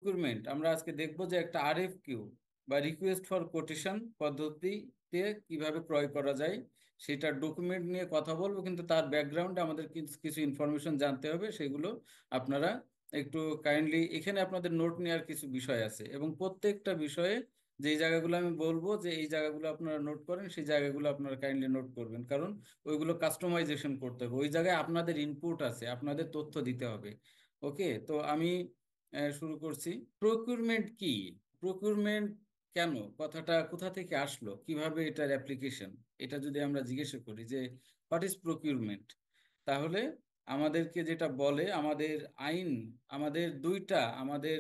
Recruitment আমরা আজকে দেখবো যে একটা আরএফকিউ বা রিকোয়েস্ট ফর কোটেশন পদ্ধতিতে কিভাবে ক্রয় করা যায় সেটা ডকুমেন্ট নিয়ে কথা বলবো, কিন্তু তার ব্যাকগ্রাউন্ডে আমাদের কিছু কিছু ইনফরমেশন জানতে হবে। সেগুলো আপনারা একটু কাইন্ডলি, এখানে আপনাদের নোট নেওয়ার কিছু বিষয় আছে এবং প্রত্যেকটা বিষয়ে যেই জায়গাগুলো আমি বলবো যে এই জায়গাগুলো আপনারা নোট করেন, সেই জায়গাগুলো আপনারা কাইন্ডলি নোট করবেন, কারণ ওইগুলো কাস্টমাইজেশন করতে হবে। ওই জায়গায় আপনাদের ইনপুট আছে, আপনাদের তথ্য দিতে হবে। ওকে, তো আমি শুরু করছি। প্রকিউরমেন্ট কি? প্রকিউরমেন্ট কেন, কথাটা কোথা থেকে আসলো, কিভাবে এটার অ্যাপ্লিকেশন, এটা যদি আমরা জিজ্ঞাসা করি যে হোয়াট ইজ প্রকিউরমেন্ট, তাহলে আমাদেরকে যেটা বলে আমাদের আইন, আমাদের দুইটা আমাদের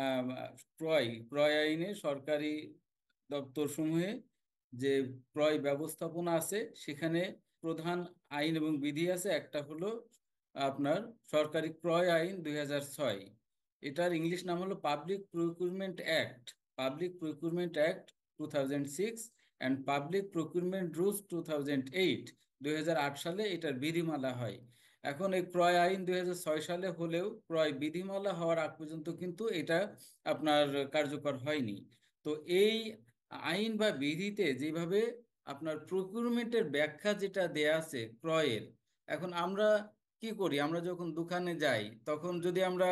আহ, ক্রয় ক্রয় আইনে সরকারি দপ্তর সমূহে যে ক্রয় ব্যবস্থাপনা আছে সেখানে প্রধান আইন এবং বিধি আছে। একটা হলো আপনার সরকারি ক্রয় আইন 2006, এটার ইংলিশ নাম হলো public procurement act, public procurement act 2006, and public procurement rules 2008। 2008 সালে এটার বিধিমালা হয়। এখন এই ক্রয় আইন 2006 সালে হলেও ক্রয় বিধিমালা হওয়ার আগ পর্যন্ত কিন্তু এটা আপনার কার্যকর হয়নি। তো এই আইন বা বিধিতে যেভাবে আপনার প্রকিউরমেন্টের ব্যাখ্যা যেটা দেয়া আছে ক্রয়ের, এখন আমরা কি করি, আমরা যখন দোকানে যাই তখন যদি আমরা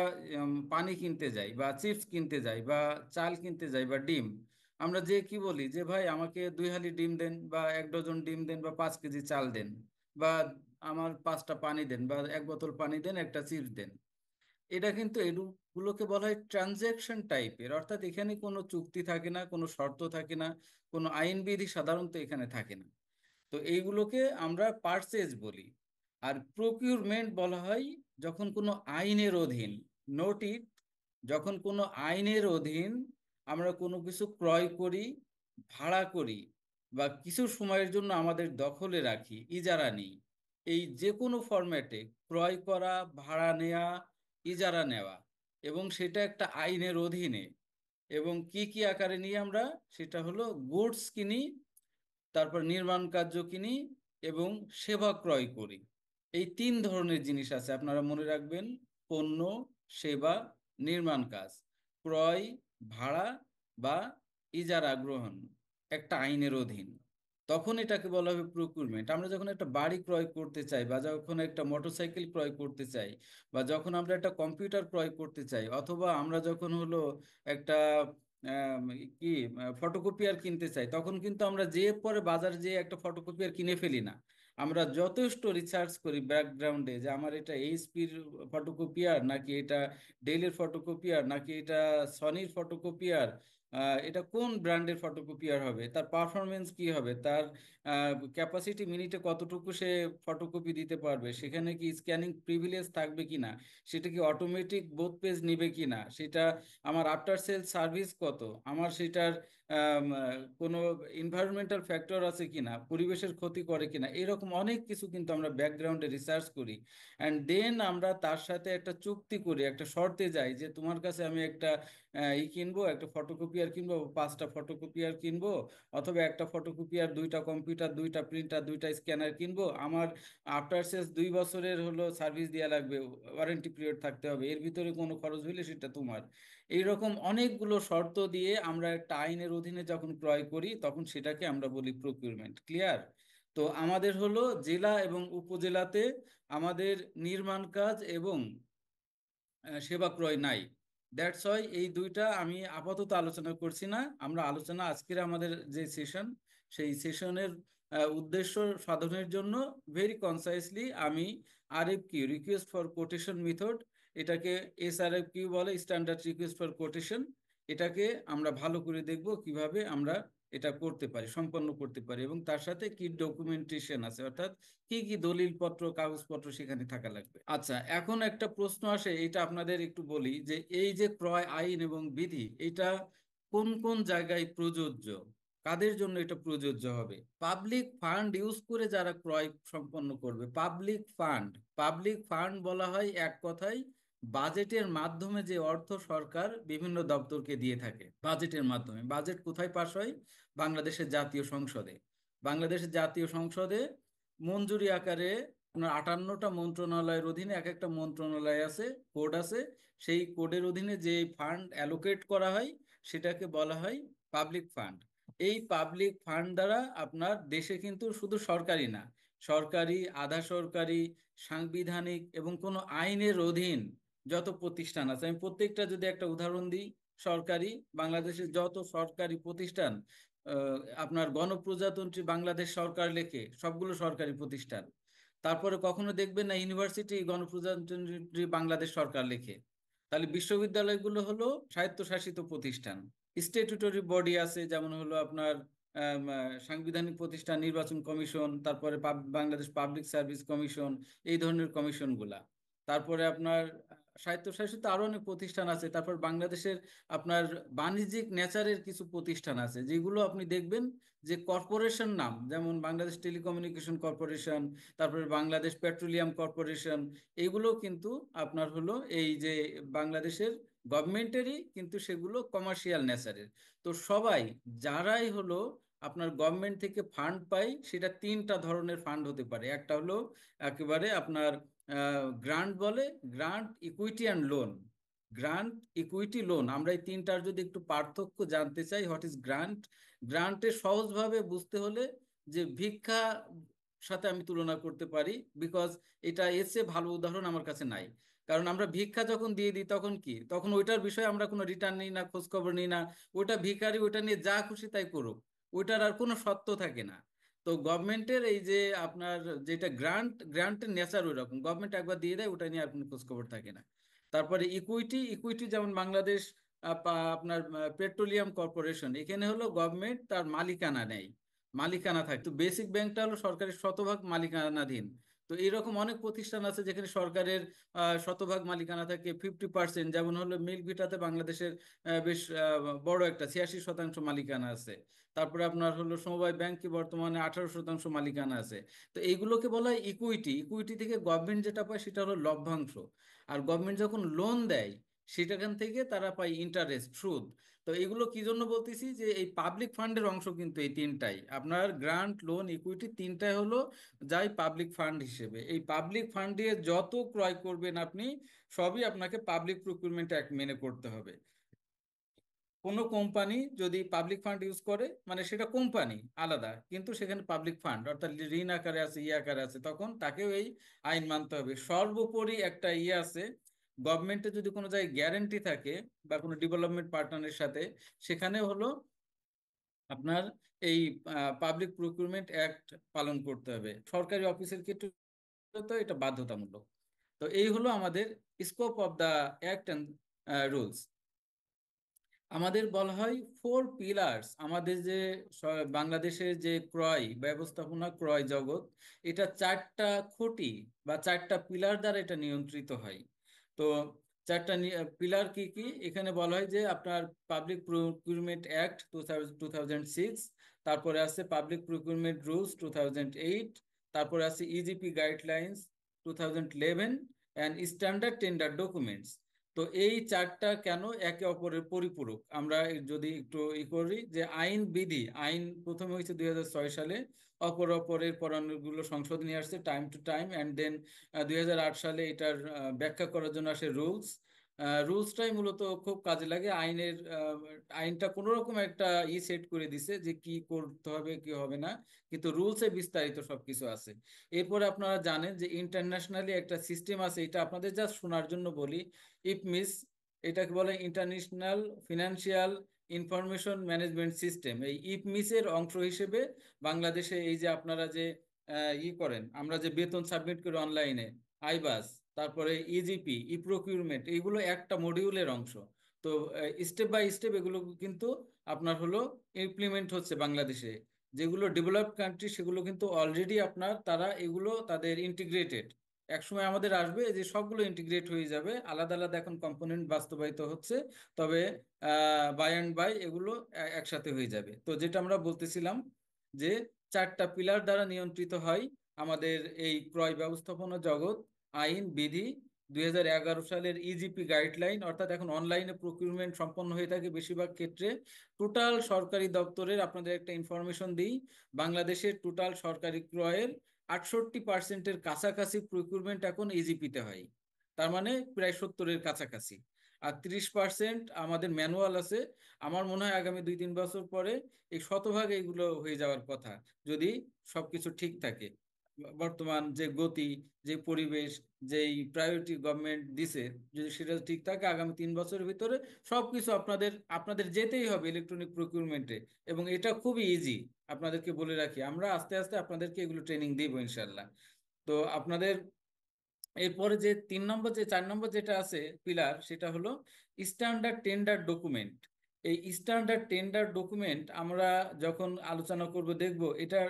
পানি কিনতে যাই বা চিপস কিনতে যাই বা চাল কিনতে যাই বা ডিম, আমরা যে কি বলি যে ভাই আমাকে 2 হালি ডিম দেন বা 1 ডজন ডিম দেন বা 5 কেজি চাল দেন বা আমার 5টা পানি দেন বা 1 বোতল পানি দেন, একটা চিপস দেন। এটা কিন্তু এগুলোকে বলা হয় ট্রানজ্যাকশন টাইপের, অর্থাৎ এখানে কোনো চুক্তি থাকে না, কোনো শর্ত থাকে না, কোনো আইন বিধি সাধারণত এখানে থাকে না। তো এইগুলোকে আমরা পারচেজ বলি। আর প্রকিউরমেন্ট বলা হয় যখন কোনো আইনের অধীন, নোটিট, যখন কোনো আইনের অধীন আমরা কোনো কিছু ক্রয় করি, ভাড়া করি বা কিছু সময়ের জন্য আমাদের দখলে রাখি, ইজারা নিই, এই যে কোনো ফরম্যাটে ক্রয় করা, ভাড়া নেওয়া, ইজারা নেওয়া, এবং সেটা একটা আইনের অধীনে, এবং কি কি আকারে নিই আমরা, সেটা হলো গুডস কিনি, তারপর নির্মাণ কার্য কিনি এবং সেবা ক্রয় করি। এই 3 ধরনের জিনিস আছে, আপনারা মনে রাখবেন: পণ্য, সেবা, নির্মাণ কাজ, ক্রয়, ভাড়া বা ইজারা গ্রহণ একটা আইনের অধীন, তখন এটাকে বলা হবে প্রকিউরমেন্ট। আমরা যখন একটা বাড়ি ক্রয় করতে চাই বা যখন একটা মোটরসাইকেল ক্রয় করতে চাই বা যখন আমরা একটা কম্পিউটার ক্রয় করতে চাই, অথবা আমরা যখন হলো একটা আম, কি ফটোকপিয়ার কিনতে চাই, তখন কিন্তু আমরা যে পরে বাজারে যেয়ে একটা ফটোকপিয়ার কিনে ফেলি না। আমরা যথেষ্ট রিসার্চ করি ব্যাকগ্রাউন্ডে যে আমার এটা এইচপির ফটোকপিয়ার নাকি এটা ডেলের ফটোকপিয়ার নাকি এটা সনির ফটোকপিয়ার, এটা কোন ব্র্যান্ডের ফটোকপিয়ার হবে, তার পারফরমেন্স কি হবে, তার ক্যাপাসিটি মিনিটে কতটুকু সে ফটোকপি দিতে পারবে, সেখানে কি স্ক্যানিং প্রিভিলেজ থাকবে কিনা, সেটা কি অটোমেটিক বোথ পেজ নিবে কিনা, সেটা আমার আফটার সেল সার্ভিস কত, আমার সেটার কোনো এনভায়রনমেন্টাল ফ্যাক্টর আছে কিনা, পরিবেশের ক্ষতি করে কিনা, এরকম অনেক কিছু কিন্তু আমরা ব্যাকগ্রাউন্ডে রিসার্চ করি। অ্যান্ড দেন আমরা তার সাথে একটা চুক্তি করি, একটা শর্তে যাই যে তোমার কাছে আমি একটা কিনবো, একটা ফটোকপিয়ার কিনবো, 5টা ফটোকপিয়ার কিনবো, অথবা একটা ফটোকপিয়ার, 2টা কম্পিউটার, 2টা প্রিন্টার, 2টা স্ক্যানার কিনবো, আমার আফটার সেলস 2 বছরের হলো সার্ভিস দেওয়া লাগবে, ওয়ারেন্টি পিরিয়ড থাকতে হবে, এর ভিতরে কোনো খরচ হইলে সেটা তোমার। এইরকম অনেকগুলো শর্ত দিয়ে আমরা একটা আইনের অধীনে যখন ক্রয় করি তখন সেটাকে আমরা বলি প্রকিউরমেন্ট। ক্লিয়ার? তো আমাদের হলো জেলা এবং উপজেলাতে আমাদের নির্মাণ কাজ এবং সেবা ক্রয় নাই। দ্যাটস ওয়াই এই দুইটা আমি আপাতত আলোচনা করছি না। আমরা আলোচনা আজকের আমাদের যে সেশন, সেই সেশনের উদ্দেশ্য সাধনের জন্য ভেরি কনসাইসলি আমি আরএফকিউ, রিকোয়েস্ট ফর কোটেশন মেথড, এটাকে এসআরএফকিউ বলে, স্ট্যান্ডার্ড রিকোয়েস্ট ফর কোটেশন, এটাকে আমরা ভালো করে দেখব কিভাবে আমরা এটা করতে পারি, সম্পন্ন করতে পারি, এবং তার সাথে কি ডকুমেন্টেশন আছে, অর্থাৎ কি কি দলিলপত্র কাগজপত্র সেখানে থাকা লাগবে। আচ্ছা, এখন একটা প্রশ্ন আসে, এটা আপনাদের একটু বলি যে এই যে ক্রয় আইন এবং বিধি, এটা কোন কোন জায়গায় প্রযোজ্য, কাদের জন্য এটা প্রযোজ্য হবে? পাবলিক ফান্ড ইউজ করে যারা ক্রয় সম্পন্ন করবে, পাবলিক ফান্ড, পাবলিক ফান্ড বলা হয় এক কথায় বাজেটের মাধ্যমে যে অর্থ সরকার বিভিন্ন দপ্তরকে দিয়ে থাকে, বাজেটের মাধ্যমে। বাজেট কোথায় পাস হয়? বাংলাদেশের জাতীয় সংসদে। বাংলাদেশের জাতীয় সংসদে মঞ্জুরি আকারে আপনার 58টা মন্ত্রণালয়ের অধীনে এক একটা মন্ত্রণালয় আছে, কোড আছে। সেই কোডের অধীনে যে ফান্ড অ্যালোকেট করা হয় সেটাকে বলা হয় পাবলিক ফান্ড। এই পাবলিক ফান্ড দ্বারা আপনার দেশে কিন্তু শুধু সরকারি না, সরকারি, আধা সরকারি, সাংবিধানিক এবং কোনো আইনের অধীন যত প্রতিষ্ঠান আছে, আমি প্রত্যেকটা যদি একটা উদাহরণ দিই, সরকারি, বাংলাদেশের যত সরকারি প্রতিষ্ঠান, আপনার গণপ্রজাতন্ত্রী বাংলাদেশ সরকার লেখে সবগুলো সরকারি প্রতিষ্ঠান। তারপরে কখনো দেখবেন না ইউনিভার্সিটি গণপ্রজাতন্ত্রী বাংলাদেশ সরকার লেখে। তাহলে বিশ্ববিদ্যালয়গুলো হলো স্বায়ত্তশাসিত প্রতিষ্ঠান। স্ট্যাটুটরি বডি আছে, যেমন হলো আপনার সাংবিধানিক প্রতিষ্ঠান, নির্বাচন কমিশন, তারপরে বাংলাদেশ পাবলিক সার্ভিস কমিশন, এই ধরনের কমিশনগুলা। তারপরে আপনার স্বায়ত্তশাসিত আরো অনেক প্রতিষ্ঠান আছে। তারপর বাংলাদেশের আপনার বাণিজ্যিক নেচারের কিছু প্রতিষ্ঠান আছে যেগুলো আপনি দেখবেন যে কর্পোরেশন নাম, যেমন বাংলাদেশ টেলিকমিউনিকেশন কর্পোরেশন, তারপরে বাংলাদেশ পেট্রোলিয়াম কর্পোরেশন, এগুলো কিন্তু আপনার হলো এই যে বাংলাদেশের গভর্নমেন্টেরই, কিন্তু সেগুলো কমার্শিয়াল নেচারের। তো সবাই যারাই হলো আপনার গভর্নমেন্ট থেকে ফান্ড পায়, সেটা তিনটা ধরনের ফান্ড হতে পারে। একটা হলো একেবারে আপনার গ্রান্ট বলে, grant, equity and loan. Grant, equity, loan, আমরা এই তিনটার যদি একটু পার্থক্য জানতে চাই, হোয়াট ইজ গ্রান্ট, গ্রান্টে সহজভাবে বুঝতে হলে যে ভিক্ষা সাথে আমি তুলনা করতে পারি, বিকজ এটা এসে ভালো উদাহরণ আমার কাছে নাই। কারণ আমরা ভিক্ষা যখন দিয়ে দিই তখন কি, তখন ওইটার বিষয়ে আমরা কোনো রিটার্ন নিই না, খোঁজ খবর নিই না। ওইটা ভিখারি ওইটা নিয়ে যা খুশি তাই করুক, ওইটার আর কোনো সত্য থাকে না। তো গভর্নমেন্টের এই যে আপনার যেটা গ্রান্ট, গ্রান্টের নেচার ওই রকম, গভর্নমেন্ট একবার দিয়ে দেয়, ওটা নিয়ে আর কোনো খোঁজ খবর থাকে না। তারপরে ইকুইটি, ইকুইটি যেমন বাংলাদেশ আপনার পেট্রোলিয়াম কর্পোরেশন, এখানে হলো গভর্নমেন্ট তার মালিকানা নেই, মালিকানা থাকে। তো বেসিক ব্যাংকটা হলো সরকারের শতভাগ মালিকানাধীন। তো এইরকম অনেক প্রতিষ্ঠান আছে যেখানে সরকারের শতভাগ মালিকানা থাকে, 50%, যেমন হলো মিল্ক ভিটাতে বাংলাদেশের বেশ বড় একটা 86% মালিকানা আছে। তারপরে আপনার হলো সমবায় ব্যাংকে বর্তমানে 18% মালিকানা আছে। তো এইগুলোকে বলা হয় ইকুইটি। ইকুইটি থেকে গভর্নমেন্ট যেটা পায় সেটা হলো লভ্যাংশ। আর গভর্নমেন্ট যখন লোন দেয় সেটাখান থেকে তারা পায় ইন্টারেস্ট, সুদ। তো এগুলো কি জন্য বলতেছি, যে এই পাবলিক ফান্ডের অংশ কিন্তু এই তিনটাই, আপনার গ্রান্ট, লোন, ইকুইটি, তিনটাই হলো যাই পাবলিক ফান্ড হিসেবে। এই পাবলিক ফান্ড দিয়ে যত ক্রয় করবেন আপনি, সবই আপনাকে পাবলিক প্রকিউরমেন্ট অ্যাক্ট মেনে করতে হবে। কোনো কোম্পানি যদি পাবলিক ফান্ড ইউজ করে, মানে সেটা কোম্পানি আলাদা, কিন্তু সেখানে পাবলিক ফান্ড অর্থাৎ ঋণ আকারে আছে, ইয়ে আকারে আছে, তখন তাকেও এই আইন মানতে হবে। সর্বোপরি একটা ইয়ে আছে, গভর্নমেন্টের যদি কোনো জায়গায় গ্যারেন্টি থাকে বা কোনো ডেভেলপমেন্ট পার্টনারের সাথে, সেখানে হলো আপনার এই পাবলিক প্রকিউরমেন্ট অ্যাক্ট পালন করতে হবে। সরকারি অফিসের ক্ষেত্রে তো এটা বাধ্যতামূলক। তো এই হলো আমাদের scope of the act and rules. আমাদের বলা হয় ফোর পিলার্স। আমাদের যে বাংলাদেশের যে ক্রয় ব্যবস্থাপনা, ক্রয় জগৎ, এটা চারটা খুঁটি বা চারটা পিলার দ্বারা এটা নিয়ন্ত্রিত হয়। তো চারটা পিলার কি কি এখানে বলা হয়, যে আপনার পাবলিক প্রকিউরমেন্ট অ্যাক্ট 2006, তারপরে আছে পাবলিক প্রকিউরমেন্ট রুলস 2008, তারপরে আছে e-GP guidelines 2011, and standard tender documents. তো এই চারটা কেন একে অপরের পরিপূরক, আমরা যদি একটু করি, যে আইন বিধি, আইন প্রথমে হয়েছে 2006 সালে, অপর অপরের পরাণগুলো সংশোধনী আসছে time to time, and then 2008 সালে এটার ব্যাখ্যা করার জন্য আসে রুলস। রুলসটাই মূলত খুব কাজে লাগে। আইনের আইনটা কোনো রকম একটা সেট করে দিছে যে কি করতে হবে কি হবে না, কিন্তু রুলসে বিস্তারিত সবকিছু আছে। এরপরে আপনারা জানেন যে ইন্টারন্যাশনালি একটা সিস্টেম আছে, এটা আপনাদের জাস্ট শোনার জন্য বলি, ইপমিস, এটাকে বলে international financial information management system. এই ইপমিসের অংশ হিসেবে বাংলাদেশে এই যে আপনারা যে করেন, আমরা যে বেতন সাবমিট করি অনলাইনে, আইবাস, তারপরে ইজিপি, ই প্রকিউরমেন্ট, এইগুলো একটা মডিউলের অংশ। তো স্টেপ বাই স্টেপ এগুলো কিন্তু আপনার হলো ইমপ্লিমেন্ট হচ্ছে বাংলাদেশে। যেগুলো ডেভেলপড কান্ট্রি সেগুলো কিন্তু অলরেডি আপনার তারা এগুলো তাদের ইন্টিগ্রেটেড। একসময় আমাদের আসবে যে সবগুলো ইন্টিগ্রেট হয়ে যাবে, আলাদা আলাদা এখন কম্পোনেন্ট বাস্তবায়িত হচ্ছে, তবে বাই অ্যান্ড বাই এগুলো একসাথে হয়ে যাবে। তো যেটা আমরা বলতেছিলাম, যে চারটা পিলার দ্বারা নিয়ন্ত্রিত হয় আমাদের এই ক্রয় ব্যবস্থাপনা জগৎ, আইন বিধি, 2011 সালের ইজিপি গাইডলাইন, অর্থাৎ এখন অনলাইনে প্রকিউরমেন্ট সম্পন্ন হয়ে থাকে বেশিরভাগ ক্ষেত্রে। টোটাল সরকারি দপ্তরের আপনাদের একটা ইনফরমেশন দিই, বাংলাদেশের টোটাল সরকারি ক্রয়ের 68%-এর কাছাকাছি প্রকিউরমেন্ট এখন ইজিপিতে হয়, তার মানে প্রায় 70-এর কাছাকাছি। আর 30% আমাদের ম্যানুয়াল আছে। আমার মনে হয় আগামী 2-3 বছর পরে এই শতভাগ এইগুলো হয়ে যাওয়ার কথা, যদি সবকিছু ঠিক থাকে। বর্তমান যে গতি, যে পরিবেশ, যেই প্রায়োরিটি গভর্নমেন্ট দিছে, যদি সেটা ঠিক থাকে আগামী 3 বছরের ভিতরে সবকিছু আপনাদের আপনাদের যেতেই হবে ইলেকট্রনিক প্রকিউরমেন্টে। এবং এটা খুবই ইজি। আপনাদেরকে বলে রাখি, আমরা আস্তে আস্তে আপনাদেরকে এগুলো ট্রেনিং দিব ইনশাল্লাহ। তো আপনাদের এরপরে যে 3 নম্বর, যে 4 নম্বর যেটা আছে পিলার, সেটা হলো স্ট্যান্ডার্ড টেন্ডার ডকুমেন্ট। এই স্ট্যান্ডার্ড টেন্ডার ডকুমেন্ট আমরা যখন আলোচনা করব দেখব এটা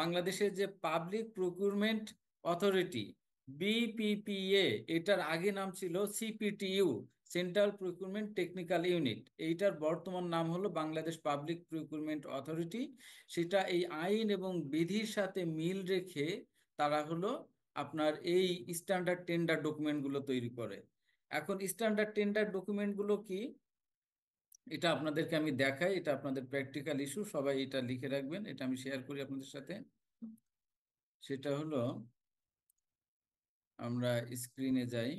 বাংলাদেশের যে পাবলিক প্রকিউরমেন্ট অথরিটি, বিপিপিএ, এটার আগে নাম ছিল সিপিটিইউ, সেন্ট্রাল প্রকিউরমেন্ট টেকনিক্যাল ইউনিট। এইটার বর্তমান নাম হলো বাংলাদেশ পাবলিক প্রকিউরমেন্ট অথরিটি। সেটা এই আইন এবং বিধির সাথে মিল রেখে তারা হলো আপনার এই স্ট্যান্ডার্ড টেন্ডার ডকুমেন্টগুলো তৈরি করে। এখন স্ট্যান্ডার্ড টেন্ডার ডকুমেন্টগুলো কি, এটা আপনাদেরকে আমি দেখাই। এটা আপনাদের প্র্যাকটিক্যাল ইস্যু, সবাই এটা লিখে রাখবেন, এটা আমি শেয়ার করি আপনাদের সাথে। সেটা হলো, আমরা স্ক্রিনে যাই।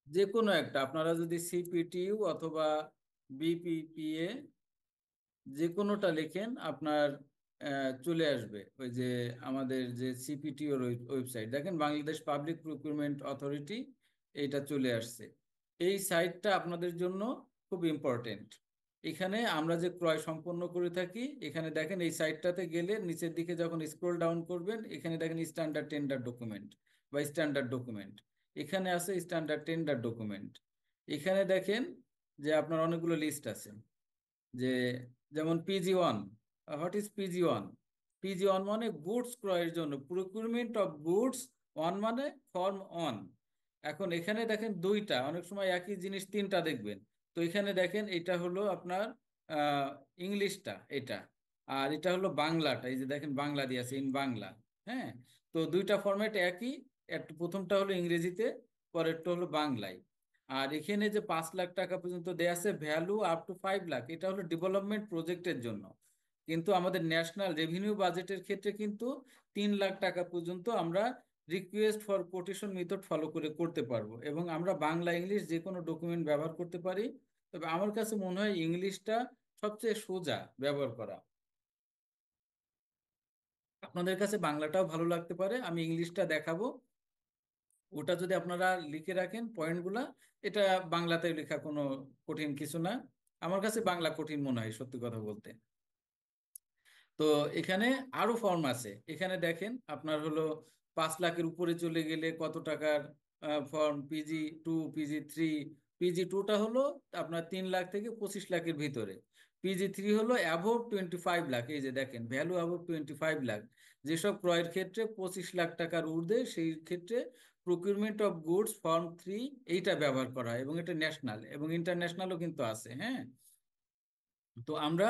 যে কোনো একটা, আপনারা যদি সিপিটিইউ অথবা বিপিপিএ যে কোনোটা লেখেন, আপনার চলে আসবে ওই যে আমাদের যে সিপিটিওর ওয়েবসাইট, দেখেন বাংলাদেশ পাবলিক প্রকিউরমেন্ট অথরিটি, এইটা চলে আসছে। এই সাইটটা আপনাদের জন্য খুব ইম্পর্টেন্ট। এখানে আমরা যে ক্রয় সম্পন্ন করে থাকি, এখানে দেখেন এই সাইটটাতে গেলে নিচের দিকে যখন স্ক্রল ডাউন করবেন, এখানে দেখেন স্ট্যান্ডার্ড টেন্ডার ডকুমেন্ট বা স্ট্যান্ডার্ড ডকুমেন্ট। এখানে আছে স্ট্যান্ডার্ড টেন্ডার ডকুমেন্ট। এখানে দেখেন যে আপনার অনেকগুলো লিস্ট আছে, যে যেমন PG1। What is PG1? PG1 মানে গুডস ক্রয়ের জন্য, প্রকিউরমেন্ট অফ গুডস। অন মানে ফর্ম অন। এখন এখানে দেখেন দুইটা, অনেক সময় একই জিনিস তিনটা দেখবেন। তো এখানে দেখেন এটা হলো আপনার আহ, ইংলিশটা এটা, আর এটা হলো বাংলাটা, এই যে দেখেন বাংলা দিয়ে আছে, ইন বাংলা। হ্যাঁ, তো দুইটা ফরম্যাট একই। একটা প্রথমটা হলো ইংরেজিতে, পরেরটা হলো বাংলায়। আর এখানে যে 5 লাখ টাকা পর্যন্ত দেয়া আছে, ভ্যালু আপ টু 5 লাখ, এটা হলো ডেভেলপমেন্ট প্রজেক্টের জন্য। কিন্তু আমাদের ন্যাশনাল রেভিনিউ বাজেটের ক্ষেত্রে কিন্তু 3 লাখ টাকা পর্যন্ত আমরা request for quotation method follow করে করতে পারবো, এবং আমরা বাংলা ইংলিশ যে কোনো ডকুমেন্ট ব্যবহার করতে পারি। তবে আমার কাছে মনে হয় ইংলিশটা সবচেয়ে সোজা ব্যবহার করা। আপনাদের কাছে বাংলাটাও ভালো লাগতে পারে, আমি ইংলিশটা দেখাবো। ওটা যদি আপনারা লিখে রাখেন পয়েন্টগুলা, এটা বাংলাতে লেখা কোনো কঠিন কিছু না। আমার কাছে বাংলা কঠিন মনে হয় সত্যি কথা বলতে। তো এখানে আরো ফর্ম আছে, এখানে দেখেন আপনার হলো 5 লাখের উপরে চলে গেলে কত টাকার ফর্ম, PG2, PG3। PG2টা হলো আপনার 3 লাখ থেকে 25 লাখের ভিতরে। PG3 হলো অ্যাভোভ 25 লাখ, এই যে দেখেন ভ্যালু অ্যাভোভ 25 লাখ। যেসব ক্রয়ের ক্ষেত্রে 25 লাখ টাকার ঊর্ধ্বে, সেই ক্ষেত্রে প্রকিউরমেন্ট অফ গুডস ফর্ম 3 এইটা ব্যবহার করা হয়, এবং এটা ন্যাশনাল এবং ইন্টারন্যাশনালও কিন্তু আছে। হ্যাঁ, তো আমরা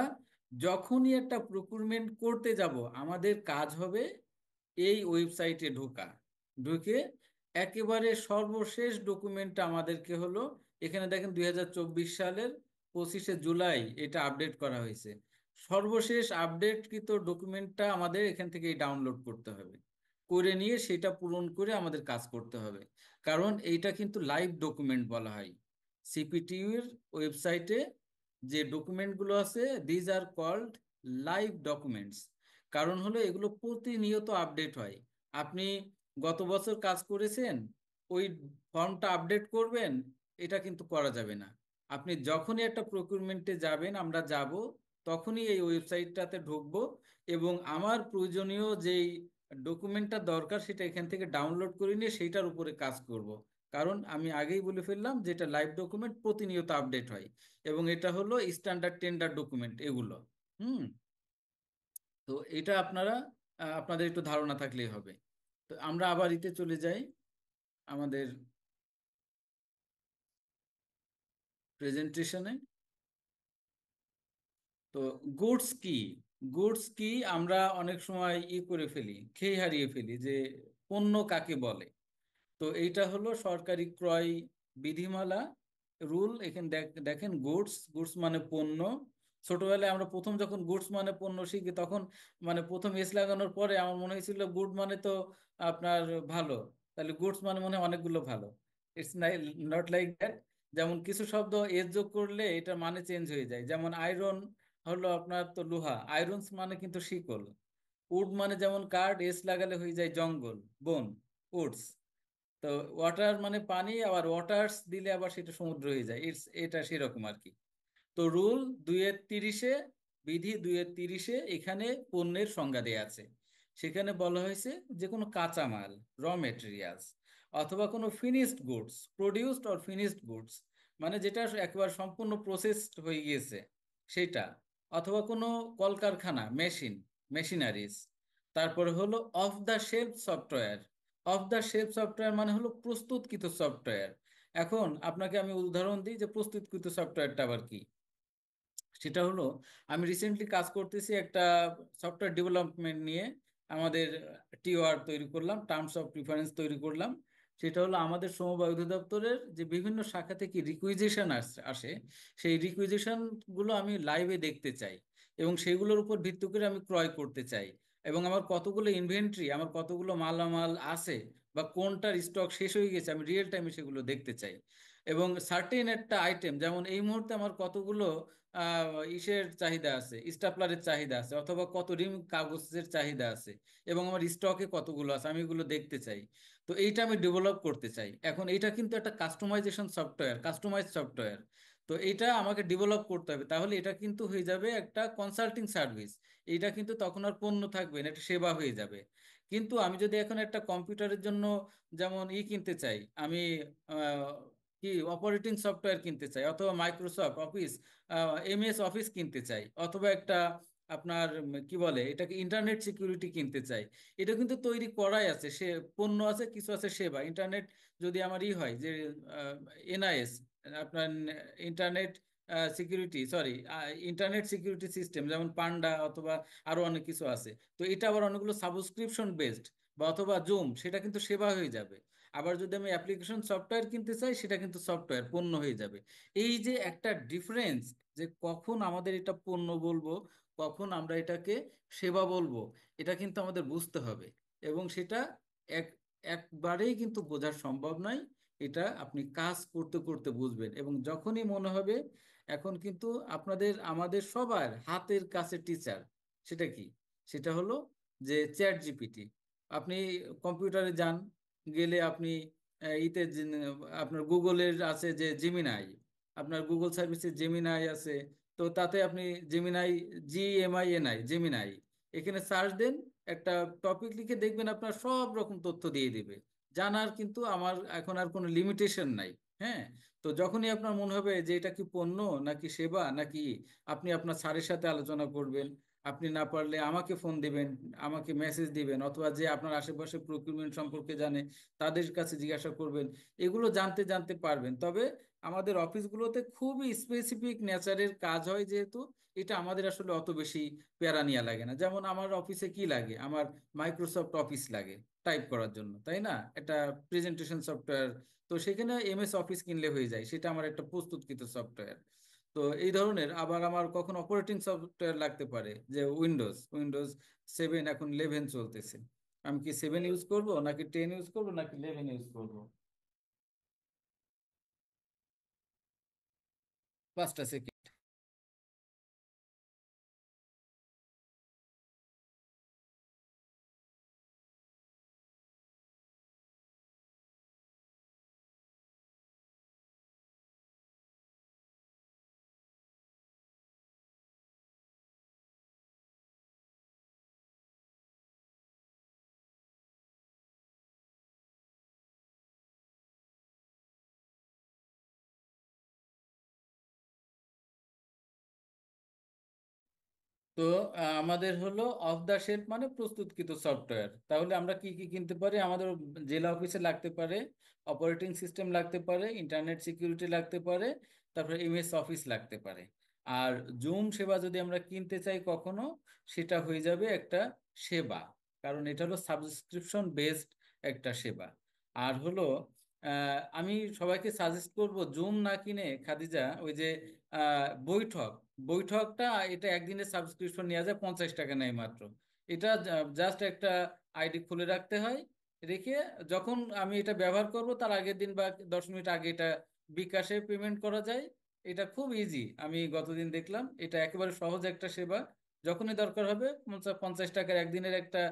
যখনই একটা প্রকুরমেন্ট করতে যাব, আমাদের কাজ হবে এই ওয়েবসাইটে ঢোকা, ঢুকে একেবারে সর্বশেষ ডকুমেন্টটা আমাদেরকে হলো, এখানে দেখেন 2024 সালের 25শে জুলাই এটা আপডেট করা হয়েছে। সর্বশেষ আপডেটকৃত ডকুমেন্টটা আমাদের এখান থেকে ডাউনলোড করতে হবে, করে নিয়ে সেটা পূরণ করে আমাদের কাজ করতে হবে। কারণ এইটা কিন্তু লাইভ ডকুমেন্ট বলা হয় সিপিটিউ এর ওয়েবসাইটে। যে ডকুমেন্টগুলো আছে, these are called live documents. কারণ হলো এগুলো প্রতিনিয়ত আপডেট হয়। আপনি গত বছর কাজ করেছেন, ওই ফর্মটা আপডেট করবেন, এটা কিন্তু করা যাবে না। আপনি যখনই একটা প্রকিউরমেন্টে যাবেন, আমরা যাব, তখনই এই ওয়েবসাইটটাতে ঢুকবো, এবং আমার প্রয়োজনীয় যেই ডকুমেন্টটা দরকার সেটা এখান থেকে ডাউনলোড করে নিয়ে সেইটার উপরে কাজ করব। কারণ আমি আগেই বলে ফেললাম যে এটা লাইভ ডকুমেন্ট, প্রতিনিয়ত আপডেট হয়। এবং এটা হলো স্ট্যান্ডার্ড টেন্ডার ডকুমেন্ট এগুলো। হুম, তো এটা আপনারা আপনাদের একটু ধারণা থাকলেই হবে। তো আমরা আবার ইতে চলে যাই, আমাদের প্রেজেন্টেশনে। তো গুডস কি, গুডস কি আমরা অনেক সময় করে ফেলি, খেয়ে হারিয়ে ফেলি যে পণ্য কাকে বলে। তো এইটা হলো সরকারি ক্রয় বিধিমালা, রুল এখানে দেখেন, গুডস, গুডস মানে পণ্য। ছোটবেলায় আমরা প্রথম যখন গুডস মানে পণ্য শিখি, তখন মানে প্রথম এস লাগানোর পরে আমার মনে হয়েছিল গুড মানে তো আপনার ভালো, তাহলে গুডস মানে মনে হয় অনেকগুলো ভালো। It's not like that. যেমন কিছু শব্দ এস যোগ করলে এটা মানে চেঞ্জ হয়ে যায়, যেমন আয়রন হলো আপনার তো লোহা, আয়রনস মানে কিন্তু শিকল। উড মানে যেমন কাঠ, এস লাগালে হয়ে যায় জঙ্গল, বন, উডস। তো ওয়াটার মানে পানি, আবার ওয়াটার্স দিলে আবার সেটা সমুদ্র হয়ে যায়, এটা সেরকম আর কি। তো রুল 2-30-এ, বিধি 2-30-এ এখানে পণ্যের সংজ্ঞা দেয়া আছে। সেখানে বলা হয়েছে যে কোনো কাঁচামাল, র মেটেরিয়ালস, অথবা কোনো finished goods, produced or finished goods, মানে যেটা একবার সম্পূর্ণ প্রসেসড হয়ে গিয়েছে সেটা, অথবা কোনো কলকারখানা, মেশিন, মেশিনারিজ। তারপরে হলো of the shelf software. Of the shelf software মানে হলো প্রস্তুতকৃত সফটওয়্যার। এখন আপনাকে আমি উদাহরণ দিই যে প্রস্তুতকৃত সফটওয়্যারটা আবার কি। সেটা হলো, আমি রিসেন্টলি কাজ করতেছি একটা সফটওয়্যার ডেভেলপমেন্ট নিয়ে। আমাদের টিওআর তৈরি করলাম, টার্মস অফ প্রিফারেন্স তৈরি করলাম। সেটা হলো আমাদের সমবায় অধিদপ্তরের যে বিভিন্ন শাখা থেকে রিকুইজিশন আসে, সেই রিকুইজিশন গুলো আমি লাইভে দেখতে চাই, এবং সেগুলোর উপর ভিত্তি করে আমি ক্রয় করতে চাই। এবং আমার কতগুলো ইনভেন্টরি, আমার কতগুলো মালামাল আছে, বা কোনটার স্টক শেষ হয়ে গেছে, আমি রিয়েল টাইমে সেগুলো দেখতে চাই। এবং সার্টেন একটা আইটেম, যেমন এই মুহূর্তে আমার কতগুলো ইসের চাহিদা আছে, স্টাপলারের চাহিদা আছে, অথবা কত রিম কাগজের চাহিদা আছে, এবং আমার স্টকে কতগুলো আছে, আমি এগুলো দেখতে চাই। তো এইটা আমি ডেভেলপ করতে চাই। এখন এইটা কিন্তু একটা কাস্টমাইজেশন সফটওয়্যার, কাস্টমাইজ সফটওয়্যার। তো এটা আমাকে ডেভেলপ করতে হবে, তাহলে এটা কিন্তু হয়ে যাবে একটা কনসাল্টিং সার্ভিস। এইটা কিন্তু তখন আর পণ্য থাকবে না, এটা সেবা হয়ে যাবে। কিন্তু আমি যদি এখন একটা কম্পিউটারের জন্য যেমন কিনতে চাই, আমি আহ, কি অপারেটিং সফটওয়্যার কিনতে চাই, অথবা মাইক্রোসফট অফিস, এমএস অফিস কিনতে চাই, অথবা একটা আপনার কি বলে এটাকে ইন্টারনেট সিকিউরিটি কিনতে চাই, এটা কিন্তু তৈরি করাই আছে, সে পণ্য আছে, কিছু আছে সেবা। ইন্টারনেট যদি আমার হয় যে এনআইএস, আপনার internet security, sorry, internet security system, যেমন পান্ডা, অথবা আরো অনেক কিছু আছে। তো এটা আবার অনেকগুলো সাবস্ক্রিপশন বেসড, বা অথবা জুম, সেটা কিন্তু সেবা হয়ে যাবে। আবার যদি আমি অ্যাপ্লিকেশন সফটওয়্যার কিনতে চাই, সেটা কিন্তু সফটওয়্যার, পণ্য হয়ে যাবে। এই যে একটা ডিফারেন্স, যে কখন আমাদের এটা পণ্য বলবো, কখন আমরা এটাকে সেবা বলবো, এটা কিন্তু আমাদের বুঝতে হবে। এবং সেটা এক একবারেই কিন্তু বোঝা সম্ভব নয়। এটা আপনি কাজ করতে করতে বুঝবেন, এবং যখনই মনে হবে। এখন কিন্তু আপনাদের আমাদের সবার হাতের কাছে টিচার, সেটা কি? সেটা হলো যে চ্যাট জিপিটি। আপনি কম্পিউটারে যান, গেলে আপনি আপনার গুগলের আছে যে জেমিনাই, আপনার গুগল সার্ভিসে জেমিনাই আছে। তো তাতে আপনি জেমিনাই, GMINI, জেমিনাই, এখানে সার্চ দেন, একটা টপিক লিখে দেখবেন আপনার সব রকম তথ্য দিয়ে দিবে। জানার কিন্তু আমার এখন আর কোনো লিমিটেশন নাই। হ্যাঁ। তো যখনই আপনার মনে হবে যে এটা কি পণ্য নাকি সেবা নাকি, আপনি আপনার স্যারের সাথে আলোচনা করবেন। আপনি না পারলে আমাকে ফোন দিবেন, আমাকে মেসেজ দিবেন, অথবা যে আপনার আশেপাশে প্রকিউরমেন্ট সম্পর্কে জানে তাদের কাছে জিজ্ঞাসা করবেন। এগুলো জানতে জানতে পারবেন। তবে আমাদের অফিসগুলোতে খুবই স্পেসিফিক নেচারের কাজ হয় যেহেতু, এটা আমাদের আসলে অত বেশি প্যারা নেওয়া লাগে না। যেমন আমার অফিসে কি লাগে, আমার মাইক্রোসফট অফিস লাগে টাইপ করার জন্য, তাই না? এটা প্রেজেন্টেশন সফটওয়্যার। তো সেখানে MS অফিস কিনলে হয়ে যায়, সেটা আমার একটা প্রস্তুতকৃত সফটওয়্যার। তো এই ধরনের আবার আমার কখন অপারেটিং সফটওয়্যার লাগতে পারে, যে উইন্ডোজ, উইন্ডোজ 7, এখন 11 চলতেছে। আমি কি 7 ইউজ করব, নাকি 10 ইউজ করব, নাকি 11 ইউজ করব? 5টা সেকেন্ড। তো আমাদের হলো অফ দা শেলফ মানে প্রস্তুতকৃত সফটওয়্যার। তাহলে আমরা কি কি কিনতে পারি? আমাদের জেলা অফিসে লাগতে পারে, অপারেটিং সিস্টেম লাগতে পারে, ইন্টারনেট সিকিউরিটি লাগতে পারে, তারপরে MS অফিস লাগতে পারে। আর জুম সেবা যদি আমরা কিনতে চাই কখনো, সেটা হয়ে যাবে একটা সেবা, কারণ এটা হলো সাবস্ক্রিপশন বেসড একটা সেবা। আর হলো আমি সবাইকে সাজেস্ট করব জুম না কিনে খাদিজা ওই যে বৈঠক, বৈঠকটা, এটা একদিনের সাবস্ক্রিপশন নেওয়া যায়, 50 টাকা নেয় মাত্র। এটা জাস্ট একটা আইডি খুলে রাখতে হয়, রেখে যখন আমি এটা ব্যবহার করব তার আগের দিন বা 10 মিনিট আগে এটা বিকাশে পেমেন্ট করা যায়। এটা খুব ইজি, আমি গতদিন দেখলাম, এটা একেবারে সহজ একটা সেবা। যখনই দরকার হবে 50 টাকার একদিনের একটা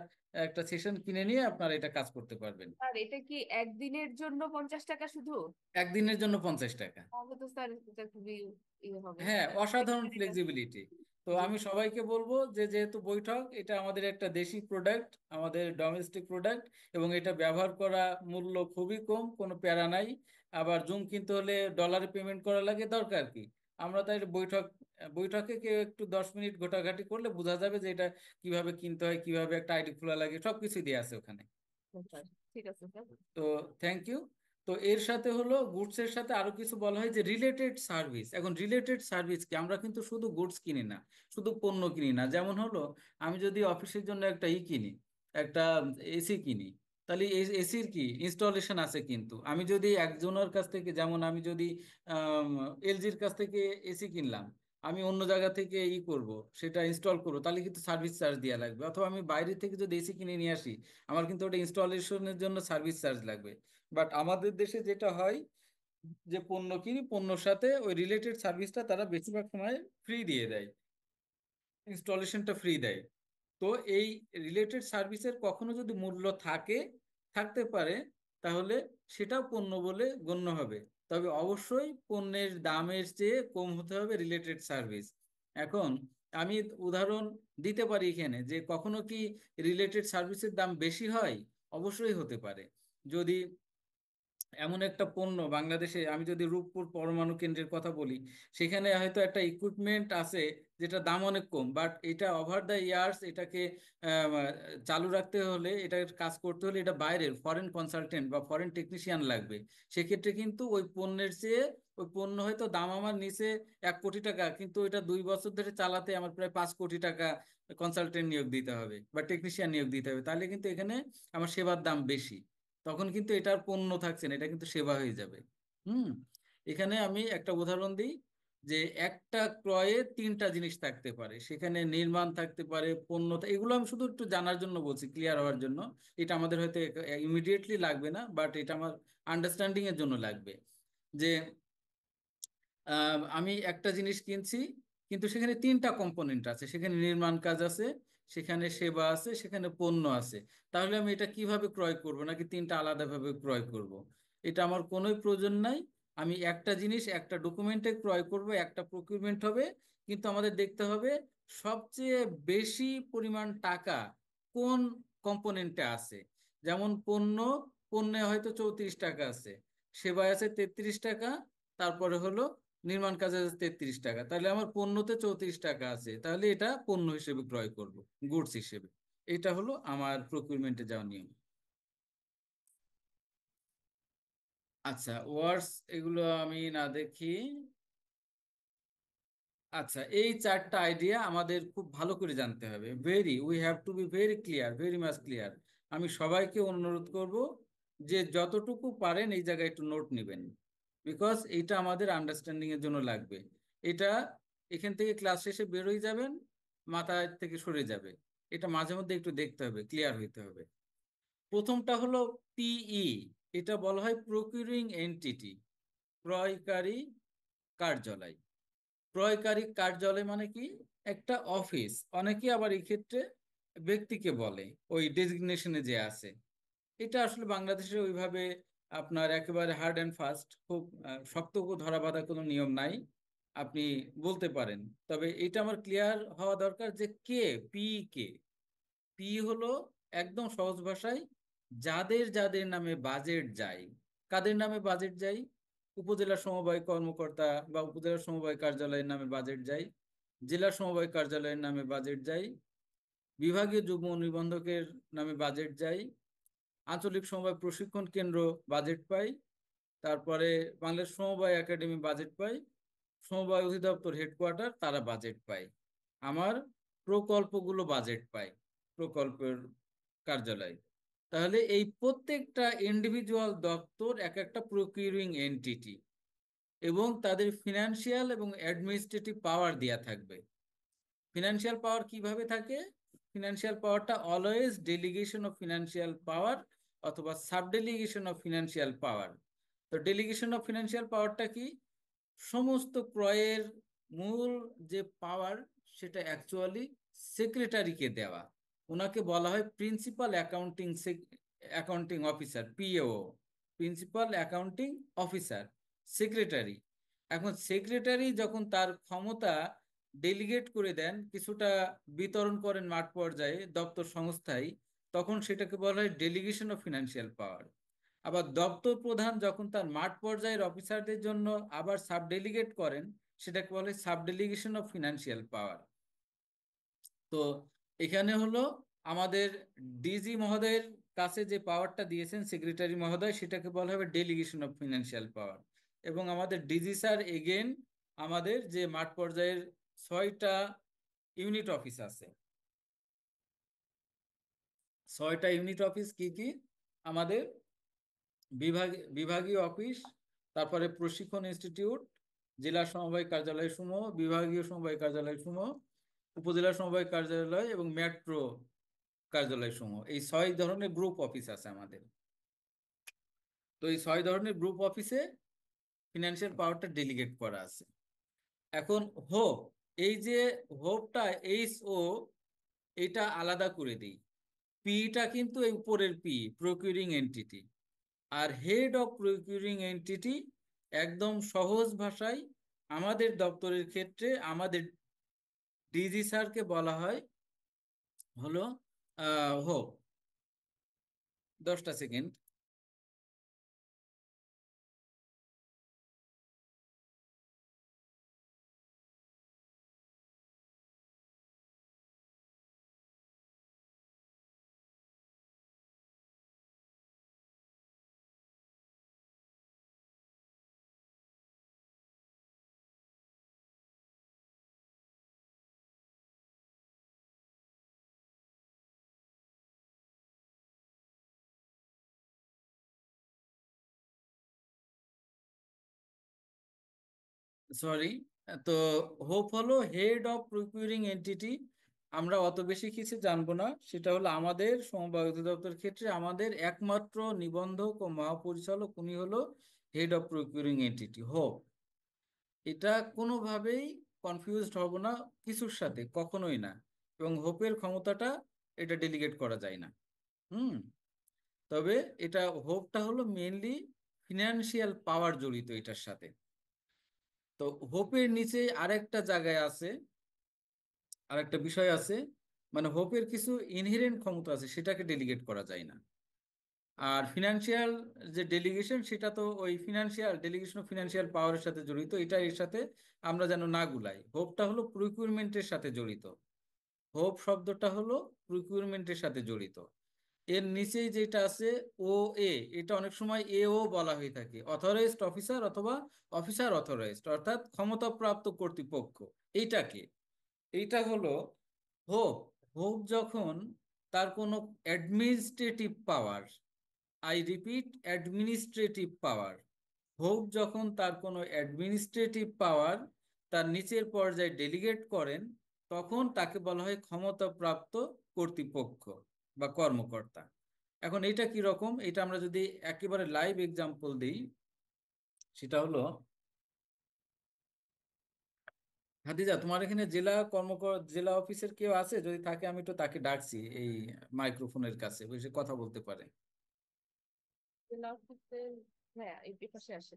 একটা সেশন কিনে নিয়ে আপনারা এটা কাজ করতে পারবেন। আর এটা কি একদিনের জন্য 50 টাকা শুধু? একদিনের জন্য 50 টাকা। তাহলে তো স্যার এটা খুবই ইয়ে হবে। হ্যাঁ, অসাধারণ বেনিফিট আছে। ফ্লেক্সিবিলিটি। তো জি। আমি সবাইকে বলবো যে যেহেতু বৈঠক এটা আমাদের একটা দেশি প্রোডাক্ট, আমাদের ডোমেস্টিক প্রোডাক্ট, এবং এটা ব্যবহার করা মূল্য খুবই কম, কোনো প্যারা নাই। আবার জুম কিনতে হলে ডলারে পেমেন্ট করা লাগে, দরকার কি? আমরা তাই বৈঠক, বৈঠকে কেউ একটু 10 মিনিট ঘোটাঘাটি করলে বোঝা যাবে যে এটা কিভাবে কিনতে হয়, কিভাবে একটা আইডি খোলা লাগে, সবকিছু দিয়ে আছে ওখানে। স্যার ঠিক আছে স্যার। তো থ্যাংক ইউ। তো এর সাথে হলো গুডসের সাথে আরো কিছু বলা হয় যে রিলেটেড সার্ভিস। এখন রিলেটেড সার্ভিস কি, আমরা কিন্তু শুধু গুডস কিনি না, শুধু পণ্য কিনি না। যেমন হলো আমি যদি অফিসের জন্য একটা কিনি, একটা এসি কিনি, তাহলে এসির কি ইনস্টলেশন আছে। কিন্তু আমি যদি একজনের কাছ থেকে, যেমন আমি যদি এলজির কাছ থেকে এসি কিনলাম, আমি অন্য জায়গা থেকে করব, সেটা ইনস্টল করবো, তাহলে কিন্তু সার্ভিস চার্জ দেওয়া লাগবে। অথবা আমি বাইরে থেকে যদি এসি কিনে নিয়ে আসি, আমার কিন্তু ওটা ইনস্টলেশনের জন্য সার্ভিস চার্জ লাগবে। বাট আমাদের দেশে যেটা হয়, যে পণ্য কিনি, পণ্যর সাথে ওই রিলেটেড সার্ভিসটা তারা বেশিরভাগ সময় ফ্রি দিয়ে দেয়, ইনস্টলেশনটা ফ্রি দেয়। তো এই রিলেটেড সার্ভিসের কখনো যদি মূল্য থাকতে পারে, তাহলে সেটাও পণ্য বলে গণ্য হবে। তবে অবশ্যই পণ্যের দামের চেয়ে কম হতে হবে রিলেটেড সার্ভিস। এখন আমি উদাহরণ দিতে পারি এখানে, যে কখনো কি রিলেটেড সার্ভিসের দাম বেশি হয়? অবশ্যই হতে পারে। যদি এমন একটা পণ্য বাংলাদেশে, আমি যদি রূপপুর পরমাণু কেন্দ্রের কথা বলি, সেখানে হয়তো একটা ইকুইপমেন্ট আছে যেটা দাম অনেক কম, বাট এটা ওভার দ্য ইয়ার্স এটাকে আহ, চালু রাখতে হলে, এটার কাজ করতে হলে, এটা বাইরের ফরেন কনসালটেন্ট বা ফরেন টেকনিশিয়ান লাগবে। সেক্ষেত্রে কিন্তু ওই পণ্যের চেয়ে ওই পণ্য হয়তো দাম আমার নিচে 1 কোটি টাকা, কিন্তু ওইটা 2 বছর ধরে চালাতে আমার প্রায় 5 কোটি টাকা কনসালটেন্ট নিয়োগ দিতে হবে বা টেকনিশিয়ান নিয়োগ দিতে হবে। তাহলে কিন্তু এখানে আমার সেবার দাম বেশি। তখন কিন্তু এটার পণ্য থাকছে না, এটা কিন্তু সেবা হয়ে যাবে। হুম। এখানে আমি একটা উদাহরণ দিই, যে একটা ক্রয়ে তিনটা জিনিস থাকতে পারে, সেখানে নির্মাণ থাকতে পারে, পণ্য এগুলো আমি শুধু একটু জানার জন্য বলছি, ক্লিয়ার হওয়ার জন্য। এটা আমাদের হয়তো ইমিডিয়েটলি লাগবে না, বাট এটা আমার আন্ডারস্ট্যান্ডিং এর জন্য লাগবে। যে আমি একটা জিনিস কিনছি, কিন্তু সেখানে তিনটা কম্পোনেন্ট আছে, সেখানে নির্মাণ কাজ আছে, সেখানে সেবা আছে, সেখানে পণ্য আছে। তাহলে আমি এটা কিভাবে ক্রয় করব, নাকি তিনটা আলাদাভাবে ক্রয় করব? এটা আমার কোনোই প্রয়োজন নাই। আমি একটা জিনিস একটা ডকুমেন্টে ক্রয় করব, একটা প্রকিউরমেন্ট হবে। কিন্তু আমাদের দেখতে হবে সবচেয়ে বেশি পরিমাণ টাকা কোন কম্পোনেন্টে আছে। যেমন পণ্যে হয়তো 34 টাকা আছে, সেবায় আছে 33 টাকা, তারপরে হলো নির্মাণ কাজে আছে 33 টাকা। তাহলে আমার পণ্যতে 34 টাকা আছে, তাহলে এটা পণ্য হিসেবে ক্রয় করব, গুডস হিসেবে। এটা হলো আমার প্রকিউরমেন্টে যাওয়া নিয়ম। আচ্ছা, ওয়ার্ডস এগুলো আমি না দেখি। আচ্ছা, এই চারটা আইডিয়া আমাদের খুব ভালো করে জানতে হবে, we have to be very clear, very much clear. আমি সবাইকে অনুরোধ করব যে যতটুকু পারেন এই জায়গায় একটু নোট নেবেন, বিকজ এটা আমাদের আন্ডারস্ট্যান্ডিং এর জন্য লাগবে। এটা এখান থেকে ক্লাস শেষে বেরোয় যাবেন, মাথা থেকে সরে যাবে। এটা মাঝে মধ্যে একটু দেখতে হবে, ক্লিয়ার হইতে হবে। প্রথমটা হলো পিই, এটা বলা হয় প্রকিউরিং এন্টিটি, ক্রয়কারী কার্যালয়। ক্রয়কারী কার্যালয় মানে কি? একটা অফিস। অনেকে আবার এই ক্ষেত্রে ব্যক্তিকে বলে, ওই ডেজিগনেশনে যে আছে। এটা আসলে বাংলাদেশে ওইভাবে আপনার একেবারে হার্ড অ্যান্ড ফাস্ট, খুব শক্ত ধরা বাঁধা কোনো নিয়ম নাই। আপনি বলতে পারেন, তবে এটা আমার ক্লিয়ার হওয়া দরকার যে কে, পি কে। পি হলো একদম সহজ ভাষায় যাদের যাদের নামে বাজেট যায়। কাদের নামে বাজেট যায়? উপজেলা সমবায় কর্মকর্তা বা উপজেলা সমবায় কার্যালয়ের নামে বাজেট যায়, জেলা সমবায় কার্যালয়ের নামে বাজেট যায়, বিভাগীয় যুগ্ম নিবন্ধকের নামে বাজেট যায়, আঞ্চলিক সমবায় প্রশিক্ষণ কেন্দ্র বাজেট পায়, তারপরে বাংলাদেশ সমবায় একাডেমি বাজেট পায়, সমবায় অধিদপ্তর হেডকোয়ার্টার তারা বাজেট পায়। আমার প্রকল্পগুলো বাজেট পায় প্রকল্পের কার্যালয়। তাহলে এই প্রত্যেকটা ইন্ডিভিজুয়াল দপ্তর এক একটা প্রকিউরিং এন্টিটি, এবং তাদের ফিনান্সিয়াল এবং অ্যাডমিনিস্ট্রেটিভ পাওয়ার দেয়া থাকবে। ফিনান্সিয়াল পাওয়ার কিভাবে থাকে? ফিনান্সিয়াল পাওয়ারটা অলওয়েজ ডেলিগেশন অফ ফিনান্সিয়াল পাওয়ার অথবা সাবডেলিগেশন অফ ফিনান্সিয়াল পাওয়ার। তো ডেলিগেশন অফ ফিনান্সিয়াল পাওয়ারটা কি? সমস্ত ক্রয়ের মূল যে পাওয়ার, সেটা অ্যাকচুয়ালি সেক্রেটারিকে দেওয়া। ওনাকে বলা হয় principal accounting officer, PAO, principal accounting officer, secretary. এখন সেক্রেটারি যখন তার ক্ষমতা ডেলিগেট করে দেন, কিছুটা বিতরণ করেন মাঠ পর্যায়ে দপ্তর সংস্থায়, তখন সেটাকে বলা হয় ডেলিগেশন অফ ফিনান্সিয়াল পাওয়ার। আবার দপ্তর প্রধান যখন তার মাঠ পর্যায়ের অফিসারদের জন্য আবার সাব ডেলিগেট করেন, সেটাকে বলে সাব ডেলিগেশন অফ ফিনান্সিয়াল পাওয়ার। তো এখানে হলো আমাদের ডিজি মহোদয়ের কাছে যে পাওয়ারটা দিয়েছেন সেক্রেটারি মহোদয়, সেটাকে বলা হবে ডেলিগেশন অফ ফিনান্সিয়াল পাওয়ার। এবং আমাদের ডিজি স্যার এগেন আমাদের যে মাঠ পর্যায়ের 6টা ইউনিট অফিস আছে, 6টা ইউনিট অফিস কি কি? আমাদের বিভাগীয় অফিস, তারপরে প্রশিক্ষণ ইনস্টিটিউট, জেলা সমবায় কার্যালয় সমূহ, বিভাগীয় সমবায় কার্যালয় সমূহ, উপজেলা সমবায় কার্যালয় এবং মেট্রো কার্যালয় সমূহ, এই 6 ধরনের গ্রুপ অফিস আছে আমাদের। তো এই 6 ধরনের গ্রুপ অফিসে ফিনান্সিয়াল পাওয়ারটা ডেলিগেট করা আছে। এখন হোপ, এই যে হোপটা HO, এটা আলাদা করে দিই। পিটা কিন্তু এই উপরের পি, প্রকিউরিং এন্টিটি। আর হেড অফ প্রকিউরিং এন্টিটি, একদম সহজ ভাষায় আমাদের দপ্তরের ক্ষেত্রে আমাদের ডিজি স্যারকে বলা হয় হলো হোপ। 10টা সেকেন্ড। সরি। তো হোপ হলো হেড অফ প্রকিউরিং এন্টিটি। আমরা অত বেশি কিছু জানবো না, সেটা হলো আমাদের সমবায় অধিদপ্তরের ক্ষেত্রে আমাদের একমাত্র নিবন্ধক ও মহাপরিচালক, উনি হলো head of procuring entity hope. এটা কোনোভাবেই কনফিউজড হব না কিছুর সাথে, কখনোই না। এবং হোপের ক্ষমতাটা এটা ডেলিগেট করা যায় না। হুম। তবে এটা হোপটা হলো মেইনলি ফিনান্সিয়াল পাওয়ার জড়িত এটার সাথে। তো হোপের নিচে আরেকটা জায়গায় আছে, আরেকটা বিষয় আছে, মানে হোপের কিছু ইনহেরেন্ট ক্ষমতা আছে, সেটাকে ডেলিগেট করা যায় না। আর ফিনান্সিয়াল যে ডেলিগেশন, সেটা তো ওই ফিনান্সিয়াল ডেলিগেশন অফ ফিনান্সিয়াল পাওয়ারের সাথে জড়িত, এটা এর সাথে আমরা যেন না গুলাই। হোপটা হলো প্রকিউরমেন্টের সাথে জড়িত। হোপ শব্দটা হলো প্রকিউরমেন্টের সাথে জড়িত। এর নিচেই যেটা আছে ও এ, এটা অনেক সময় এও বলা হয়ে থাকে, অথরাইজড অফিসার অথবা অফিসার অথরাইজড, অর্থাৎ ক্ষমতাপ্রাপ্ত কর্তৃপক্ষ। এইটাকে, এইটা হলো হোপ। হোপ যখন তার কোনো administrative power, I repeat administrative power, hope যখন তার কোনো অ্যাডমিনিস্ট্রেটিভ পাওয়ার তার নিচের পর্যায়ে ডেলিগেট করেন, তখন তাকে বলা হয় ক্ষমতাপ্রাপ্ত কর্তৃপক্ষ বা কর্মকর্তা। এখন এটা কি রকম, এটা আমরা যদি একেবারে লাইভ এক্সাম্পল দিই, সেটা হলো হাদিজা, তোমার এখানে জেলা অফিসের কেউ আছে? যদি থাকে আমি তো তাকে ডাকছি এই মাইক্রোফোনের কাছে, বসে কথা বলতে পারে। জেলা অফিসে, হ্যাঁ এই পাশে আসে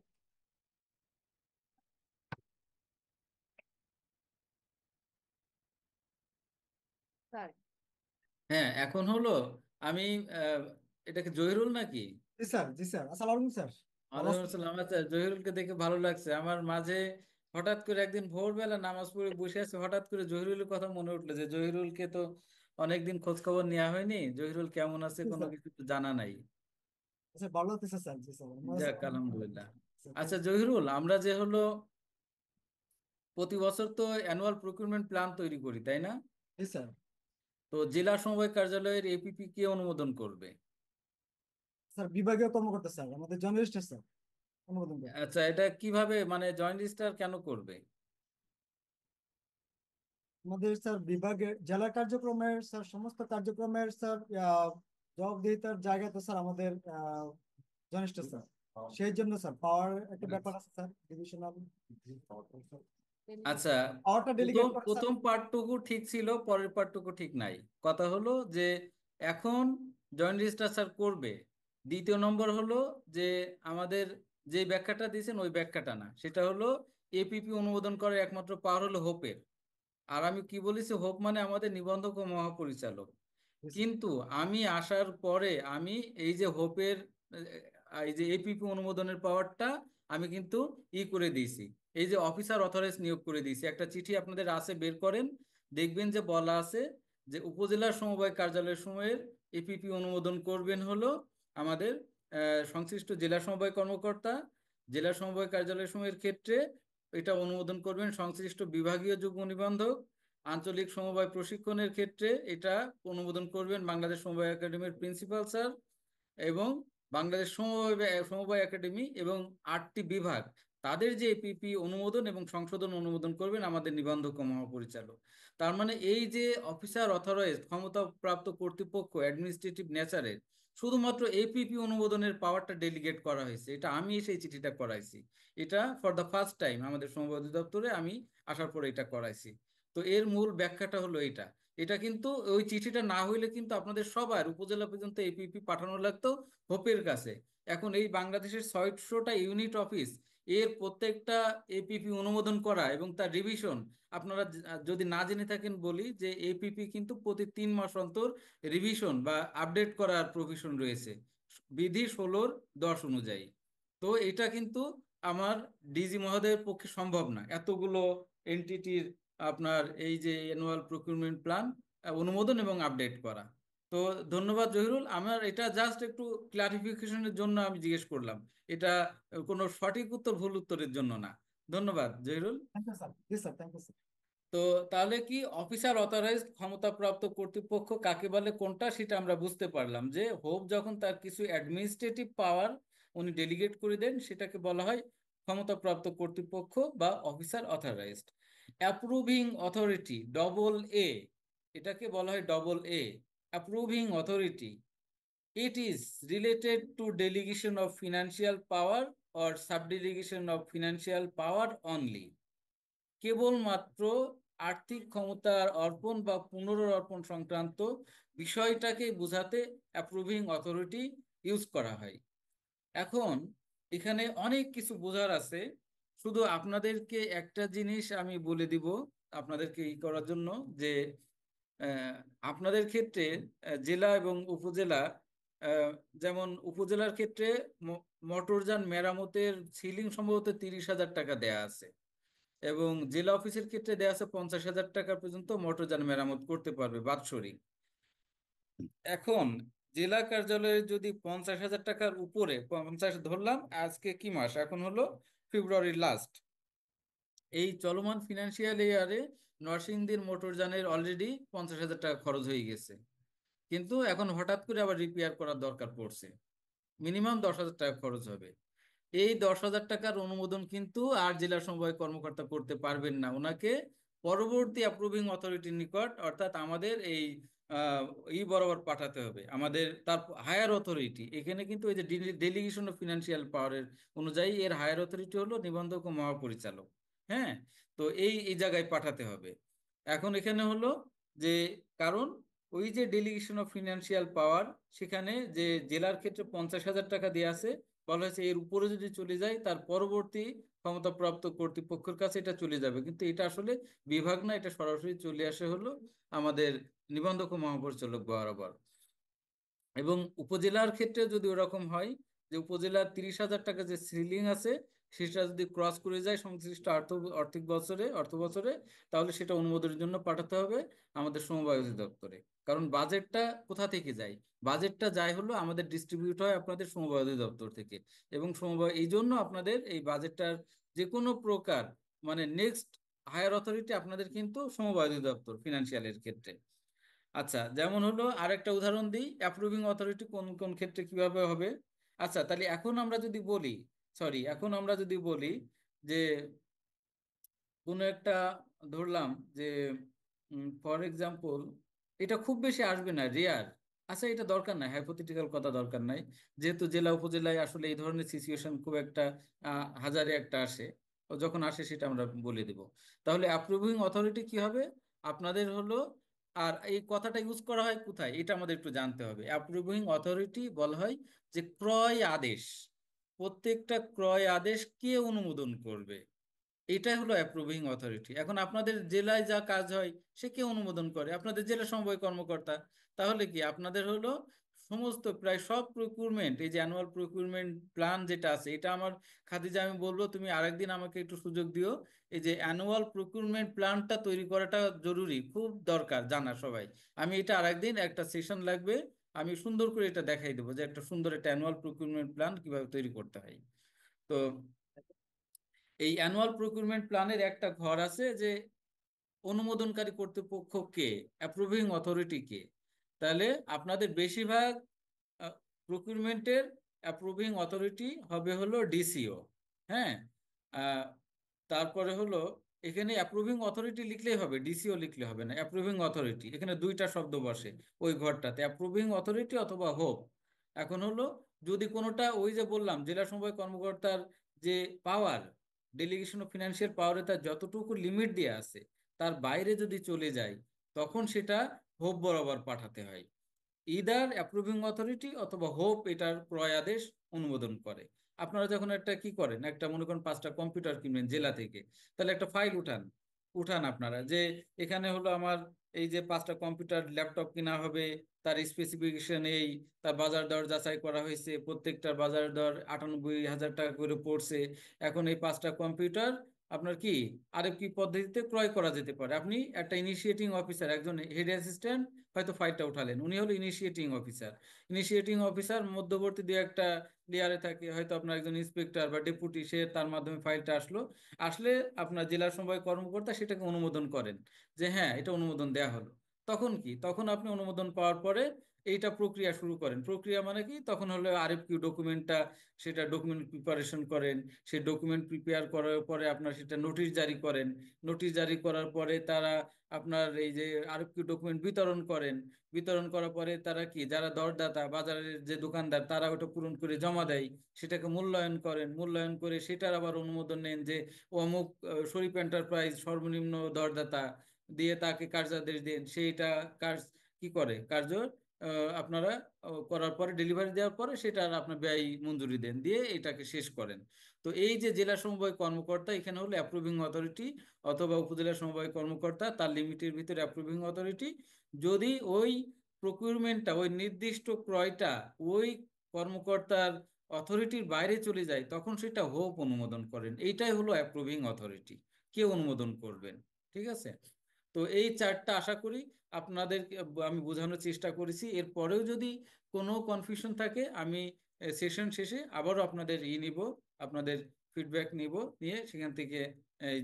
স্যার। হ্যাঁ, এখন হলো আমি আহ, এটাকে জহিরুল নাকি? জি স্যার, জি স্যার, আসসালামু আলাইকুম স্যার। ভালো ওয়ালাইকুম আছেন? আসসালাম। আচ্ছা, জহিরুলকে দেখে ভালো লাগছে। আমার মাঝে হঠাৎ করে একদিন ভোরবেলা নামাজ পড়ে বসে আছে, হঠাৎ করে জহিরুলের কথা মনে উঠলো, যে জহিরুলকে তো অনেকদিন খোঁজ খবর নেওয়া হয়নি, জহিরুল কেমন আছে জি কোনো স্যার, কিছু তো জানা নাই। আচ্ছা ভালো আছে স্যার। জি স্যার, যাক, আলহামদুলিল্লাহ। স্যার, তো আচ্ছা জহিরুল, আমরা যে হলো প্রতি বছর তো অ্যানুয়াল প্রকিউরমেন্ট প্ল্যান তৈরি করি, তাই না? জি স্যার। তো জেলা সমবায় কার্যালয়ের এপিপি কে অনুমোদন করবে? স্যার বিভাগীয় কর্মকর্তা স্যার, আমাদের জয়েন্ট রেজিস্ট্রার স্যার অনুমোদন করবে। আচ্ছা, এটা কিভাবে মানে জয়েন্ট রেজিস্ট্রার কেন করবে? আমাদের স্যার বিভাগের জেলা কার্যক্রমের স্যার সমস্ত কার্যক্রমের স্যার জবাবদিহিতার জায়গা তো স্যার আমাদের জয়েন্ট রেজিস্ট্রার স্যার। সেই জন্য স্যার পাওয়ার একটা ব্যাপার আছে স্যার, ডিভিশনাল আচ্ছা, পাওয়ারটা প্রথম ডেলিগেট করে স্যার। প্রথম পার্টটুকু ঠিক ছিল, পরের পার্টটুকু ঠিক নাই। কথা হলো যে এখন জয়েন্ট রেজিস্ট্রার স্যার করবে। দ্বিতীয় নম্বর হলো যে আমাদের যে ব্যাখ্যাটা দিয়েছেন ওই ব্যাখ্যাটা না, সেটা হলো এপিপি অনুমোদন করার একমাত্র পাওয়ার হলো হোপের। আর আমি কি বলেছি, হোপ মানে আমাদের নিবন্ধক ও মহাপরিচালক। কিন্তু আমি আসার পরে আমি এই যে হোপের এই যে এপিপি অনুমোদনের পাওয়ারটা আমি কিন্তু করে দিয়েছি। এই যে অফিসার অথরাইজ নিয়োগ করে দিয়েছি, একটা চিঠি আপনাদের আছে, বের করেন, দেখবেন যে বলা আছে যে উপজেলা সমবায় কার্যালয় সময়ের এপিপি অনুমোদন করবেন হলো আমাদের সংশ্লিষ্ট জেলা সমবায় কর্মকর্তা। জেলা সমবায় কার্যালয় সময়ের ক্ষেত্রে এটা অনুমোদন করবেন সংশ্লিষ্ট বিভাগীয় যুগ্ম নিবন্ধক। আঞ্চলিক সমবায় প্রশিক্ষণের ক্ষেত্রে এটা অনুমোদন করবেন বাংলাদেশ সমবায় একাডেমির প্রিন্সিপাল স্যার এবং বাংলাদেশ সমবায় একাডেমি এবং 8টি বিভাগ, তাদের যে এপিপি অনুমোদন এবং সংশোধন অনুমোদন করবেন আমাদের নিবন্ধক ও মহাপরিচালক। তার মানে এই যে অফিসার অথরাইজড ক্ষমতাপ্রাপ্ত কর্তৃপক্ষ অ্যাডমিনিস্ট্রেটিভ নেচারের শুধুমাত্র এপিপি অনুমোদনের পাওয়ারটা ডেলিগেট করা হয়েছে, এটা আমি সেই চিঠিটা করাইছি। এটা ফর দ্য ফার্স্ট টাইম আমাদের সমবায় অধিদপ্তরে আমি আসার পরে এটা করাইছি। তো এর মূল ব্যাখ্যাটা হলো এটা। এটা কিন্তু ওই চিঠিটা না হইলে কিন্তু আপনাদের সবার উপজেলা পর্যন্ত এপিপি পাঠানো লাগতো হোপের কাছে। এখন এই বাংলাদেশের 600টা ইউনিট অফিস, এর প্রত্যেকটা এপিপি অনুমোদন করা এবং তার রিভিশন, আপনারা যদি না জেনে থাকেন বলি যে এপিপি কিন্তু প্রতি 3 মাস অন্তর রিভিশন বা আপডেট করার প্রভিশন রয়েছে বিধি 16-10 অনুযায়ী। তো এটা কিন্তু আমার ডিজি মহোদয়ের পক্ষে সম্ভব না এতগুলো এনটিটির আপনার এই যে অ্যানুয়াল প্রকিউরমেন্ট প্ল্যান অনুমোদন এবং আপডেট করা। তো ধন্যবাদ জহিরুল, আমার এটা জাস্ট একটু ক্লারিফিকেশনের জন্য আমি জিজ্ঞেস করলাম। এটা কোনো সঠিক উত্তর ভুল উত্তরের জন্য না। ধন্যবাদ জহিরুল। থ্যাংক ইউ স্যার, জি স্যার, থ্যাংক ইউ স্যার। তো তাহলে কি অফিসার অথরাইজড ক্ষমতাপ্রাপ্ত কর্তৃপক্ষ কাকে বলে কোনটা সেটা আমরা বুঝতে পারলাম, যে হোপ যখন তার কিছু অ্যাডমিনিস্ট্রেটিভ পাওয়ার উনি ডেলিগেট করে দেন সেটাকে বলা হয় ক্ষমতাপ্রাপ্ত কর্তৃপক্ষ বা officer authorised. Approving authority double A, এটাকে বলা হয় double A, approving authority. It is related to delegation of financial power or subdelegation of financial power only. কেবলমাত্র আর্থিক ক্ষমতার অর্পণ বা পুনরর্পণ সংক্রান্ত বিষয়টাকে বোঝাতে অ্যাপ্রুভিং অথরিটি ইউজ করা হয়। এখন এখানে অনেক কিছু বোঝার আছে, শুধু আপনাদেরকে একটা জিনিস আমি বলে দিব আপনাদেরকে করার জন্য, যে আহ, আপনাদের ক্ষেত্রে জেলা এবং উপজেলা, আহ, যেমন উপজেলার ক্ষেত্রে মোটরযান মেরামতের সিলিং সম্ভবত 30,000 টাকা দেয়া আছে এবং জেলা অফিসের ক্ষেত্রে দেয়া আছে 50,000 টাকা পর্যন্ত মোটরযান মেরামত করতে পারবে বাৎসরিক। এখন জেলা কার্যালয়ে যদি 50,000 টাকার উপরে 50 ধরলাম, আজকে কি মাস, এখন হলো ফেব্রুয়ারির লাস্ট, এই চলমান ফিনান্সিয়াল ইয়ারে নরসিংদীর মোটরযানের অলরেডি 50,000 টাকা খরচ হয়ে গেছে, কিন্তু এখন হঠাৎ করে আবার রিপেয়ার করার দরকার পড়ছে, মিনিমাম 10,000 টাকা খরচ হবে। এই 10,000 টাকার অনুমোদন কিন্তু আর জেলা সমবায় কর্মকর্তা করতে পারবেন না, ওনাকে পরবর্তী অ্যাপ্রুভিং অথরিটির নিকট অর্থাৎ আমাদের এই আহ, বরাবর পাঠাতে হবে, আমাদের তার হায়ার অথরিটি। এখানে কিন্তু এই যে ডেলিগেশন অফ ফিনান্সিয়াল পাওয়ারের অনুযায়ী এর হায়ার অথরিটি হলো নিবন্ধক ও মহাপরিচালক। হ্যাঁ, তো এই জায়গায় পাঠাতে হবে। এখন এখানে হলো যে কারণ ওই যে ডেলিগেশন অফ ফিনান্সিয়াল পাওয়ার, সেখানে যে জেলার ক্ষেত্রে 50,000 টাকা দিয়ে আছে, বলা হয়েছে এর উপরে যদি চলে যায় তার পরবর্তী ক্ষমতাপ্রাপ্ত কর্তৃপক্ষের কাছে এটা চলে যাবে, কিন্তু এটা আসলে বিভাগ না, এটা সরাসরি চলে আসে হলো আমাদের নিবন্ধক ও মহাপরিচালক বরাবর। এবং উপজেলার ক্ষেত্রে যদি ওরকম হয় যে উপজেলার 30,000 টাকা যে সিলিং আছে সেটা যদি ক্রস করে যায় সংশ্লিষ্ট আর্থিক বছরে অর্থ বছরে, তাহলে সেটা অনুমোদনের জন্য পাঠাতে হবে আমাদের সমবায় অধিদপ্তরে। কারণ বাজেটটা কোথা থেকে যায়, বাজেটটা যায় হলো আমাদের ডিস্ট্রিবিউট হয় আপনাদের সমবায় অধিদপ্তর থেকে, এবং সমবায় এই জন্য আপনাদের এই বাজেটটার যে কোনো প্রকার মানে নেক্সট হায়ার অথরিটি আপনাদের কিন্তু সমবায় অধিদপ্তর ফিনান্সিয়ালের ক্ষেত্রে। আচ্ছা, যেমন হলো আরেকটা উদাহরণ দিই, অ্যাপ্রুভিং অথরিটি কোন কোন ক্ষেত্রে কিভাবে হবে। আচ্ছা, তাহলে এখন আমরা যদি বলি যে কোনো একটা, ধরলাম যে ফর এক্সাম্পল, এটা খুব বেশি আসবে না, রেয়ার। আচ্ছা, এটা দরকার নাই, হাইপোথেটিক্যাল কথা দরকার নাই, যেহেতু জেলা উপজেলায় আসলে এই ধরনের সিচুয়েশন খুব একটা হাজারে একটা আসে। ও যখন আসে সেটা আমরা বলে দেব। তাহলে অ্যাপ্রুভিং অথরিটি কি হবে আপনাদের হলো, আর এই কথাটা ইউজ করা হয় কোথায় এটা আমাদের একটু জানতে হবে। অ্যাপ্রুভিং অথরিটি বলা হয় যে ক্রয় আদেশ, প্রত্যেকটা ক্রয় আদেশ কে অনুমোদন করবে, এটাই হলো অ্যাপ্রুভিং অথরিটি। এখন আপনাদের জেলায় যা কাজ হয় সে কে অনুমোদন করে? আপনাদের জেলা সমবায় কর্মকর্তা। তাহলে কি আপনাদের হলো সমস্ত প্রায় সব প্রকিউরমেন্ট, এই যে অ্যানুয়াল প্রকিউরমেন্ট প্ল্যান যেটা আছে, এটা আমার খাদিজা, আমি বলবো তুমি আরেকদিন আমাকে একটু সুযোগ দিও। এই যে অ্যানুয়াল প্রকিউরমেন্ট প্ল্যানটা তৈরি করাটা জরুরি, খুব দরকার জানা সবাই। আমি এটা আরেকদিন একটা সেশন লাগবে, আমি সুন্দর করে এটা দেখাই দেবো যে একটা সুন্দর একটা অ্যানুয়াল প্রকিউরমেন্ট প্ল্যান কিভাবে তৈরি করতে হয়। তো এই অ্যানুয়াল প্রকিউরমেন্ট প্ল্যানের একটা ঘর আছে যে অনুমোদনকারী কর্তৃপক্ষ কে, অ্যাপ্রুভিং অথরিটি কে। তাহলে আপনাদের বেশিরভাগ প্রকিউরমেন্টের অ্যাপ্রুভিং অথরিটি হবে হলো ডিসিও। হ্যাঁ, আহ, তারপরে হলো এখানে অ্যাপ্রুভিং অথরিটি লিখলেই হবে, ডিসিও লিখলে হবে না, অ্যাপ্রুভিং অথরিটি, এখানে দুইটা শব্দ বসে ওই ঘরটাতে, অ্যাপ্রুভিং অথরিটি অথবা হোপ। এখন হলো যদি কোনোটা, ওই যে বললাম জেলা সমবায় কর্মকর্তার যে পাওয়ার, ডেলিগেশন অফ ফিনান্সিয়াল পাওয়ারে তার যতটুকু লিমিট দেওয়া আছে তার বাইরে যদি চলে যায়, তখন সেটা হোপ বরাবর পাঠাতে হয়। ইদার অ্যাপ্রুভিং অথরিটি অথবা হোপ এটার ক্রয় আদেশ অনুমোদন করে। আপনারা যখন একটা কি করেন, একটা মনে করেন 5টা কম্পিউটার কিনবেন জেলা থেকে, তাহলে একটা ফাইল উঠান, আপনারা যে এখানে হলো আমার এই যে 5টা কম্পিউটার ল্যাপটপ কিনা হবে, তার স্পেসিফিকেশন এই, তার বাজার দর যাচাই করা হয়েছে, প্রত্যেকটার বাজার দর 98,000 টাকা করে পড়ছে। এখন এই 5টা কম্পিউটার আপনার কি আরএফকি পদ্ধতিতে ক্রয় করা যেতে পারে। আপনি একটা ইনিশিয়েটিং অফিসার, একজন হেড অ্যাসিস্ট্যান্ট হয়তো ফাইলটা উঠালেন, উনি হলো ইনিশিয়েটিং অফিসার। মধ্যবর্তী দিয়ে একটা লেয়ারে থাকে, হয়তো আপনার একজন ইন্সপেক্টর বা ডেপুটি, সে তার মাধ্যমে ফাইলটা আসলে আপনার জেলা সমবায় কর্মকর্তা সেটাকে অনুমোদন করেন যে হ্যাঁ এটা অনুমোদন দেয়া হলো। তখন কি, তখন আপনি অনুমোদন পাওয়ার পরে এইটা প্রক্রিয়া শুরু করেন। প্রক্রিয়া মানে কি, তখন হলো আরএফকিউ ডকুমেন্টটা, সেটা ডকুমেন্ট প্রিপারেশন করেন। সেই ডকুমেন্ট প্রিপেয়ার করার পরে আপনার সেটা নোটিশ জারি করেন। নোটিশ জারি করার পরে তারা আপনার এই যে আরএফকিউ ডকুমেন্ট বিতরণ করেন। বিতরণ করার পরে তারা কি, যারা দরদাতা বাজারের যে দোকানদার, তারা ওটা পূরণ করে জমা দেয়। সেটাকে মূল্যায়ন করেন, মূল্যায়ন করে সেটার আবার অনুমোদন নেন যে অমুক শরীফ এন্টারপ্রাইজ সর্বনিম্ন দরদাতা, দিয়ে তাকে কার্যাদেশ দেন, সেইটা কার্য কি করে, কার্য আপনারা করার পরে, ডেলিভারি দেওয়ার পরে সেটার আপনার ব্যয় মঞ্জুরি দেন, দিয়ে এটাকে শেষ করেন। তো এই যে জেলা সমবায় কর্মকর্তা, এখানে হলো অ্যাপ্রুভিং অথরিটি অথবা উপজেলা সমবায় কর্মকর্তা, তার লিমিটের ভিতরে অ্যাপ্রুভিং অথরিটি। যদি ওই প্রকিউরমেন্টটা, ওই নির্দিষ্ট ক্রয়টা ওই কর্মকর্তার অথরিটির বাইরে চলে যায়, তখন সেটা হোপ অনুমোদন করেন। এইটাই হলো অ্যাপ্রুভিং অথরিটি, কে অনুমোদন করবেন। ঠিক আছে? তো এই চারটা আশা করি আপনাদের আমি বোঝানোর চেষ্টা করেছি। এরপরেও যদি কোনো কনফিউশন থাকে, আমি সেশন শেষে আবারও আপনাদের নিব, আপনাদের ফিডব্যাক নিব, নিয়ে সেখান থেকে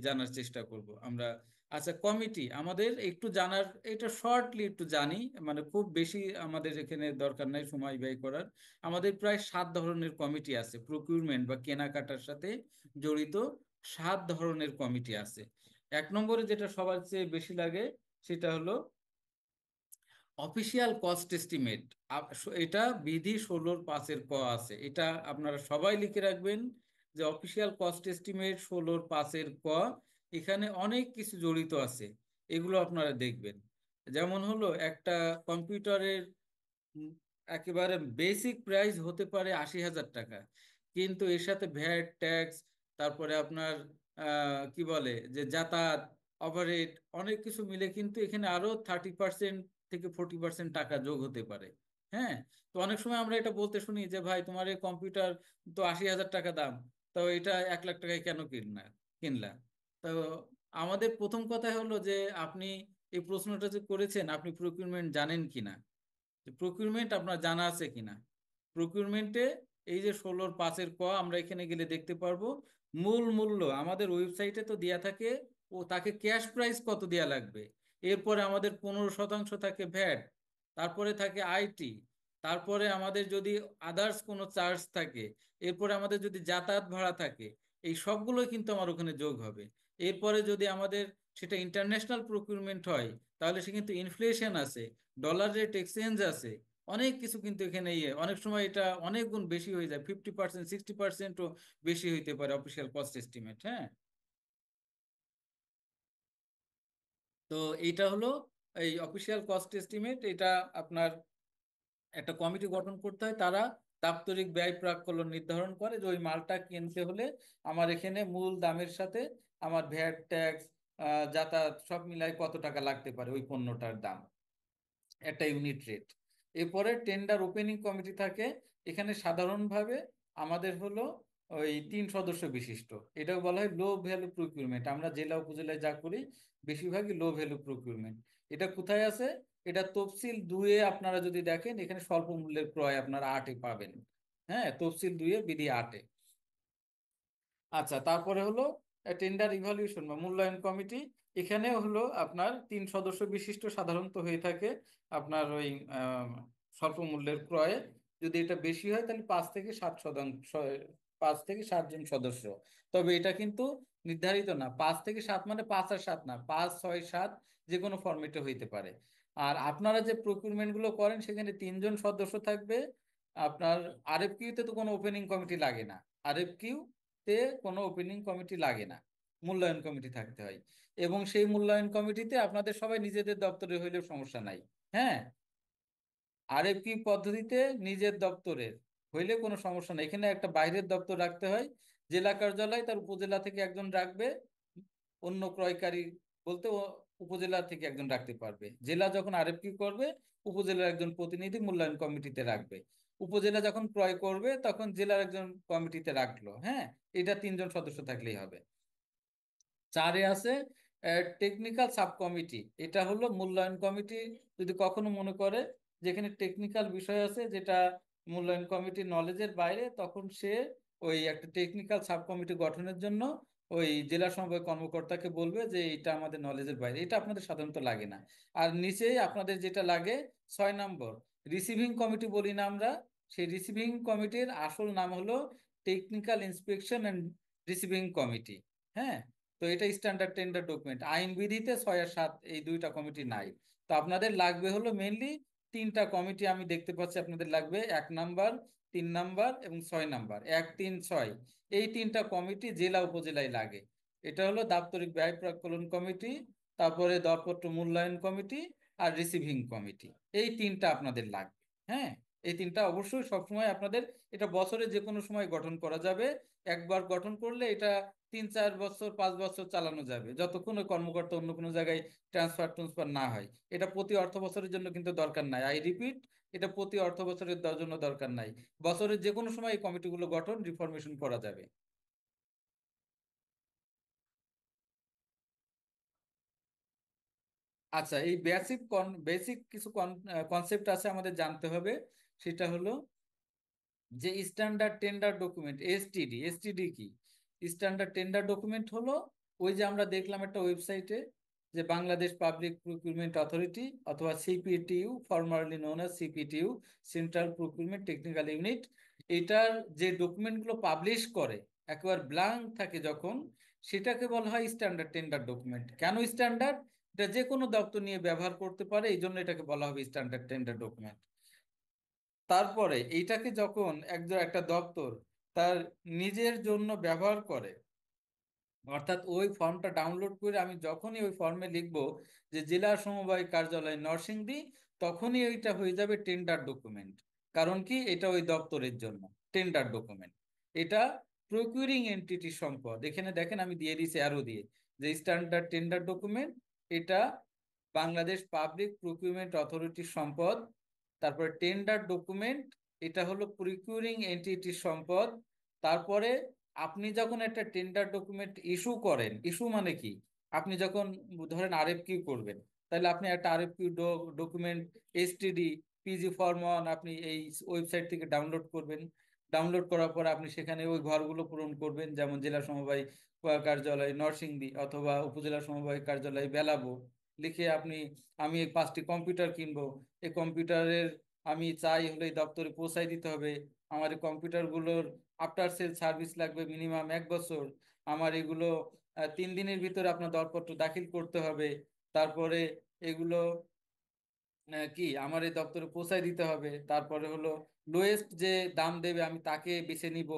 জানার চেষ্টা করব আমরা। আচ্ছা, কমিটি আমাদের একটু জানার, এটা শর্টলি একটু জানি, মানে খুব বেশি আমাদের এখানে দরকার নাই সময় ব্যয় করার। আমাদের প্রায় 7 ধরনের কমিটি আছে, প্রকিউরমেন্ট বা কেনাকাটার সাথে জড়িত 7 ধরনের কমিটি আছে। 1 নম্বরে যেটা সবার চেয়ে বেশি লাগে সেটা হলো অফিসিয়াল কস্ট এস্টিমেট। এটা বিধি 16-5 ক আছে, এটা আপনারা সবাই লিখে রাখবেন যে অফিসিয়াল কস্ট এস্টিমেট 16-5 ক। এখানে অনেক কিছু জড়িত আছে, এগুলো আপনারা দেখবেন। যেমন হলো একটা কম্পিউটারের উম, একেবারে বেসিক প্রাইস হতে পারে 80,000 টাকা, কিন্তু এর সাথে ভ্যাট ট্যাক্স, তারপরে আপনার কি বলে যে যাতায়াত, ওভারহেড, অনেক কিছু মিলে কিন্তু এখানে আরো 30% থেকে 40% টাকা যোগ হতে পারে। হ্যাঁ, তো অনেক সময় আমরা এটা বলতে শুনি যে ভাই তোমার এই কম্পিউটার তো 80,000 টাকা দাম, তো এটা 1 লাখ টাকায় কেন কিনলা? তো আমাদের প্রথম কথা হলো যে আপনি এই প্রশ্নটা যে করেছেন, আপনি প্রকিউরমেন্ট জানেন কিনা, প্রকিউরমেন্ট আপনার জানা আছে কিনা। প্রকিউরমেন্টে এই যে 16-5 ক আমরা এখানে গেলে দেখতে পারবো। মূল মূল্য আমাদের ওয়েবসাইটে তো দেয়া থাকে, ও তাকে ক্যাশ প্রাইস কত দেয়া লাগবে এরপরে আমাদের 15% থাকে ভ্যাট, তারপরে থাকে আইটি, তারপরে আমাদের যদি আদার্স কোনো চার্জ থাকে, এরপরে আমাদের যদি যাতায়াত ভাড়া থাকে, এই সবগুলোই কিন্তু আমার ওখানে যোগ হবে। এরপরে যদি আমাদের সেটা ইন্টারন্যাশনাল প্রকিউরমেন্ট হয়, তাহলে সে কিন্তু ইনফ্লেশন আছে, ডলার রেট এক্সচেঞ্জ আছে, অনেক কিছু কিন্তু এখানে অনেক সময় এটা অনেক গুণ বেশি হয়ে যায়, 50% 60%ও বেশি হইতে পারে অফিসিয়াল কস্ট এস্টিমেট। হ্যাঁ, তো এইটা হলো এই অফিসিয়াল কস্ট এস্টিমেট। এটা আপনার একটা কমিটি গঠন করতে হয়, তারা দাপ্তরিক ব্যয় প্রাক্কলন নির্ধারণ করে যে ওই মালটা কিনতে হলে আমার এখানে মূল দামের সাথে আমার ভ্যাট ট্যাক্স যাতায়াত সব মিলাই কত টাকা লাগতে পারে ওই পণ্যটার দাম, একটা ইউনিট রেট। এরপরে টেন্ডার ওপেনিং কমিটি থাকে। এখানে সাধারণভাবে আমাদের হলো ওই 3 সদস্য বিশিষ্ট, এটাও বলা হয় লো ভ্যালু প্রকিউরমেন্ট। আমরা জেলা উপজেলায় যা করি বেশিরভাগই লো ভ্যালু প্রকিউরমেন্ট। এটা কোথায় আছে? এটা তফসিল 2-এ আপনারা যদি দেখেন, এখানে স্বল্প মূল্যের ক্রয় আপনারা 8-এ পাবেন। হ্যাঁ, তফসিল 2-এ বিধি 8-এ। আচ্ছা, তারপরে হলো টেন্ডার ইভালুয়েশন বা মূল্যায়ন কমিটি। এখানেও হলো আপনার 3 সদস্য বিশিষ্ট, সাধারণত হয়ে থাকে আপনার ওই স্বল্প মূল্যের ক্রয়ে। যদি এটা বেশি হয় তাহলে 5 থেকে 7 শতাংশ, 5 থেকে 7 জন সদস্য। তবে এটা কিন্তু নির্ধারিত না, 5 থেকে 7 মানে 5 আর 7 না, 5, 6, 7 যে কোনো ফরম্যাটে হইতে পারে। আর আপনারা যে প্রকিউরমেন্ট গুলো করেন সেখানে 3 জন সদস্য থাকবে। আপনার আরএফকিউতে তো কোনো ওপেনিং কমিটি লাগে না, আরএফকিউ তে কোনো ওপেনিং কমিটি লাগে না, মূল্যায়ন কমিটি থাকতে হয়। এবং সেই মূল্যায়ন কমিটিতে আপনাদের সবাই নিজেদের দপ্তরে হইলেও সমস্যা নাই। হ্যাঁ, আরএফকি পদ্ধতিতে নিজের দপ্তরের হইলে কোনো সমস্যা নেই, এখানে একটা বাইরের দপ্তর রাখতে হয়। জেলা কার্যালয় তার উপজেলা থেকে একজন রাখবে, অন্য ক্রয়কারী বলতে উপজেলা থেকে একজন রাখতে পারবে। জেলা যখন আরএফকি করবে, উপজেলার একজন প্রতিনিধি মূল্যায়ন কমিটিতে রাখবে। উপজেলা যখন ক্রয় করবে তখন জেলার একজন কমিটিতে রাখলো। হ্যাঁ, এটা 3 জন সদস্য থাকলেই হবে। 4-এ আছে টেকনিক্যাল সাব কমিটি। এটা হলো মূল্যায়ন কমিটি যদি কখনো মনে করে যেখানে টেকনিক্যাল বিষয় আছে যেটা মূল্যায়ন কমিটির নলেজের বাইরে, তখন সে ওই একটা টেকনিক্যাল সাব কমিটি গঠনের জন্য ওই জেলা সমবায় কর্মকর্তাকে বলবে যে এটা আমাদের নলেজের বাইরে। এটা আপনাদের সাধারণত লাগে না। আর নিচেই আপনাদের যেটা লাগে 6 নম্বর, রিসিভিং কমিটি বলি না আমরা, সেই রিসিভিং কমিটির আসল নাম হলো technical inspection and receiving committee. হ্যাঁ, তো এটা স্ট্যান্ডার্ড টেন্ডার ডকুমেন্ট, আইন বিধিতে 6 আর 7 এই 2টা কমিটি নাই। তো আপনাদের লাগবে হলো মেনলি 3টা কমিটি। আমি দেখতে পাচ্ছি আপনাদের লাগবে 1 নাম্বার, 3 নাম্বার এবং 6 নাম্বার, 1, 3, 6। এই 3টা কমিটি জেলা উপজেলায় লাগে। এটা হলো দাপ্তরিক ব্যয় প্রাক্কলন কমিটি, তারপরে দরপত্র মূল্যায়ন কমিটি, আর রিসিভিং কমিটি। এই 3টা আপনাদের লাগবে। হ্যাঁ, এই 3টা অবশ্যই সবসময় আপনাদের, এটা বছরে যে কোনো সময় গঠন করা যাবে। একবার গঠন করলে এটা 3, 4 বছর 5 বছর চালানো যাবে, যতক্ষণ ওই কর্মকর্তা অন্য কোনো জায়গায় ট্রান্সফার না হয়। এটা প্রতি অর্থ বছরের জন্য কিন্তু দরকার নাই, আই রিপিট, এটা প্রতি অর্থ বছরের জন্য দরকার নাই। বছরের যে কোনো সময় এই কমিটিগুলো গঠন রিফরমেশন করা যাবে। আচ্ছা, এই বেসিক কিছু কনসেপ্ট আছে আমাদের জানতে হবে। সেটা হলো যে standard tender document, STD. STD কি? স্ট্যান্ডার্ড টেন্ডার ডকুমেন্ট হলো ওই যে আমরা দেখলাম একটা ওয়েবসাইটে যে বাংলাদেশ পাবলিক প্রকিউরমেন্ট অথরিটি অথবা CPTU, formerly known as CPTU, central procurement technical unit, এটার যে ডকুমেন্টগুলো পাবলিশ করে একবার ব্ল্যাঙ্ক থাকে যখন, সেটাকে বলা হয় স্ট্যান্ডার্ড টেন্ডার ডকুমেন্ট। কেন স্ট্যান্ডার্ড? এটা যে কোনো দপ্তর নিয়ে ব্যবহার করতে পারে, এই জন্য এটাকে বলা হবে স্ট্যান্ডার্ড টেন্ডার ডকুমেন্ট। তারপরে এইটাকে যখন একজন একটা দপ্তর তার নিজের জন্য ব্যবহার করে, অর্থাৎ ওই ফর্মটা ডাউনলোড করে আমি যখনই ওই ফর্মে লিখব যে জেলা সমবায় কার্যালয় নরসিংদী, তখনই ওইটা হয়ে যাবে টেন্ডার ডকুমেন্ট। কারণ কি? এটা ওই দপ্তরের জন্য টেন্ডার ডকুমেন্ট। এটা প্রকিউরিং এন্টিটির সম্পদ। এখানে দেখেন আমি দিয়ে দিয়েছি অ্যারো দিয়ে যে স্ট্যান্ডার্ড টেন্ডার ডকুমেন্ট, এটা বাংলাদেশ পাবলিক প্রকিউরমেন্ট অথরিটির সম্পদ। তারপরে টেন্ডার ডকুমেন্ট, এটা হলো প্রকিউরিং এন্টিটির সম্পদ। তারপরে আপনি যখন একটা টেন্ডার ডকুমেন্ট ইস্যু করেন, ইস্যু মানে কি? আপনি যখন ধরেন আরএফকিউ করবেন, তাহলে আপনি একটা আরএফকিউ ডকুমেন্ট এসটিডি পিজি ফর্ম 1 আপনি এই ওয়েবসাইট থেকে ডাউনলোড করবেন। ডাউনলোড করার পর আপনি সেখানে ওই ঘরগুলো পূরণ করবেন, যেমন জেলা সমবায় কার্যালয় নরসিংদী অথবা উপজেলা সমবায় কার্যালয় বেলাবো। লিখে আপনি, আমি এই 5টি কম্পিউটার কিনবো, এই কম্পিউটারের আমি চাই হলে এই দপ্তরে পৌঁছাই দিতে হবে, আমার এই কম্পিউটারগুলোর আফটার সেল সার্ভিস লাগবে মিনিমাম 1 বছর, আমার এগুলো 3 দিনের ভিতরে আপনার দরপত্র দাখিল করতে হবে, তারপরে এগুলো কি আমার এই দপ্তরে পৌঁছায় দিতে হবে, তারপরে হলো লোয়েস্ট যে দাম দেবে আমি তাকে বেছে নিব।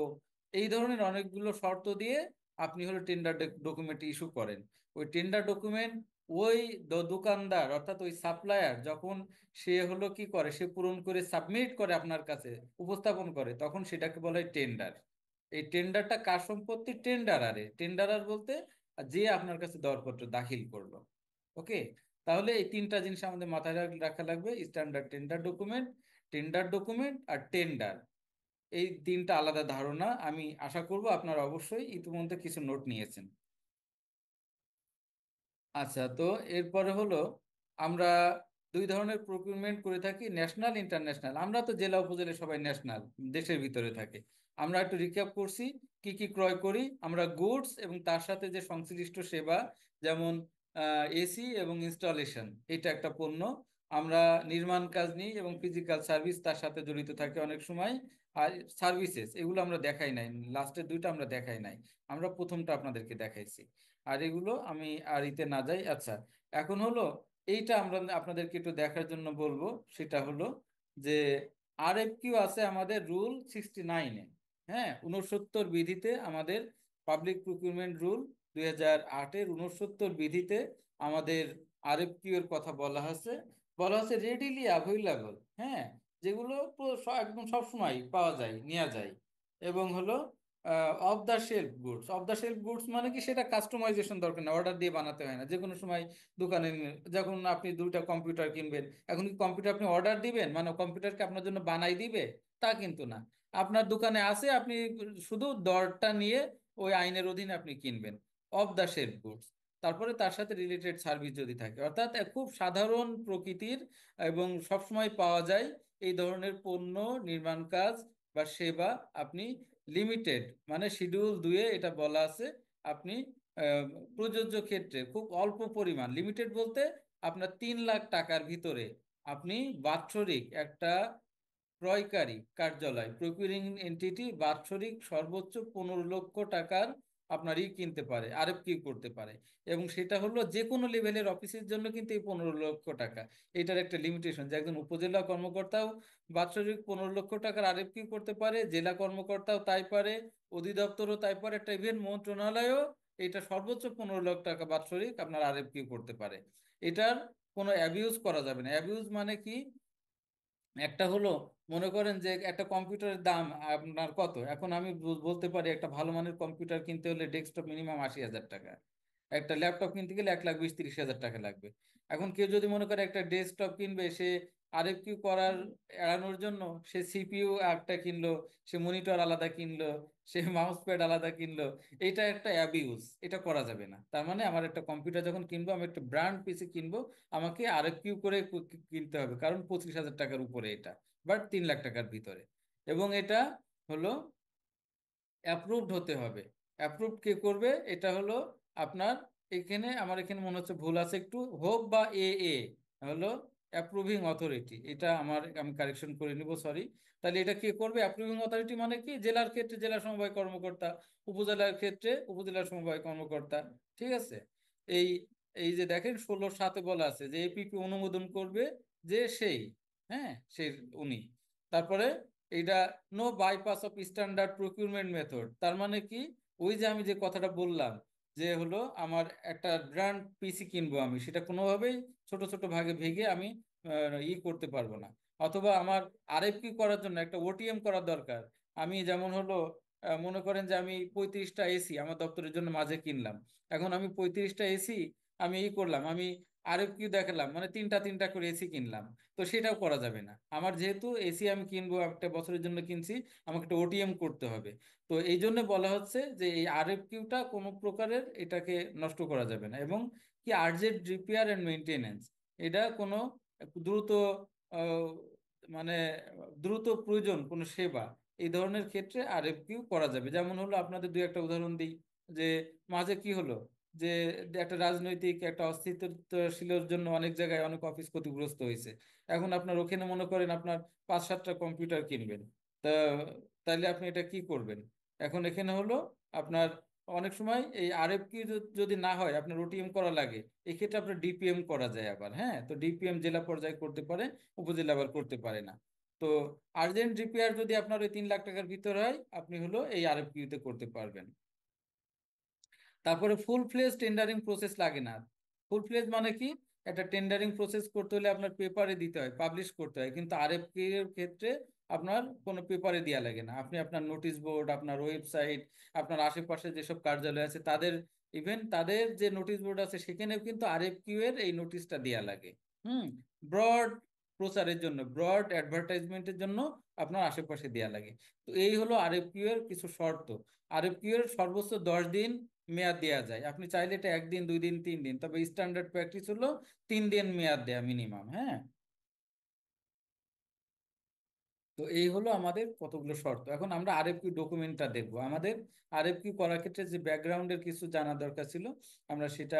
এই ধরনের অনেকগুলো শর্ত দিয়ে আপনি হলো টেন্ডার ডকুমেন্ট ইস্যু করেন। ওই টেন্ডার ডকুমেন্ট ওই দোকানদার অর্থাৎ ওই সাপ্লায়ার যখন সে হলো কি করে, সে পূরণ করে সাবমিট করে আপনার কাছে উপস্থাপন করে, তখন সেটাকে বলা হয় টেন্ডার। এই টেন্ডারটা কার সম্পত্তি? টেন্ডারারে। টেন্ডারার বলতে যে আপনার কাছে দরপত্র দাখিল করলো। ওকে, তাহলে এই 3টা জিনিস আমাদের মাথায় রাখা লাগবে: স্ট্যান্ডার্ড টেন্ডার ডকুমেন্ট আর টেন্ডার। এই 3টা আলাদা ধারণা। আমি আশা করব আপনারা অবশ্যই ইতিমধ্যে কিছু নোট নিয়েছেন। আচ্ছা, তো এরপরে হলো আমরা 2 ধরনের প্রকিউরমেন্ট করে থাকি, ন্যাশনাল ইন্টারন্যাশনাল। আমরা তো জেলা উপজেলা সবাই ন্যাশনাল, দেশের ভিতরে থাকে। আমরা একটু রিক্যাপ করছি কি কি ক্রয় করি। আমরা গুডস এবং তার সাথে যে সংশ্লিষ্ট সেবা, যেমন এসি এবং ইনস্টলেশন, এটা একটা পণ্য। আমরা নির্মাণ কাজ নিই এবং ফিজিক্যাল সার্ভিস তার সাথে জড়িত থাকে অনেক সময়। আর সার্ভিসেস এগুলো আমরা দেখাই নাই, লাস্টের 2টা আমরা দেখাই নাই, আমরা প্রথমটা আপনাদেরকে দেখাইছি। আর এগুলো আমি আর ইতে না যাই। আচ্ছা, এখন হলো এইটা আমরা আপনাদেরকে একটু দেখার জন্য বলবো, সেটা হলো যে আরএফকিউ আছে আমাদের রুল 69-এ। হ্যাঁ, 69 বিধিতে আমাদের পাবলিক প্রকিউরমেন্ট রুল 2008-এর 69 বিধিতে আমাদের আরএফকিউ এর কথা বলা আছে। বলা আছে রেডিলি অ্যাভেলেবল, হ্যাঁ, যেগুলো একদম সবসময় পাওয়া যায়, নেওয়া যায়। এবং হলো of the shelf goods. Of the shelf goods মানে কি, সেটা কাস্টমাইজেশন দরকার না, অর্ডার দিয়ে বানাতে হয় না, যে কোনো সময় দোকানে যখন আপনি 2টা কম্পিউটার কিনবেন, এখন কি কম্পিউটার আপনি অর্ডার দিবেন মানে কম্পিউটারকে আপনার জন্য বানাই দিবে? তা কিন্তু না। আপনার দোকানে আছে, আপনি শুধু দরটা নিয়ে ওই আইনের অধীনে আপনি কিনবেন। Of the shelf goods. তারপরে তার সাথে রিলেটেড সার্ভিস যদি থাকে, অর্থাৎ খুব সাধারণ প্রকৃতির এবং সবসময় পাওয়া যায় এই ধরনের পণ্য, নির্মাণ কাজ বা সেবা আপনি লিমিটেড, মানে শিডিউল 2-এ এটা বলা আছে, আপনি আহ, প্রযোজ্য ক্ষেত্রে খুব অল্প পরিমাণ, লিমিটেড বলতে আপনার 3 লাখ টাকার ভিতরে আপনি বাৎসরিক একটা ক্রয়কারী কার্যালয়, প্রকিউরিং এন্টিটি বাৎসরিক সর্বোচ্চ 15 লক্ষ টাকার আপনার কিনতে পারে, আরএফকিউ করতে পারে। এবং সেটা হলো যে কোনো লেভেলের অফিসের জন্য কিন্তু এই 15 লক্ষ টাকা, এটার একটা লিমিটেশন, যে একজন উপজেলা কর্মকর্তাও বাৎসরিক 15 লক্ষ টাকার আরএফকিউ করতে পারে, জেলা কর্মকর্তাও তাই পারে, অধিদপ্তরও তাই পারে, একটা ইভেন মন্ত্রণালয়ও এটা সর্বোচ্চ 15 লক্ষ টাকা বাৎসরিক আপনার আরএফকিউ করতে পারে। এটার কোনো অ্যাবিউজ করা যাবে না। অ্যাবিউজ মানে কি? একটা হলো, মনে করেন যে একটা কম্পিউটারের দাম আপনার কত, এখন আমি বলতে পারি একটা ভালো মানের কম্পিউটার কিনতে হলে ডেস্কটপ মিনিমাম 80,000 টাকা, একটা ল্যাপটপ কিনতে গেলে 1,20,000-30,000 টাকা লাগবে। এখন কেউ যদি মনে করে একটা ডেস্কটপ কিনবে, সে আরএফকিউ করার এড়ানোর জন্য সে সিপিইউ একটা কিনলো, সে মনিটর আলাদা কিনলো, সে মাউস প্যাড আলাদা কিনলো, এটা একটা অ্যাবিউজ, এটা করা যাবে না। তার মানে আমার একটা কম্পিউটার যখন কিনবো, আমি একটা ব্র্যান্ড পিসি কিনবো, আমাকে আরএফকিউ করে কিনতে হবে, কারণ 25,000 টাকার উপরে এটা, বাট 3 লাখ টাকার ভিতরে। এবং এটা হলো অ্যাপ্রুভড হতে হবে। অ্যাপ্রুভড কে করবে? এটা হলো আপনার, এখানে আমার এখানে মনে হচ্ছে ভুল আছে একটু, হোপ বা এ এ হলো অ্যাপ্রুভিং অথরিটি, এটা আমার, আমি কারেকশন করে নিব, সরি। তাহলে এটা কে করবে? অ্যাপ্রুভিং অথরিটি মানে কি, জেলার ক্ষেত্রে জেলা সমবায় কর্মকর্তা, উপজেলার ক্ষেত্রে উপজেলা সমবায় কর্মকর্তা। ঠিক আছে? এই এই যে দেখেন 16-7-এ বলা আছে যে এপিপি অনুমোদন করবে যে সেই, হ্যাঁ, সেই উনি। তারপরে এইটা no bypass of standard procurement method, তার মানে কি, ওই যে আমি যে কথাটা বললাম, যে হলো আমার একটা ব্র্যান্ড পিসি কিনবো, আমি সেটা কোনোভাবেই ছোট ছোট ভাগে ভেঙে আমি করতে পারবো না। অথবা আমার আরএফকিউ করার জন্য একটা ওটিএম করার দরকার। আমি যেমন হলো মনে করেন যে আমি 35টা এসি আমার দপ্তরের জন্য মাঝে কিনলাম। এখন আমি 35টা এসি আমি করলাম, আমি আরএফকিউ দেখালাম, মানে তিনটা তিনটা করে এসি কিনলাম, তো সেটাও করা যাবে না। আমার যেহেতু এসি আমি কিনবো, একটা বছরের জন্য কিনছি, আমাকে একটা ওটিএম করতে হবে। তো এই জন্য বলা হচ্ছে যে এই আরএফকিউটা কোনো প্রকারের এটাকে নষ্ট করা যাবে না। এবং কি, আর্জেন্ট রিপেয়ার অ্যান্ড মেনটেনেন্স, এটা কোনো দ্রুত আহ, মানে দ্রুত প্রয়োজন কোনো সেবা, এই ধরনের ক্ষেত্রে আরএফকিউ করা যাবে। যেমন হলো আপনাদের 2-একটা উদাহরণ দিই, যে মাঝে কি হলো, যে একটা রাজনৈতিক একটা অস্তিত্বশীলের জন্য অনেক জায়গায় অনেক অফিস ক্ষতিগ্রস্ত হয়েছে। এখন আপনার ওখানে মনে করেন আপনার 5-7টা কম্পিউটার কিনবেন, তা তাইলে আপনি এটা কি করবেন? এখন এখানে হলো আপনার অনেক সময় এই আরএফকিউ যদি না হয়, আপনার ওটিএম করা লাগে, এক্ষেত্রে আপনার ডিপিএম করা যায় আবার। হ্যাঁ, তো ডিপিএম জেলা পর্যায়ে করতে পারে, উপজেলা আবার করতে পারে না। তো আর্জেন্ট রিপেয়ার যদি আপনার ওই 3 লাখ টাকার ভিতর হয়, আপনি হলো এই আরএফকিউতে করতে পারবেন। তারপরে ফুল ফ্লেজ টেন্ডারিং প্রসেস লাগে না। ফুল ফ্লেজ মানে কি, একটা টেন্ডারিং প্রসেস করতে হলে আপনার পেপারে দিতে হয়, পাবলিশ করতে হয়, কিন্তু আরএফপি এর ক্ষেত্রে আপনার কোনো পেপারে দেওয়া লাগে না। আপনি আপনার নোটিশ বোর্ড, আপনার ওয়েবসাইট, আপনার আশেপাশে যেসব কার্যালয় আছে তাদের, ইভেন তাদের যে নোটিশ বোর্ড আছে সেখানেও কিন্তু আরএফকিউ এর এই নোটিশটা দেওয়া লাগে। হুম, ব্রড প্রচারের জন্য, ব্রড অ্যাডভার্টাইজমেন্টের জন্য আপনার আশেপাশে দেওয়া লাগে। তো এই হলো আরএফকিউ এর কিছু শর্ত। আরএফকিউ এর সর্বোচ্চ 10 দিন মেয়াদ দেওয়া যায়। আপনি চাইলে এটা 1 দিন, 2 দিন, 3 দিন, তবে স্ট্যান্ডার্ড প্র্যাকটিস হলো 3 দিন মেয়াদ দেয়া মিনিমাম। হ্যাঁ, তো এই হলো আমাদের কতগুলো শর্ত। এখন আমরা আরএফকিউ ডকুমেন্টটা দেখবো। আমাদের আরএফকিউ করার ক্ষেত্রে যে ব্যাকগ্রাউন্ডের কিছু জানা দরকার ছিল, আমরা সেটা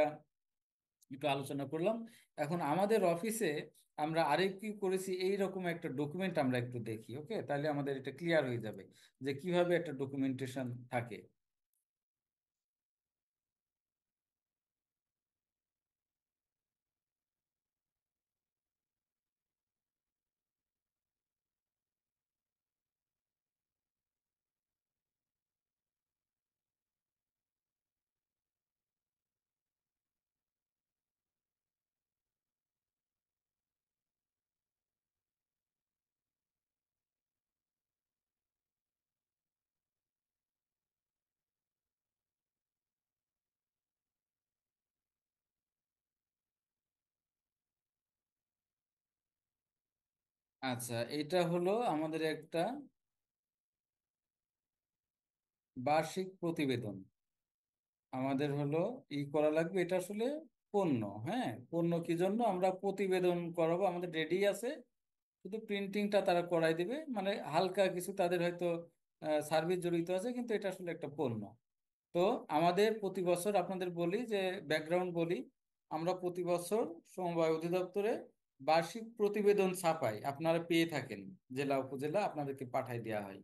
একটু আলোচনা করলাম। এখন আমাদের অফিসে আমরা আরএফকিউ করেছি এইরকম একটা ডকুমেন্ট আমরা একটু দেখি। ওকে, তাহলে আমাদের এটা ক্লিয়ার হয়ে যাবে যে কিভাবে একটা ডকুমেন্টেশন থাকে। আচ্ছা, এটা হলো আমাদের একটা বার্ষিক প্রতিবেদন। আমাদের হলো করা লাগবে, এটা আসলে পণ্য। হ্যাঁ, পণ্য কি জন্য আমরা প্রতিবেদন করাবো, আমাদের রেডি আছে, শুধু প্রিন্টিংটা তারা করাই দিবে। মানে হালকা কিছু তাদের হয়তো সার্ভিস জড়িত আছে, কিন্তু এটা আসলে একটা পণ্য। তো আমাদের প্রতি বছর আপনাদের বলি যে ব্যাকগ্রাউন্ড বলি, আমরা প্রতি বছর সমবায় অধিদপ্তরে বার্ষিক প্রতিবেদন ছাপাই, আপনারা পেয়ে থাকেন, জেলা উপজেলা আপনাদেরকে পাঠাই দেওয়া হয়।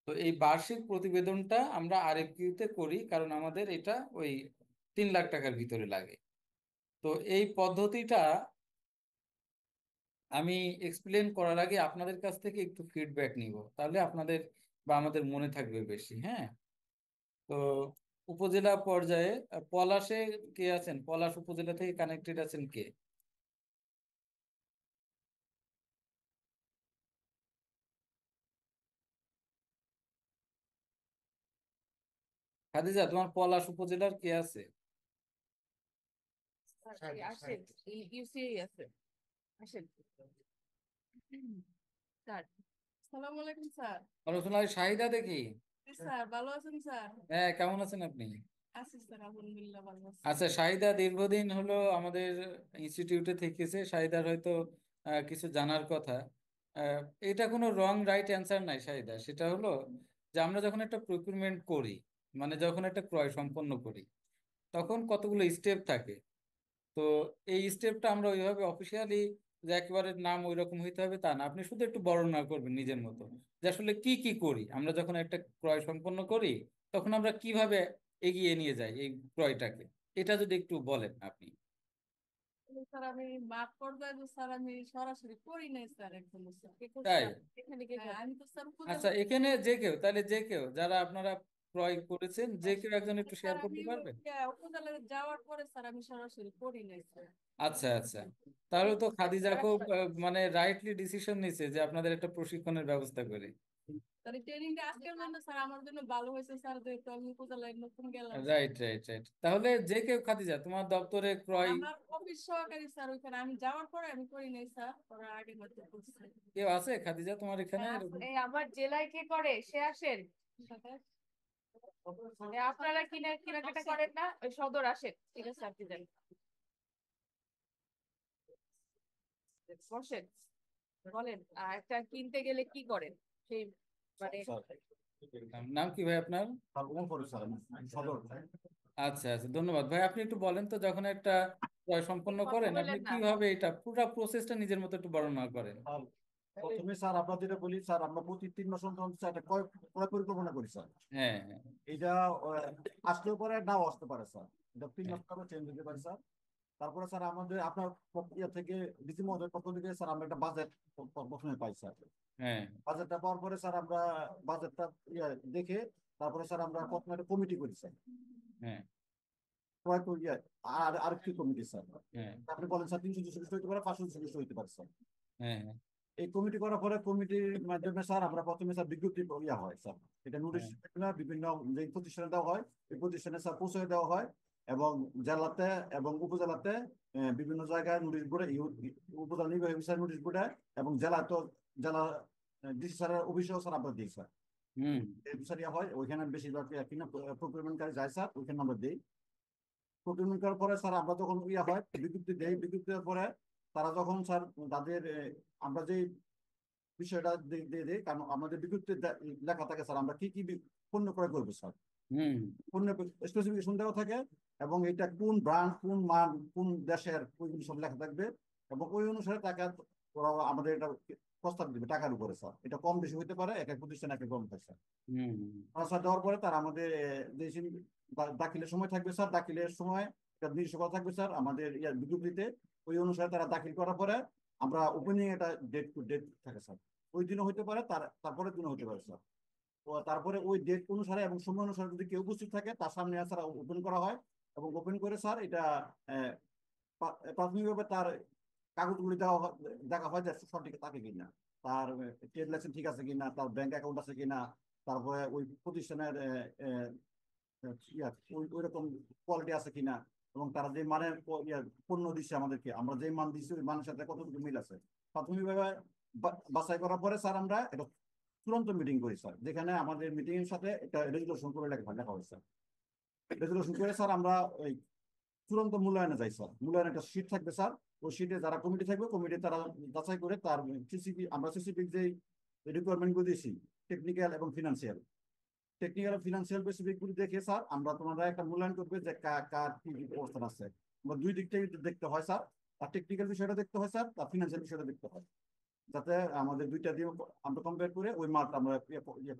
তো এই বার্ষিক প্রতিবেদনটা আমরা আরএফকিউতে করি, কারণ আমাদের এটা ওই 3 লাখ টাকার ভিতরে লাগে। তো এই পদ্ধতিটা আমি এক্সপ্লেন করার আগে আপনাদের কাছ থেকে একটু ফিডব্যাক নিব, তাহলে আপনাদের বা আমাদের মনে থাকবে বেশি। হ্যাঁ, তো উপজেলা পর্যায়ে পলাশে কে আছেন? পলাশ উপজেলা থেকে কানেক্টেড আছেন কে? খাদিজা, তোমার পলাশ উপজেলার কে আছে? আসেন, ইউসিআই আছে, আসেন স্যার। সালাম আলাইকুম স্যার। আলোচনা শাহিদা দেখি। স্যার ভালো আছেন স্যার? হ্যাঁ, কেমন আছেন আপনি? আছি স্যার, আলহামদুলিল্লাহ ভালো আছি। আচ্ছা, শাহিদা দীর্ঘদিন হলো আমাদের ইনস্টিটিউটে থেকেছে। শাহিদার হয়তো কিছু জানার কথা। আহ, এটা কোনো রং রাইট অ্যান্সার নাই শাহিদা। সেটা হলো যে আমরা যখন একটা প্রকিউরমেন্ট করি, মানে যখন একটা ক্রয় সম্পন্ন করি, তখন কতগুলো স্টেপ থাকে। তো এই স্টেপটা আমরা ওইভাবে অফিসিয়ালি যে একেবারে নাম ওই রকম হইতে হবে তা না, আপনি শুধু একটু বর্ণনা করবেন নিজের মতো, যে আসলে কি কি করি আমরা যখন একটা ক্রয় সম্পন্ন করি, তখন আমরা কিভাবে এগিয়ে নিয়ে যাই এই ক্রয়টাকে। এটা যদি একটু বলেন আপনি। স্যার আমি মাঠ পর্যায়ে তো স্যার আমি সরাসরি করি নাই স্যার, একদম স্যার কে করছে তাই? এখানে কে করে? আমি তো স্যার উপজেলা। আচ্ছা, এখানে যে কেউ, তাহলে যে কেউ যারা আপনারা ক্রয় করেছেন, যে কেউ একজন একটু স্যার শেয়ার আমি করতে পারবেন? উপজেলায় যাওয়ার পরে স্যার আমি সরাসরি করি নাই স্যার। আচ্ছা আচ্ছা, তাহলে তো খাদিজা খুব মানে রাইটলি ডিসিশন নিছে যে আপনাদের একটা প্রশিক্ষণের ব্যবস্থা করে। তাহলে ট্রেনিংটা আজকের জন্য স্যার আমার জন্য ভালো হয়েছে স্যার, যেহেতু আমি উপজেলায় নতুন গেলাম স্যার। রাইট রাইট রাইট, তাহলে যে কেউ, খাদিজা তোমার দপ্তরে আর ক্রয় আমার অফিস সহকারী স্যার ওইখানে আমি যাওয়ার পরে আমি করি নাই স্যার, ওরা আগে হয়তো করছে। কেউ আছে খাদিজা তোমার এখানে হ্যাঁ, এরকম? এই আমার জেলায় কে করে সে আসেন সাথে। আপনারা কেনাকাটা করেন না, ওই সদর আসেন, ঠিক আছে আপনি যান, বসেন, বলেন একটা কিনতে গেলে কি করেন সেই মানে। নাম নাম কি ভাই আপনার? আচ্ছা আচ্ছা, ধন্যবাদ ভাই। আপনি একটু বলেন তো, যখন একটা ক্রয় সম্পন্ন কথা করেন আপনি বললেন না। কিভাবে এটা পুরো প্রসেসটা নিজের মতো একটু বর্ণনা করেন। আর প্রথমে স্যার আমরা যেটা বলি স্যার, আমরা প্রতি 3 মাস অন্তর অন্তর স্যার একটা ক্রয় ক্রয় পরিকল্পনা করি স্যার। হ্যাঁ হ্যাঁ এটা আসতেও পারে, নাও আসতে পারে স্যার। এটা 3 মাস হ্যাঁ পরে চেঞ্জ হতে পারে স্যার। তারপরে স্যার আমাদের আপনার ইয়ে থেকে ডিসি মহোদয়ের পক্ষ থেকে স্যার আমরা একটা বাজেট প্রথমে পাই স্যার। হ্যাঁ বাজেটটা পাওয়ার পরে স্যার আমরা বাজেটটা দেখে তারপরে স্যার আমরা প্রথমে একটা কমিটি করি স্যার। হ্যাঁ ক্রয় ইয়ে আর কি কমিটি স্যার, হ্যাঁ আপনি বলেন স্যার 300 সদস্য হইতে পারে, 500 সদস্য হইতে পারে স্যার। হ্যাঁ এই কমিটি করার পরে কমিটির মাধ্যমে স্যার আমরা প্রথমে স্যার বিজ্ঞপ্তি ইয়া হয় স্যার। এটা নোটিশ হ্যাঁ বিভিন্ন যে প্রতিষ্ঠানে দেওয়া হয়, এই প্রতিষ্ঠানে স্যার পৌঁছে দেওয়া হয় এবং জেলাতে এবং উপজেলাতে বিভিন্ন জায়গায় নোটিশ বোর্ডে, উপজেলা নির্বাহী অফিসার নোটিশ বোর্ডে এবং জেলা তো জেলা ডিসি স্যারের অফিসেও স্যার আমরা দিই স্যার। হুম এই বিচার ইয়া হয় ওইখানে বেশিরভাগ কিনা প্রকিউরমেন্টকারী যায় স্যার, ওইখানে আমরা দিই। প্রকিউরমেন্ট করার পরে স্যার আমরা যখন ইয়া হয় বিজ্ঞপ্তি দেই, বিজ্ঞপ্তি দেওয়ার পরে তারা যখন স্যার তাদের আমরা যে বিষয়টা দিয়ে দিই, কারণ আমাদের বিজ্ঞপ্তিতে লেখা থাকে স্যার আমরা কি কি পণ্য ক্রয় করবো স্যার। হুম পণ্যের স্পেসিফিকেশন দেওয়া থাকে এবং এটা কোন ব্র্যান্ড, কোন মান, কোন দেশের, ওইগুলো সব লেখা থাকবে এবং ওই অনুসারে টাকা ওরা আমাদের এটা প্রস্তাব দিবে টাকার উপরে স্যার। এটা কম বেশি হতে পারে, এক এক প্রতিষ্ঠান এক এক রকম হয় স্যার। হুম স্যার দেওয়ার পরে তার আমাদের যে দাখিলের সময় থাকবে স্যার, দাখিলের সময় একটা নির্দিষ্ট করা থাকবে স্যার আমাদের বিজ্ঞপ্তিতে। ওই অনুসারে তারা দাখিল করার পরে আমরা ওপেনিং একটা ডেট টু ডেট থাকে স্যার। ওই দিনও হতে পারে, তারপরের দিনও হতে পারে স্যার। তারপরে ওই ডেট অনুসারে এবং সময় অনুসারে যদি কেউ উপস্থিত থাকে তার সামনে স্যার ওপেন করা হয় এবং ওপেন করে স্যার এটা আহ, প্রাথমিকভাবে তার কাগজগুলি দেখা হয় যে সঠিক থাকে কিনা, তার ট্রেড লাইসেন্স ঠিক আছে কিনা, তার ব্যাংক অ্যাকাউন্ট আছে কিনা, তারপরে ওই প্রতিষ্ঠানের ওই রকম কোয়ালিটি আছে কিনা এবং তারা যে মানের পণ্য দিচ্ছে আমাদেরকে, আমরা যে মান দিচ্ছি ওই মানের সাথে কতটুকু মিল আছে। প্রাথমিকভাবে বাছাই করার পরে স্যার আমরা এটা চূড়ান্ত মিটিং করি স্যার, যেখানে আমাদের মিটিং এর সাথে একটা রেজুলেশন করে লেখা হয় স্যার। রেজুলেশন করে স্যার আমরা ওই চূড়ান্ত মূল্যায়নে যাই স্যার। মূল্যায়নের একটা শীট থাকবে স্যার, ওই শীটে যারা কমিটি থাকবে কমিটি তারা যাচাই করে তার সিসিপি, আমরা সিসিপি যে রিকোয়ারমেন্ট গুলো দিয়েছি টেকনিক্যাল এবং ফিনান্সিয়াল, টেকনিক্যাল এবং ফিনান্সিয়াল স্পেসিফিক গুলো দেখে স্যার আমরা তোমরা একটা মূল্যায়ন করবে যে কার কি অবস্থান আছে। আমরা দুই দিকটাই দেখতে হয় স্যার, তার টেকনিক্যাল বিষয়টা দেখতে হয় স্যার, তার ফিনান্সিয়াল বিষয়টা দেখতে হয়, যাতে আমাদের দুইটা দিয়ে আমরা কম্পেয়ার করে ওই মালটা আমরা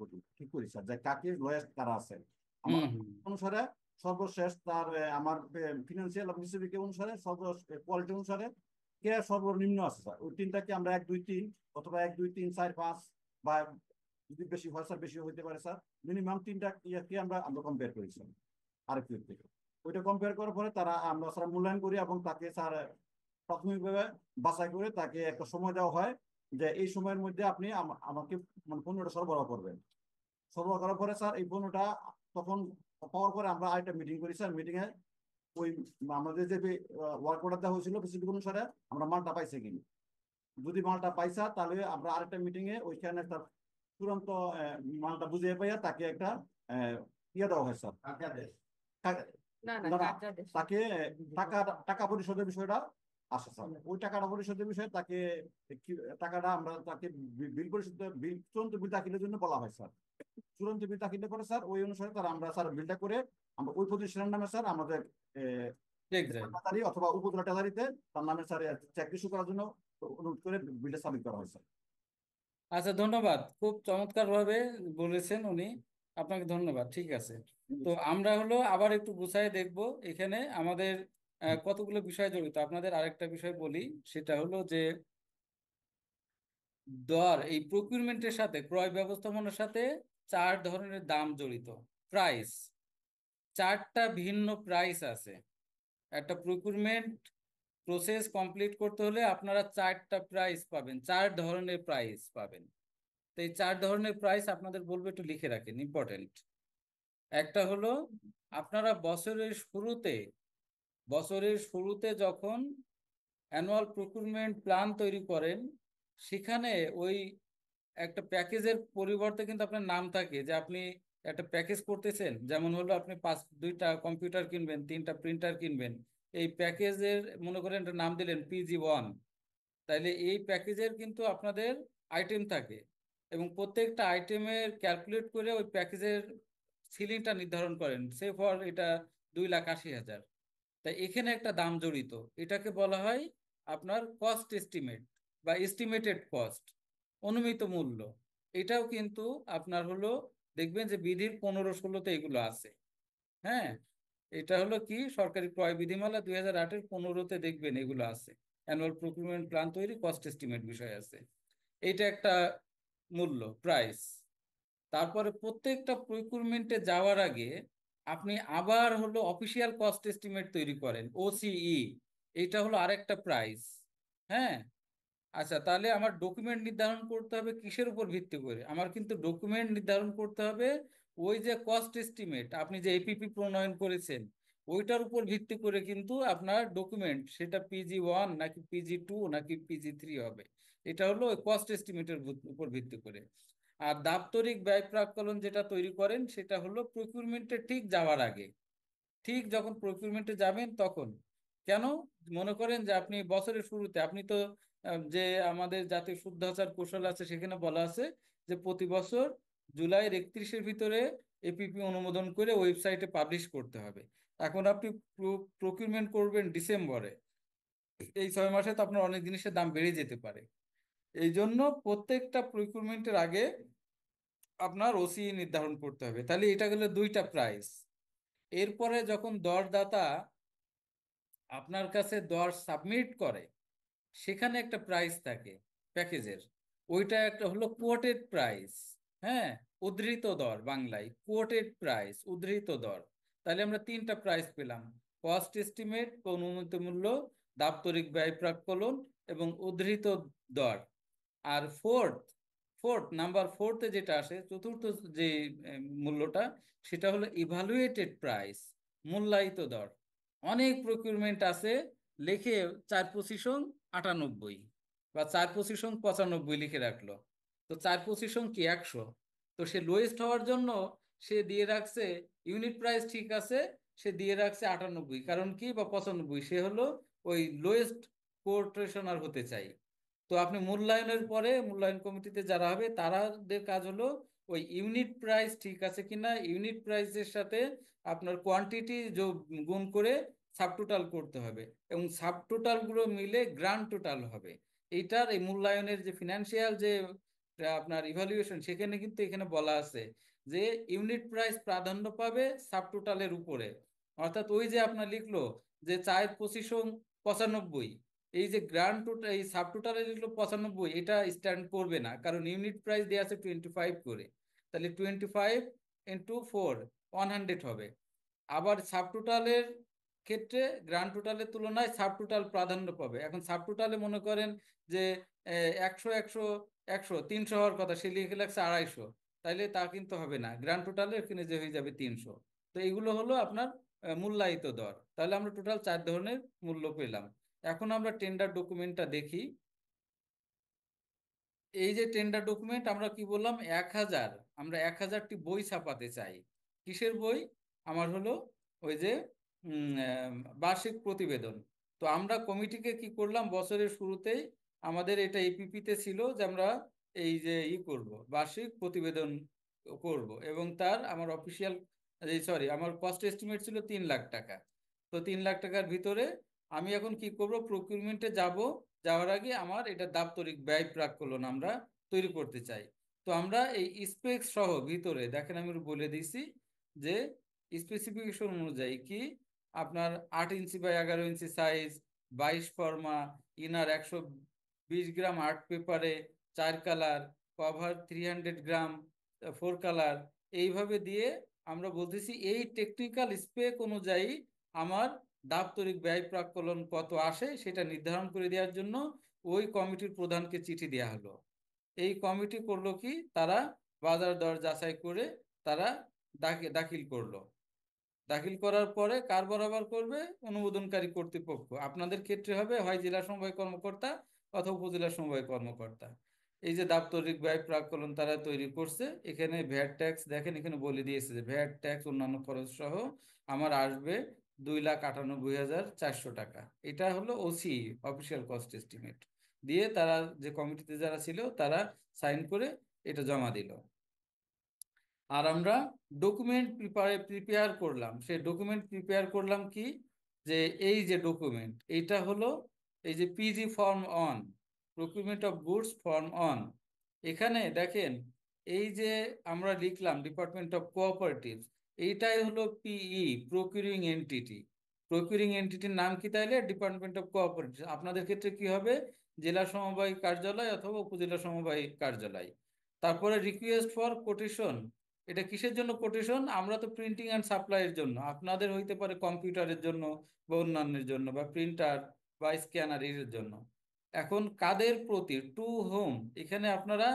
করি, ঠিক করি স্যার যে কাকে লয়েস্ট কারা আছে। আমার হুম অনুসারে সর্বশেষ তার আমার ফিনান্সিয়াল এবং সিসিবি অনুসারে কোয়ালিটি অনুসারে কে সর্বনিম্ন আছে স্যার। ওই তিনটাকে আমরা 1 2 3 অথবা 1 2 3 4 5 বা যদি বেশি হয় স্যার বেশি হইতে পারে স্যার, মিনিমাম তিনটা ইয়াকে আমরা আমরা কম্পেয়ার করি স্যার আরেকটু থেকে। ওইটা কম্পেয়ার করার পরে তারা আমরা স্যার মূল্যায়ন করি এবং তাকে স্যার প্রাথমিকভাবে বাছাই করে তাকে একটা সময় দেওয়া হয় যে এই সময়ের মধ্যে আপনি আমাকে মানে পণ্যটা সরবরাহ করবেন। সরবরাহ করার পরে স্যার এই পণ্যটা তখন পাওয়ার পরে আমরা আরেকটা মিটিং করি স্যার। মিটিং এ ওই আমাদের যে ওয়ার্ক অর্ডার দেওয়া হয়েছিল স্পেসিফিক অনুসারে আমরা মালটা পাইছে কিনা, যদি মালটা পাইছা তাহলে আমরা আরেকটা মিটিং এ ওইখানে তার চূড়ান্ত মালটা বুঝিয়ে পাইয়া তাকে একটা ইয়ে দেওয়া হয় স্যার। না না, না না, কার্যাদেশ। তাকে টাকা টাকা পরিশোধের বিষয়টা আসে স্যার। ওই টাকাটা পরিশোধের বিষয়ে তাকে টাকাটা আমরা তাকে বিল পরিশোধ, বিল চূড়ান্ত বিল দাখিলের জন্য বলা হয় স্যার। চূড়ান্ত বিল দাখিল করে স্যার ওই অনুসারে তার আমরা স্যার বিলটা করে আমরা ওই প্রতিষ্ঠানের নামে স্যার আমাদের ঠিক যাই। ট্রেজারি অথবা উপজেলা ট্রেজারিতে তার নামে স্যার চেক ইস্যু করার জন্য অনুরোধ করে বিলটা সাবমিট করা হয় স্যার। আচ্ছা, ধন্যবাদ। খুব চমৎকার ভাবে বলেছেন উনি, আপনাকে ধন্যবাদ। ঠিক আছে, তো আমরা হলো আবার একটু গুছাই দেখব। এখানে আমাদের কতগুলো বিষয় জড়িত। আপনাদের আরেকটা বিষয় বলি, সেটা হলো যে দর, এই প্রকিউরমেন্টের সাথে, ক্রয় ব্যবস্থাপনার সাথে 4 ধরনের দাম জড়িত। প্রাইস, 4টা ভিন্ন প্রাইস আছে। একটা প্রকিউরমেন্ট প্রসেস কমপ্লিট করতে হলে আপনারা 4টা প্রাইস পাবেন, 4 ধরনের প্রাইস পাবেন। তো এই 4 ধরনের প্রাইস আপনাদের বলবো, একটু লিখে রাখেন, ইম্পর্টেন্ট। একটা হলো আপনারা বছরের শুরুতে যখন অ্যানুয়াল প্রকিউরমেন্ট প্ল্যান তৈরি করেন, সেখানে ওই একটা প্যাকেজের পরিবর্তে কিন্তু আপনার নাম থাকে যে আপনি একটা প্যাকেজ করতেছেন। যেমন হলো আপনি 2টা কম্পিউটার কিনবেন, 3টা প্রিন্টার কিনবেন, এই প্যাকেজের মনে করেন একটা নাম দিলেন PG1। তাইলে এই প্যাকেজের কিন্তু আপনাদের আইটেম থাকে এবং প্রত্যেকটা আইটেমের ক্যালকুলেট করে ওই প্যাকেজের সিলিংটা নির্ধারণ করেন। সে ফর এটা 2,80,000। তাই এখানে একটা দাম জড়িত, এটাকে বলা হয় আপনার কস্ট এস্টিমেট বা এস্টিমেটেড কস্ট, অনুমিত মূল্য। এটাও কিন্তু আপনার হলো, দেখবেন যে বিধির 15-16-তে এগুলো আছে। হ্যাঁ, এটা হলো কি সরকারি ক্রয় বিধিমালা 2008-এর 15-তে দেখবেন এগুলো আছে। অ্যানুয়াল প্রকিউরমেন্ট প্ল্যান তৈরি, কস্ট এস্টিমেট বিষয় আছে। এইটা একটা মূল্য, প্রাইস। তারপরে প্রত্যেকটা প্রকিউরমেন্টে যাওয়ার আগে আপনি আবার হলো অফিসিয়াল কস্ট এস্টিমেট তৈরি করেন, ওসিই। এইটা হলো আরেকটা প্রাইস। হ্যাঁ, আচ্ছা, তাহলে আমার ডকুমেন্ট নির্ধারণ করতে হবে কিসের উপর ভিত্তি করে? আমার কিন্তু ডকুমেন্ট নির্ধারণ করতে হবে ওই যে কস্ট এস্টিমেট আপনি যে এপিপি প্রণয়ন করেছেন ওইটার উপর ভিত্তি করে কিন্তু আপনার ডকুমেন্ট, সেটা PG1 নাকি PG2 নাকি PG3 হবে। এটা হলো ওই কস্ট এস্টিমেটের উপর ভিত্তি করে। আর দাপ্তরিক ব্যয় প্রাক্কলন যেটা তৈরি করেন সেটা হলো প্রকিউরমেন্টে ঠিক যাওয়ার আগে, ঠিক যখন প্রকিউরমেন্টে যাবেন তখন। কেন? মনে করেন যে আপনি বছরের শুরুতে আপনি তো যে আমাদের জাতীয় শুদ্ধাচার কৌশল আছে সেখানে বলা আছে যে প্রতি বছর জুলাইয়ের 31-এর ভিতরে এপিপি অনুমোদন করে ওয়েবসাইটে পাবলিশ করতে হবে। এখন আপনি প্রকিউরমেন্ট করবেন ডিসেম্বরে, এই 6 মাসে তো আপনার অনেক জিনিসের দাম বেড়ে যেতে পারে। এই জন্য প্রত্যেকটা প্রকিউরমেন্টের আগে আপনার ওসি নির্ধারণ করতে হবে। তাহলে এটা গেলে দুইটা প্রাইস। এরপরে যখন দরদাতা আপনার কাছে দর সাবমিট করে সেখানে একটা প্রাইস থাকে প্যাকেজের, ওইটা একটা হলো কোটেড প্রাইস। হ্যাঁ, উদ্ধৃত দর, বাংলায় কোটেড প্রাইস, উদ্ধৃত দর। তাহলে আমরা তিনটা প্রাইস পেলাম: কস্ট এস্টিমেট, অনুমিত মূল্য, দাপ্তরিক ব্যয় প্রাক্কলন এবং উদ্ধৃত দর। আর ফোর্থ ফোর্থ নাম্বার ফোর্থে যেটা আসে, চতুর্থ যে মূল্যটা, সেটা হলো ইভালুয়েটেড প্রাইস, মূল্যায়িত দর। অনেক প্রকিউরমেন্ট আছে লেখে 4-25-98 বা 4-25-95 লিখে রাখলো। তো 4-25 কি 100? তো সে লোয়েস্ট হওয়ার জন্য সে দিয়ে রাখছে, ইউনিট প্রাইস ঠিক আছে, সে দিয়ে রাখছে 98, কারণ কি, বা 95, সে হলো ওই লোয়েস্ট কোটেশনার হতে চাই। তো আপনি মূল্যায়নের পরে মূল্যায়ন কমিটিতে যারা হবে তাদের কাজ হলো ওই ইউনিট প্রাইস ঠিক আছে কিনা, ইউনিট প্রাইসের সাথে আপনার কোয়ান্টিটি যোগ গুণ করে সাবটোটাল করতে হবে, এবং সাবটোটাল গুলো মিলে গ্র্যান্ড টোটাল হবে। এইটার এই মূল্যায়নের যে ফিনান্সিয়াল যে আপনার ইভালুয়েশন, সেখানে কিন্তু এখানে বলা আছে যে ইউনিট প্রাইস প্রাধান্য পাবে সাবটোটালের উপরে। অর্থাৎ ওই যে আপনার লিখলো যে 4-25-95, এই যে গ্র্যান্ড টোটাল, এই সাবটোটালে লিখলো 95, এটা স্ট্যান্ড করবে না, কারণ ইউনিট প্রাইস দেওয়া আছে 25 করে। তাহলে 25 × 4 100 হবে। আবার সাবটোটালের ক্ষেত্রে গ্র্যান্ড টোটালের তুলনায় সাবটোটাল প্রাধান্য পাবে। এখন সাবটোটালে মনে করেন যে 100 100 100 300 হওয়ার কথা, সে লিখে লাগছে 250, তাইলে তা কিন্তু হবে না, গ্র্যান্ড টোটালে এখানে যে হয়ে যাবে 300। তো এইগুলো হলো আপনার মূল্যায়িত দর। তাহলে আমরা টোটাল 4 ধরনের মূল্য পেলাম। এখন আমরা টেন্ডার ডকুমেন্টটা দেখি। এই যে টেন্ডার ডকুমেন্ট আমরা কি বললাম, 1000, আমরা 1000টি বই ছাপাতে চাই। কিসের বই? আমার হলো ওই যে বার্ষিক প্রতিবেদন। তো আমরা কমিটিকে কি করলাম, বছরের শুরুতেই আমাদের এটা এপিপিতে ছিল যে আমরা এই যে করব, বার্ষিক প্রতিবেদন করব, এবং তার আমার অফিসিয়াল, সরি, আমার কস্ট এস্টিমেট ছিল 3 লাখ টাকা। তো 3 লাখ টাকার ভিতরে আমি এখন কি করব, প্রকিউরমেন্টে যাব, যাওয়ার আগে আমার এটা দাপ্তরিক ব্যয় প্রাক্কলন আমরা তৈরি করতে চাই। তো আমরা এই স্পেক্স সহ ভিতরে দেখেন, আমি বলে দিছি যে স্পেসিফিকেশন অনুযায়ী কি আপনার 8 ইঞ্চি বাই 11 ইঞ্চি সাইজ, 22 ফর্মা, ইনার 120 গ্রাম আর্ট পেপারে, 4 কালার, কভার 300 গ্রাম, 4 কালার, এইভাবে দিয়ে আমরা বলতেছি এই টেকনিক্যাল স্পেক অনুযায়ী আমার দাপ্তরিক ব্যয় প্রাক্কলন কত আসে সেটা নির্ধারণ করে দেওয়ার জন্য ওই কমিটির প্রধানকে চিঠি দেওয়া হলো। এই কমিটি করলো কি, তারা বাজার দর যাচাই করে তারা দাখিল করলো। দাখিল করার পরে কার বরাবর করবে? অনুমোদনকারী কর্তৃপক্ষ। আপনাদের ক্ষেত্রে হবে হয় জেলা সমবায় কর্মকর্তা অথবা উপজেলা সমবায় কর্মকর্তা। এই যে দাপ্তরিক ব্যয় প্রাক্কলন তারা তৈরি করছে, এখানে ভ্যাট ট্যাক্স দেখেন, এখানে বলে দিয়েছে যে ভ্যাট ট্যাক্স অন্যান্য খরচ সহ আমার আসবে 2,98,400 টাকা। এটা হলো ওসি, অফিসিয়াল কস্ট এস্টিমেট দিয়ে তারা, যে কমিটিতে যারা ছিল তারা সাইন করে এটা জমা দিল। আর আমরা ডকুমেন্ট প্রিপেয়ার করলাম। সেই ডকুমেন্ট প্রিপেয়ার করলাম কি, যে এই যে ডকুমেন্ট, এইটা হলো এই যে PG form on, procurement of goods form on. এখানে দেখেন এই যে আমরা লিখলাম ডিপার্টমেন্ট অফ কোঅপারেটিভস, এইটাই হলো পিই, প্রকিউরিং এন্টিটি। প্রকিউরিং এন্টিটির নাম কি তাইলে? Department of cooperatives. আপনাদের ক্ষেত্রে কি হবে? জেলা সমবায় কার্যালয় অথবা উপজেলা সমবায় কার্যালয়। তারপরে রিকোয়েস্ট ফর কোটেশন, এটা কিসের জন্য কোটেশন? আমরা তো প্রিন্টিং অ্যান্ড সাপ্লাইয়ের জন্য, আপনাদের হইতে পারে কম্পিউটারের জন্য বা অন্যান্যের জন্য, বা প্রিন্টার বা স্ক্যানার এর জন্য। এখন কাদের প্রতি? টু হোম, এখানে আপনারা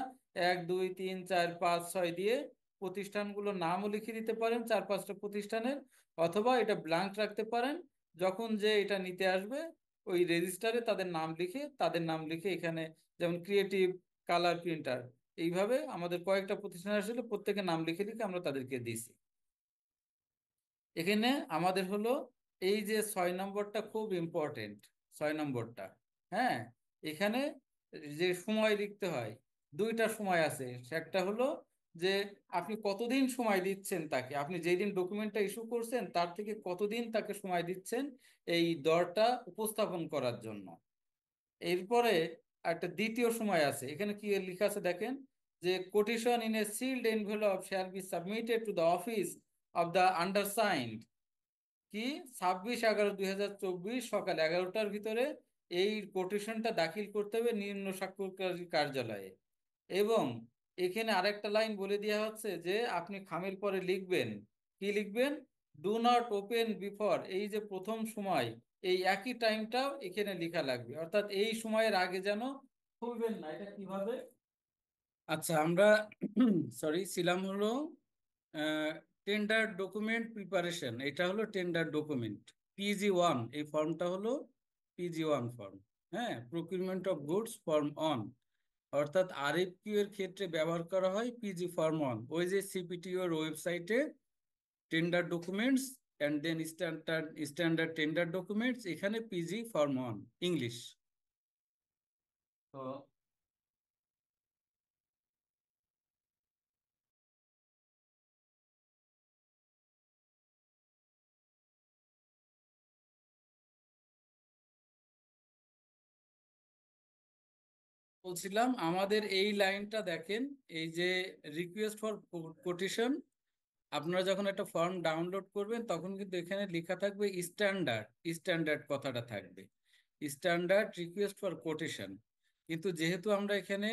1 2 3 4 5 6 দিয়ে প্রতিষ্ঠানগুলোর নামও লিখে দিতে পারেন, 4-5টা প্রতিষ্ঠানের, অথবা এটা ব্ল্যাঙ্ক রাখতে পারেন। যখন যে এটা নিতে আসবে ওই রেজিস্টারে তাদের নাম লিখে এখানে, যেমন ক্রিয়েটিভ কালার প্রিন্টার, এইভাবে আমাদের কয়েকটা প্রতিষ্ঠান আসলে প্রত্যেকের নাম লিখে লিখে আমরা তাদেরকে দিছি। এখানে আমাদের হলো এই যে 6 নম্বরটা খুব ইম্পর্টেন্ট, 6 নম্বরটা। হ্যাঁ, এখানে যে সময় লিখতে হয়, দুইটা সময় আছে। একটা হলো যে আপনি কতদিন সময় দিচ্ছেন তাকে, আপনি যেই দিন ডকুমেন্টটা ইস্যু করছেন তার থেকে কতদিন তাকে সময় দিচ্ছেন এই দরটা উপস্থাপন করার জন্য। এরপরে একটা দ্বিতীয় সময় আছে, এখানে কি লেখা আছে দেখেন, যে quotation in a sealed envelope shall be submitted to the office of the undersigned, কি 26/11/2024 সকাল 11টার ভিতরে এই কোটেশনটা দাখিল করতে হবে নিম্ন স্বাক্ষরকারী কার্যালয়ে। এবং এখানে আরেকটা লাইন বলে দেওয়া হচ্ছে যে আপনি খামের পরে লিখবেন, কি লিখবেন? ডু নট ওপেন বিফোর, এই যে প্রথম সময়, এই একই টাইমটাও এখানে লেখা লাগবে, অর্থাৎ এই সময়ের আগে যেন খুলবেন না। এটা কিভাবে? আচ্ছা, আমরা সরি ছিলাম হলো টেন্ডার ডকুমেন্ট প্রিপারেশন, এটা হলো টেন্ডার ডকুমেন্ট PG1, এই ফর্মটা হলো PG1 ফর্ম। হ্যাঁ, procurement of goods form on, অর্থাৎ RFQ এর ক্ষেত্রে ব্যবহার করা হয় পিজি ফর্ম অন। ওই যে CPTO এর ওয়েবসাইটে tender documents and then standard tender documents, এখানে পিজি ফর্ম অন ইংলিশ। তো বলছিলাম আমাদের এই লাইনটা দেখেন, এই যে রিকোয়েস্ট ফর কোটেশন, আপনারা যখন একটা ফর্ম ডাউনলোড করবেন তখন কিন্তু এখানে লেখা থাকবে স্ট্যান্ডার্ড, স্ট্যান্ডার্ড কথাটা থাকবে, স্ট্যান্ডার্ড রিকোয়েস্ট ফর কোটেশন। কিন্তু যেহেতু আমরা এখানে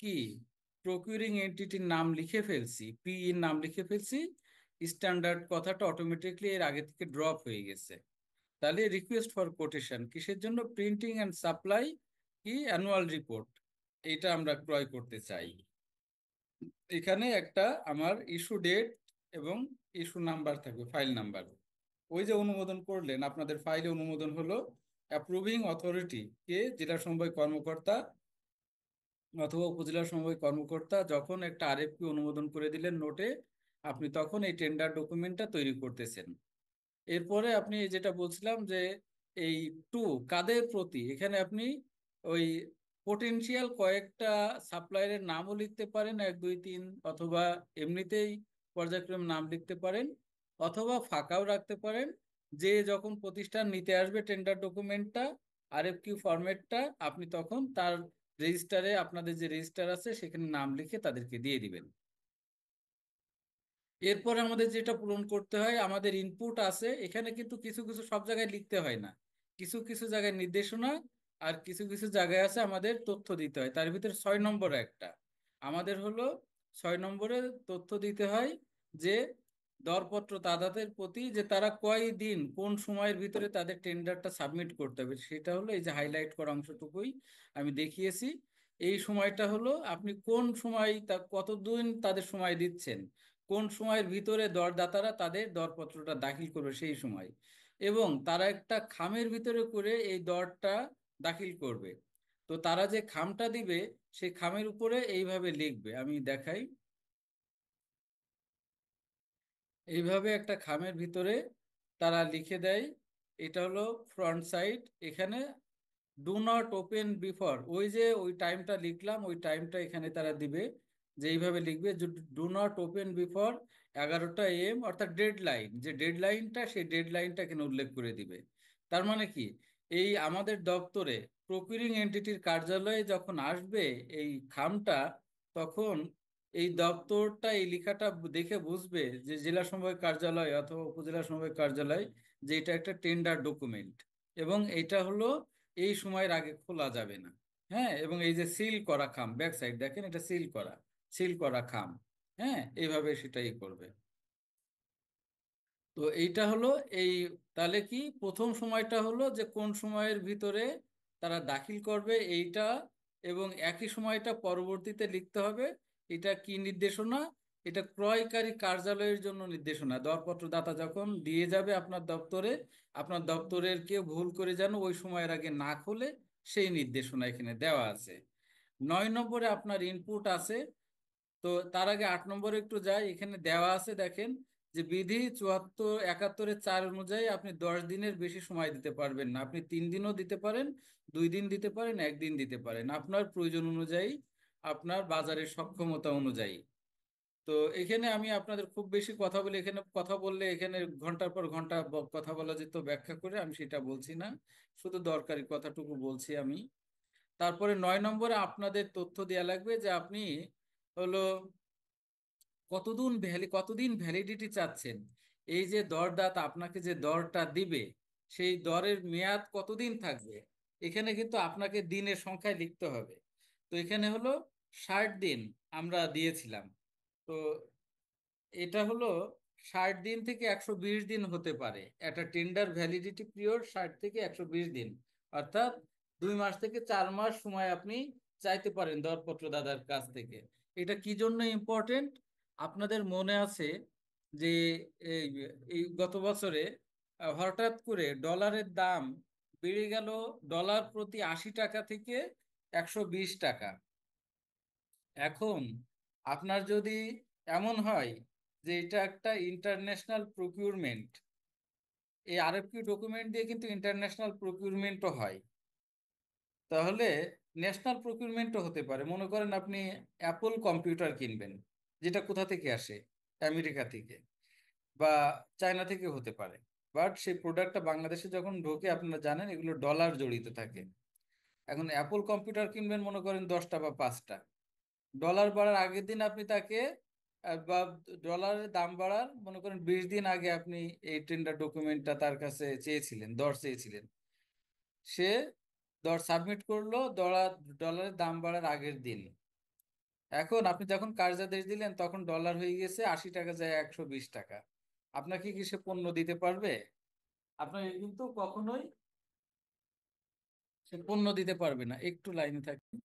কি প্রকিউরিং এন্টিটির নাম লিখে ফেলছি, পিইর নাম লিখে ফেলছি, স্ট্যান্ডার্ড কথাটা অটোমেটিকলি এর আগে থেকে ড্রপ হয়ে গেছে। তাহলে রিকোয়েস্ট ফর কোটেশন কিসের জন্য? প্রিন্টিং অ্যান্ড সাপ্লাই কি অ্যানুয়াল রিপোর্ট, এটা আমরা ক্রয় করতে চাই। এখানে একটা আমার ইস্যু ডেট এবং ইস্যু নাম্বার থাকবে, ফাইল নাম্বার। ওই যে অনুমোদন করলেন, আপনাদের ফাইলে অনুমোদন হলো, অ্যাপ্রুভিং অথরিটি কে? জেলা সমবায় কর্মকর্তা অথবা উপজেলা সমবায় কর্মকর্তা। যখন একটা RFQ অনুমোদন করে দিলেন নোটে, আপনি তখন এই টেন্ডার ডকুমেন্টটা তৈরি করতেছেন। এরপরে আপনি যেটা বলছিলাম যে এই টু কাদের প্রতি, এখানে আপনি ওই পোটেনশিয়াল কয়েকটা সাপ্লায়ারের নামও লিখতে পারেন, 1 2 3, অথবা এমনিতেই পর্যায়ক্রমে নাম লিখতে পারেন, অথবা ফাঁকাও রাখতে পারেন। যে যখন প্রতিষ্ঠান নিতে আসবে টেন্ডার ডকুমেন্টটা, RFQ ফরম্যাটটা, আপনি তখন তার রেজিস্টারে, আপনাদের যে রেজিস্টার আছে সেখানে নাম লিখে তাদেরকে দিয়ে দিবেন। এরপর আমাদের যেটা পূরণ করতে হয়, আমাদের ইনপুট আছে এখানে, কিন্তু কিছু কিছু সব জায়গায় লিখতে হয় না, কিছু কিছু জায়গায় নির্দেশনা, আর কিছু কিছু জায়গায় আছে আমাদের তথ্য দিতে হয়। তার ভিতরে 6 নম্বরে একটা আমাদের হলো, 6 নম্বরে তথ্য দিতে হয় যে দরপত্র দাতাদের প্রতি, যে তারা কয় দিন কোন সময়ের ভিতরে তাদের টেন্ডারটা সাবমিট করতে হবে, সেটা হলো এই যে হাইলাইট করা অংশটুকুই আমি দেখিয়েছি। এই সময়টা হলো আপনি কোন সময় কতদিন তাদের সময় দিচ্ছেন, কোন সময়ের ভিতরে দরদাতারা তাদের দরপত্রটা দাখিল করবে সেই সময়, এবং তারা একটা খামের ভিতরে করে এই দরটা দাখিল করবে। তো তারা যে খামটা দিবে সেই খামের উপরে এইভাবে লিখবে, আমি দেখাই। এইভাবে একটা খামের ভিতরে তারা লিখে দেয়। এটা হলো ফ্রন্ট সাইড। এখানে ডু নট ওপেন বিফোর, ওই যে ওই টাইমটা লিখলাম, ওই টাইমটা এখানে তারা দিবে। যে এইভাবে লিখবে, ডু নট ওপেন বিফোর 11টা AM, অর্থাৎ ডেডলাইন, যে ডেডলাইনটা সেই ডেডলাইনটা এখানে উল্লেখ করে দিবে। তার মানে কি, এই আমাদের দপ্তরে প্রকিউরিং এন্টিটির কার্যালয়ে যখন আসবে এই খামটা, তখন এই দপ্তরটা এই লেখাটা দেখে বুঝবে যে জেলা সমবায় কার্যালয় অথবা উপজেলা সমবায় কার্যালয়, যে এটা একটা টেন্ডার ডকুমেন্ট এবং এটা হলো এই সময়ের আগে খোলা যাবে না। হ্যাঁ, এবং এই যে সিল করা খাম, ব্যাক সাইড দেখেন, এটা সিল করা খাম। হ্যাঁ, এইভাবে সেটাই করবে। তো এইটা হলো এই, তাহলে কি প্রথম সময়টা হলো যে কোন সময়ের ভিতরে তারা দাখিল করবে এইটা, এবং একই সময়টা পরবর্তীতে লিখতে হবে। এটা কি নির্দেশনা? এটা ক্রয়কারী কার্যালয়ের জন্য নির্দেশনা। দরপত্র দাতা যখন দিয়ে যাবে আপনার দপ্তরে, আপনার দপ্তরের কেউ ভুল করে যেন ওই সময়ের আগে না খোলে, সেই নির্দেশনা এখানে দেওয়া আছে। 9 নম্বরে আপনার ইনপুট আছে। তো তার আগে 8 নম্বরে একটু যাই, এখানে দেওয়া আছে দেখেন, যে বিধি 74-71-4 অনুযায়ী আপনি 10 দিনের বেশি সময় দিতে পারবেন না। আপনি 3 দিনও দিতে পারেন, 2 দিন দিতে পারেন, 1 দিন দিতে পারেন, আপনার প্রয়োজন অনুযায়ী, আপনার বাজারের সক্ষমতা অনুযায়ী। তো এখানে আমি আপনাদের খুব বেশি কথা বলি, এখানে কথা বললে এখানে ঘন্টার পর ঘন্টা কথা বলা যেত ব্যাখ্যা করে, আমি সেটা বলছি না, শুধু দরকারি কথাটুকু বলছি আমি। তারপরে 9 নম্বরে আপনাদের তথ্য দেওয়া লাগবে যে আপনি হলো কতদিন ভ্যালিডিটি চাচ্ছেন। এই যে দরদাতা আপনাকে যে দরটা দিবে, সেই দরের মেয়াদ কতদিন থাকবে, এখানে কিন্তু আপনাকে দিনের সংখ্যায় লিখতে হবে। তো এখানে হলো 60 দিন আমরা দিয়েছিলাম। তো এটা হলো 60 দিন থেকে 120 দিন হতে পারে। একটা টেন্ডার ভ্যালিডিটি পিরিয়ড 60 থেকে 120 দিন, অর্থাৎ 2 মাস থেকে 4 মাস সময় আপনি চাইতে পারেন দরপত্র দাতার কাছ থেকে। এটা কি জন্য ইম্পর্টেন্ট? আপনাদের মনে আছে যে এই এই গত বছরে হঠাৎ করে ডলারের দাম বেড়ে গেল, ডলার প্রতি 80 টাকা থেকে 120 টাকা। এখন আপনার যদি এমন হয় যে এটা একটা ইন্টারন্যাশনাল প্রকিউরমেন্ট, এই RFQ ডকুমেন্ট দিয়ে কিন্তু ইন্টারন্যাশনাল প্রকিউরমেন্টও হয়, তাহলে ন্যাশনাল প্রকিউরমেন্টও হতে পারে। মনে করেন আপনি অ্যাপল কম্পিউটার কিনবেন, যেটা কোথা থেকে আসে, আমেরিকা থেকে বা চায়না থেকে হতে পারে, বাট সেই প্রোডাক্টটা বাংলাদেশে যখন ঢোকে আপনারা জানেন এগুলো ডলার জড়িত থাকে। এখন অ্যাপল কম্পিউটার কিনবেন মনে করেন 10টা বা 5টা, ডলার বাড়ার আগের দিন আপনি তাকে বা ডলারের দাম বাড়ার মনে করেন 20 দিন আগে আপনি এই টেন্ডার ডকুমেন্টটা তার কাছে চেয়েছিলেন, দর চেয়েছিলেন, সে দর সাবমিট করলো ডলারের দাম বাড়ার আগের দিন। এখন আপনি যখন কার্যাদেশ দিলেন তখন ডলার হয়ে গেছে 80 টাকা যায় 120 টাকা। আপনাকে কি সে পণ্য দিতে পারবে? আপনাকে কিন্তু কখনোই সে পণ্য দিতে পারবে না। একটু লাইনে থাকবে।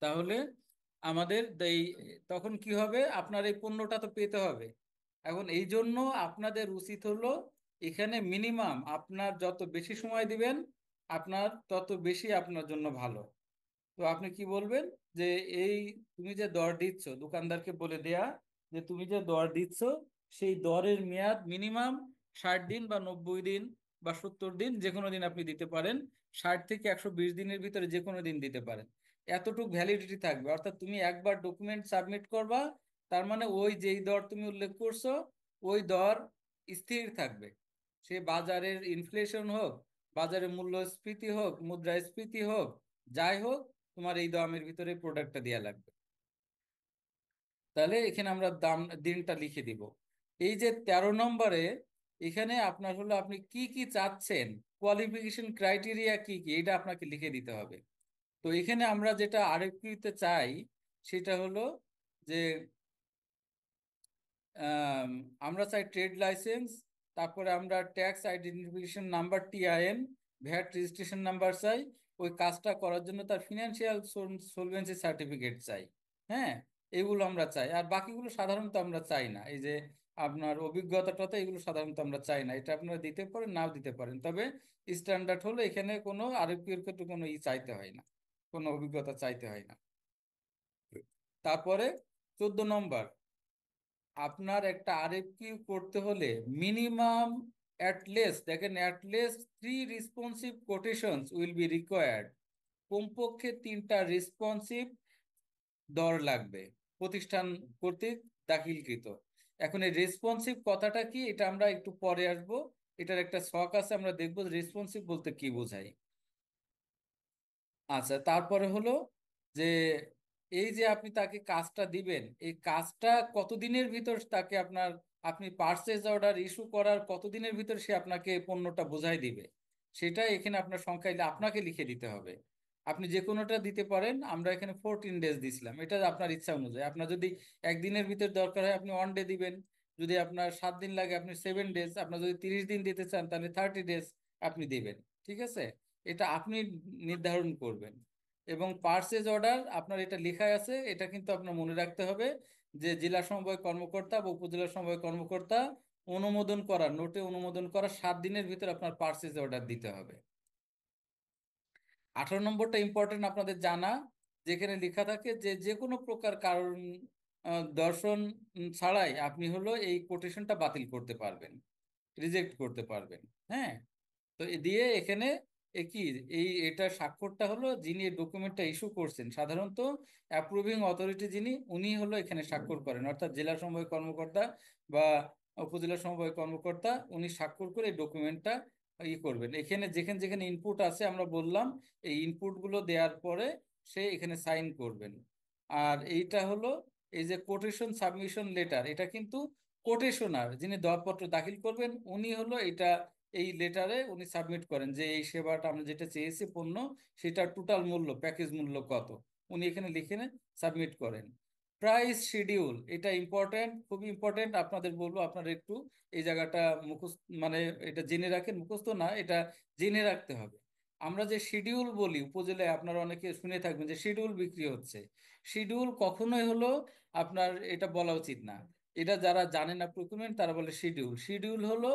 তাহলে আমাদের এই তখন কি হবে, আপনার এই পণ্যটা তো পেতে হবে। এখন এই জন্য আপনাদের উচিত হলো এখানে মিনিমাম আপনার যত বেশি সময় দিবেন, আপনার তত বেশি আপনার জন্য ভালো। তো আপনি কি বলবেন যে এই তুমি যে দর দিচ্ছ, দোকানদারকে বলে দেয়া যে তুমি যে দর দিচ্ছ সেই দরের মেয়াদ মিনিমাম 60 দিন বা 90 দিন বা 70 দিন, যে কোনো দিন আপনি দিতে পারেন। 60 থেকে 120 দিনের ভিতরে যে কোনো দিন দিতে পারেন। এতটুকু ভ্যালিডিটি থাকবে, অর্থাৎ তুমি একবার ডকুমেন্ট সাবমিট করবা, তার মানে ওই যেই দর তুমি উল্লেখ করছো ওই দর স্থির থাকবে। সে বাজারের ইনফ্লেশন হোক, বাজারের মূল্যস্ফীতি হোক, মুদ্রাস্ফীতি হোক, যাই হোক, তোমার এই দামের ভিতরে প্রোডাক্টটা দেওয়া লাগবে। তাহলে এখানে আমরা দিনটা লিখে দিব। এই যে 13 নম্বরে এখানে আপনার হলো আপনি কি কি চাচ্ছেন, কোয়ালিফিকেশন ক্রাইটেরিয়া কি কি, এটা আপনাকে লিখে দিতে হবে। তো এখানে আমরা যেটা আরএফকিউতে চাই সেটা হলো যে আম, আমরা চাই ট্রেড লাইসেন্স, তারপরে আমরা tax identification number TIN, VAT registration number চাই। ওই কাজটা করার জন্য তার ফিনান্সিয়াল সলভেন্সি সার্টিফিকেট চাই। হ্যাঁ, এগুলো আমরা চাই। আর বাকিগুলো সাধারণত আমরা চাই না। এই যে আপনার অভিজ্ঞতাটা, এগুলো সাধারণত আমরা চাই না। এটা আপনারা দিতে পারেন, নাও দিতে পারেন, তবে স্ট্যান্ডার্ড হলো এখানে কোনো আরএফকিউ এর ক্ষেত্রে কোনো চাইতে হয় না, কোনো অভিজ্ঞতা চাইতে হয় না। তারপরে 14 নম্বর, আপনার একটা আরএফকিউ করতে হলে মিনিমাম অ্যাটলিস্ট, দেখেন, at least 3 responsive quotations will be required. কমপক্ষে 3টা রেসপন্সিভ দর লাগবে প্রতিষ্ঠান কর্তৃক দাখিলকৃত। এখন এই রেসপন্সিভ কথাটা কি, এটা আমরা একটু পরে আসবো। এটার একটা ছক আছে, আমরা দেখবো রেসপন্সিভ বলতে কি বোঝায়। আচ্ছা, তারপরে হলো যে এই যে আপনি তাকে কাজটা দিবেন, এই কাজটা কতদিনের ভিতর তাকে আপনি পারচেজ অর্ডার ইস্যু করার কতদিনের ভিতর সে আপনাকে পণ্যটা বোঝাই দিবে, সেটা এখানে আপনার সংখ্যায় আপনাকে লিখে দিতে হবে। আপনি যে কোনোটা দিতে পারেন, আমরা এখানে 14 ডেজ দিছিলাম, এটা আপনার ইচ্ছা অনুযায়ী। আপনার যদি একদিনের ভিতর দরকার হয় আপনি 1 ডে দিবেন, যদি আপনার 7 দিন লাগে আপনি 7 ডেজ, আপনার যদি 30 দিন দিতে চান তাহলে 30 ডেজ আপনি দিবেন। ঠিক আছে, এটা আপনি নির্ধারণ করবেন। এবং পারচেজ অর্ডার আপনার এটা লেখা আছে, এটা কিন্তু আপনার মনে রাখতে হবে যে জেলা সমবায় কর্মকর্তা বা উপজেলা সমবায় কর্মকর্তা অনুমোদন করা, নোটে অনুমোদন করা 7 দিনের ভিতর আপনার পারচেজ অর্ডার দিতে হবে। 18 নম্বরটা ইম্পর্টেন্ট আপনাদের জানা, যেখানে লেখা থাকে যে যে কোনো প্রকার কারণ দর্শন ছাড়াই আপনি হলো এই কোটেশনটা বাতিল করতে পারবেন, রিজেক্ট করতে পারবেন। হ্যাঁ, তো দিয়ে এখানে কি এটা স্বাক্ষরটা হলো যিনি এই ডকুমেন্টটা ইস্যু করছেন, সাধারণত অ্যাপ্রুভিং অথরিটি যিনি, উনি হলো এখানে স্বাক্ষর করেন, অর্থাৎ জেলা সমবায় কর্মকর্তা বা উপজেলা সমবায় কর্মকর্তা, উনি স্বাক্ষর করে এই ডকুমেন্টটা করবেন। এখানে যেখানে যেখানে ইনপুট আছে আমরা বললাম, এই ইনপুট গুলো দেওয়ার পরে সে এখানে সাইন করবেন। আর এইটা হলো এই যে কোটেশন সাবমিশন লেটার, এটা কিন্তু কোটেশনার যিনি দরপত্র দাখিল করবেন উনি হলো এটা, এই লেটারে উনি সাবমিট করেন যে এই সেবাটা আমরা যেটা চেয়েছি পণ্য, সেটা টোটাল মূল্য, প্যাকেজ মূল্য কত, উনি এখানে লিখে সাবমিট করেন। প্রাইস শিডিউল, এটা ইম্পর্টেন্ট, খুবই ইম্পর্টেন্ট। আপনাদের বলবো আপনারা একটু এই জায়গাটা মুখস্থ, মানে এটা জেনে রাখেন, মুখস্থ না, এটা জেনে রাখতে হবে। আমরা যে শিডিউল বলি উপজেলায়, আপনারা অনেকে শুনে থাকবেন যে শিডিউল বিক্রি হচ্ছে, শিডিউল কখনোই হলো আপনার এটা বলা উচিত না। এটা যারা জানে না প্রকিউরমেন্ট তারা বলে শিডিউল। শিডিউল হলো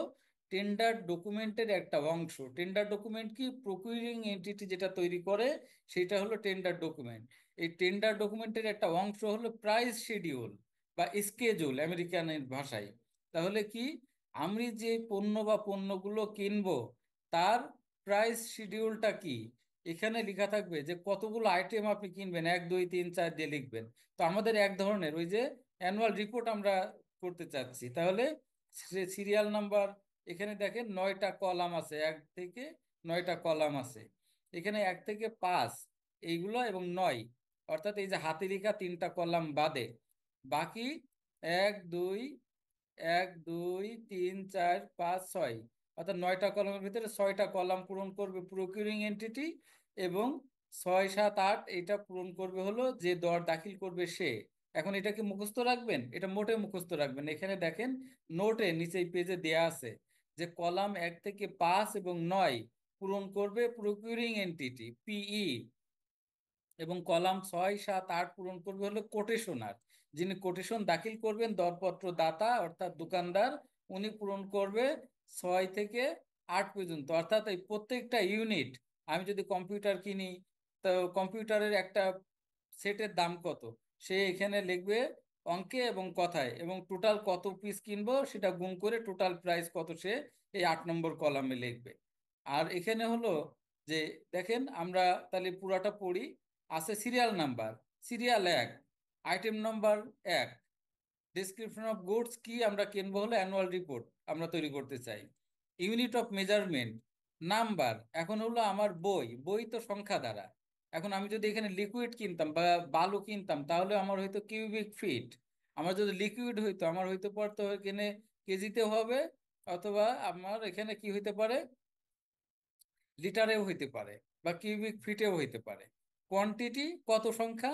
টেন্ডার ডকুমেন্টের একটা অংশ। টেন্ডার ডকুমেন্ট কি, প্রকিউরিং এন্টিটি যেটা তৈরি করে সেটা হলো টেন্ডার ডকুমেন্ট। এই টেন্ডার ডকুমেন্টের একটা অংশ হলো প্রাইস শিডিউল বা স্কেজুল আমেরিকানের ভাষায়। তাহলে কি, আমি যে পণ্য বা পণ্যগুলো কিনবো তার প্রাইস শিডিউলটা কি, এখানে লেখা থাকবে যে কতগুলো আইটেম আপনি কিনবেন, 1 2 3 4 দিয়ে লিখবেন। তো আমাদের এক ধরনের ওই যে অ্যানুয়াল রিপোর্ট আমরা করতে চাচ্ছি, তাহলে সিরিয়াল নাম্বার, এখানে দেখেন 9টা কলাম আছে, 1 থেকে 9টা কলাম আছে। এখানে 1 থেকে 5 এইগুলো এবং 9, অর্থাৎ এই যে হাতে লেখা 3টা কলাম বাদে বাকি 1 2 1 2 3 4 5 6, অর্থাৎ 9টা কলামের ভিতরে 6টা কলাম পূরণ করবে প্রকিউরিং এন্টিটি, এবং 6 7 8 এটা পূরণ করবে হলো যে দর দাখিল করবে সে। এখন এটা কি মুখস্থ রাখবেন? এটা মোটে মুখস্থ রাখবেন। এখানে দেখেন নোটে নিচে পেজে দেয়া আছে যে কলাম 1 থেকে 5 এবং 9 পূরণ করবে প্রকিউরিং এন্টিটি পিই, এবং কলাম 6 7 8 পূরণ করবে হলো কোটেশনার, যিনি কোটেশন দাখিল করবেন, দরপত্র দাতা অর্থাৎ দোকানদার, উনি পূরণ করবে 6 থেকে 8 পর্যন্ত। অর্থাৎ এই প্রত্যেকটা ইউনিট, আমি যদি কম্পিউটার কিনি তো কম্পিউটারের একটা সেটের দাম কত, সে এখানে লিখবে অঙ্কে এবং কথায়, এবং টোটাল কত পিস কিনবো সেটা গুণ করে টোটাল প্রাইস কত সে এই 8 নম্বর কলামে লিখবে। আর এখানে হলো যে দেখেন আমরা তাহলে পুরাটা পড়ি। আছে serial number, serial 1, item number 1, description of goods কি আমরা কিনবো হলো অ্যানুয়াল রিপোর্ট আমরা তৈরি করতে চাই। ইউনিট অফ মেজারমেন্ট নাম্বার, এখন হলো আমার বই, বই তো সংখ্যা দ্বারা। এখন আমি যদি এখানে লিকুইড কিনতাম বা বালু কিনতাম তাহলে আমার হয়তো কিউবিক ফিট, আমার যদি লিকুইড হইতো আমার হয়তো পড়তো এখানে কেজিতে হবে, অথবা আমার এখানে কি হইতে পারে, লিটারেও হইতে পারে বা কিউবিক ফিটেও হইতে পারে। কোয়ান্টিটি কত সংখ্যা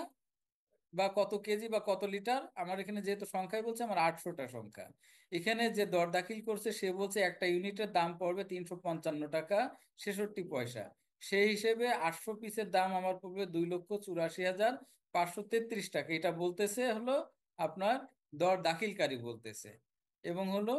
বা কত কেজি বা কত লিটার, আমার এখানে যেহেতু সংখ্যায় বলছে, আমার 800টা সংখ্যা। এখানে যে দর দাখিল করছে সে বলছে একটা ইউনিটের দাম পড়বে 355 টাকা 66 পয়সা। সেই হিসেবে 800 পিসের দাম আমার পড়বে 2,84,533 টাকা। এটা বলতেছে হলো আপনার দর দাখিলকারী বলতেছে। এবং হলো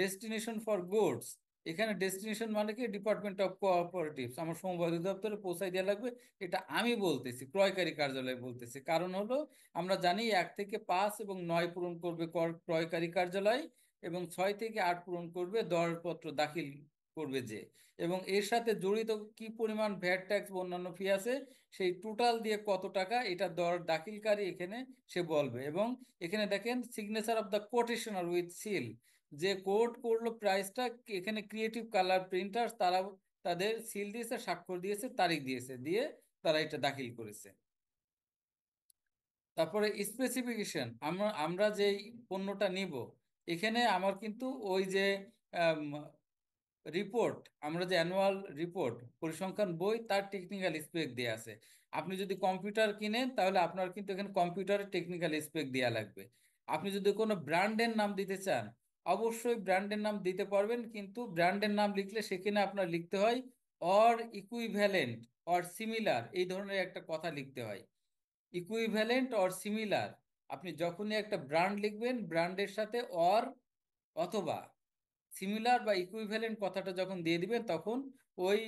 ডেস্টিনেশন ফর গুডস, এখানে ডেস্টিনেশন মানে কি, ডিপার্টমেন্ট অফ কোঅপারেটিভস, আমার শ্রম অধিদপ্তরে পৌঁছায় দেওয়া লাগবে। এটা আমি বলতেছি, ক্রয়কারী কার্যালয় বলতেছে। কারণ হলো আমরা জানি 1 থেকে 5 এবং 9 পূরণ করবে ক্রয়কারী কার্যালয়, এবং 6 থেকে 8 পূরণ করবে দরপত্র দাখিল করবে যে। এবং এর সাথে জড়িত কি পরিমাণ ভ্যাট ট্যাক্স বা অন্যান্য ফি আছে, সেই টোটাল দিয়ে কত টাকা, এটা দর দাখিলকারী এখানে সে বলবে। এবং এখানে দেখেন signature of the quotationer with seal, যে কোড করলো প্রাইসটা, এখানে ক্রিয়েটিভ কালার প্রিন্টার তারা তাদের সিল দিয়েছে, স্বাক্ষর দিয়েছে, তারিখ দিয়েছে, দিয়ে তারা এটা দাখিল করেছে। তারপরে স্পেসিফিকেশন, আমরা আমরা যেই পণ্যটা নিব, এখানে আমার কিন্তু ওই যে রিপোর্ট, আমরা যে অ্যানুয়াল রিপোর্ট পরিসংখ্যান বই, তার টেকনিক্যাল স্পেক দেয়া আছে। আপনি যদি কম্পিউটার কিনেন তাহলে আপনার কিন্তু এখানে কম্পিউটারের টেকনিক্যাল স্পেক দেয়া লাগবে। আপনি যদি কোনো ব্র্যান্ডের নাম দিতে চান, অবশ্যই ব্র্যান্ডের নাম দিতে পারবেন, কিন্তু ব্র্যান্ডের নাম লিখলে সেখানে আপনার লিখতে হয় অর ইকুইভ্যালেন্ট অর সিমিলার, এই ধরনের একটা কথা লিখতে হয়। ইকুইভ্যালেন্ট অর সিমিলার, আপনি যখনই একটা ব্র্যান্ড লিখবেন, ব্র্যান্ডের সাথে অর অথবা সিমিলার বা ইকুইভ্যালেন্ট কথাটা যখন দিয়ে দিবেন, তখন ওই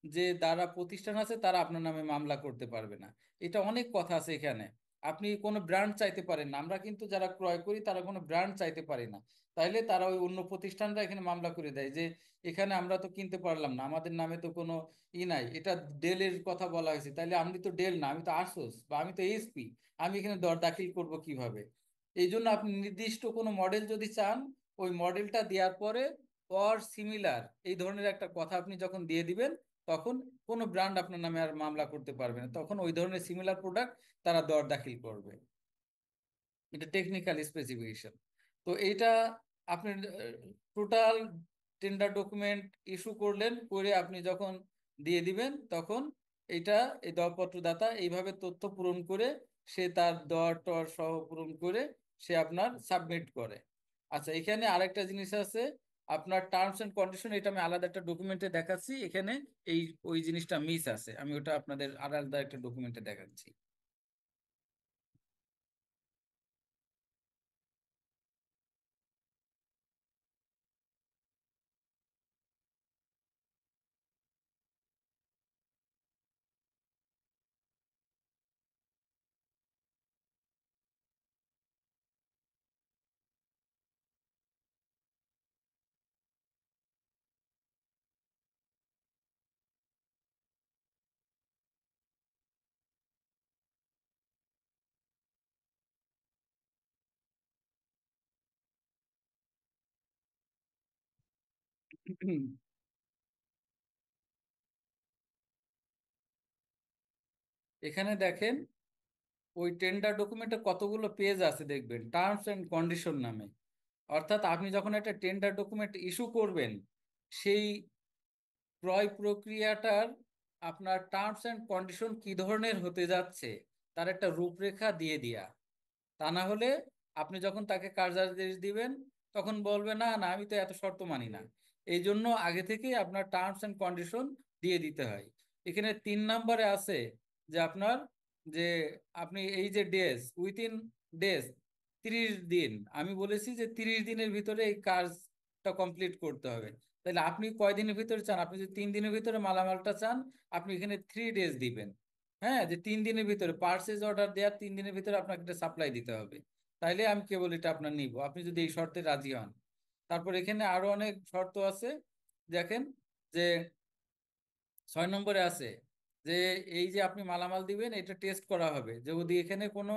যে দ্বারা প্রতিষ্ঠান আছে তারা আপনার নামে মামলা করতে পারবে না। এটা অনেক কথা আছে এখানে। আপনি কোনো ব্র্যান্ড চাইতে পারেন না, আমরা কিন্তু যারা ক্রয় করি তারা কোনো ব্র্যান্ড চাইতে পারি না। তাইলে তারা ওই অন্য প্রতিষ্ঠানরা এখানে মামলা করে দেয় যে এখানে আমরা তো কিনতে পারলাম না, আমাদের নামে তো কোনো নাই, এটা ডেলের কথা বলা হয়েছে, তাইলে আমি তো ডেল না, আমি তো আসুস বা আমি তো এসপি, আমি এখানে দর দাখিল করব কিভাবে? এই জন্য আপনি নির্দিষ্ট কোনো মডেল যদি চান, ওই মডেলটা দেওয়ার পরে অর সিমিলার এই ধরনের একটা কথা আপনি যখন দিয়ে দিবেন, তখন কোনো ব্র্যান্ড আপনার নামে আর মামলা করতে পারবে না, তখন ওই ধরনের সিমিলার প্রোডাক্ট তারা দর দাখিল করবে। এটা টেকনিক্যাল স্পেসিফিকেশন। তো এইটা আপনি টোটাল টেন্ডার ডকুমেন্ট ইস্যু করলেন, করে আপনি যখন দিয়ে দিবেন, তখন এইটা এই দরপত্রদাতা এইভাবে তথ্য পূরণ করে সে তার দর টর সহ পূরণ করে সে আপনার সাবমিট করে। আচ্ছা, এখানে আরেকটা জিনিস আছে, আপনার টার্মস এন্ড কন্ডিশন, এটা আমি আলাদা একটা ডকুমেন্টে দেখাচ্ছি। এখানে এই ওই জিনিসটা মিস আছে, আমি ওটা আপনাদের আলাদা একটা ডকুমেন্টে দেখাচ্ছি। এখানে দেখেন ওই টেন্ডার ডকুমেন্টে কতগুলো পেজ আছে দেখবেন, টার্মস এন্ড কন্ডিশন নামে। অর্থাৎ আপনি যখন একটা টেন্ডার ডকুমেন্ট ইস্যু করবেন, সেই ক্রয় প্রক্রিয়াটার আপনার টার্মস এন্ড কন্ডিশন কি ধরনের হতে যাচ্ছে তার একটা রূপরেখা দিয়ে দিয়া। তা না হলে আপনি যখন তাকে কার্যাদেশ দিবেন, তখন বলবে না না আমি তো এত শর্ত মানি না। এই জন্য আগে থেকেই আপনার টার্মস এন্ড কন্ডিশন দিয়ে দিতে হয়। এখানে 3 নম্বরে আছে যে আপনার যে আপনি এই যে ডেজ, উইথিন ডেজ, 30 দিন, আমি বলেছি যে 30 দিনের ভিতরে এই কাজটা কমপ্লিট করতে হবে। তাহলে আপনি কয়দিনের ভিতরে চান? আপনি যদি 3 দিনের ভিতরে মালামালটা চান, আপনি এখানে 3 ডেজ দিবেন। হ্যাঁ, যে 3 দিনের ভিতরে পারচেজ অর্ডার দেওয়ার 3 দিনের ভিতরে আপনাকে একটা সাপ্লাই দিতে হবে। তাইলে আমি কেবল এটা আপনার নিব, আপনি যদি এই শর্তে রাজি হন। তারপর এখানে আরো অনেক শর্ত আছে। দেখেন যে 6 নম্বরে আছে যে এই যে আপনি মালামাল দিবেন, এটা টেস্ট করা হবে, যে যদি এখানে কোনো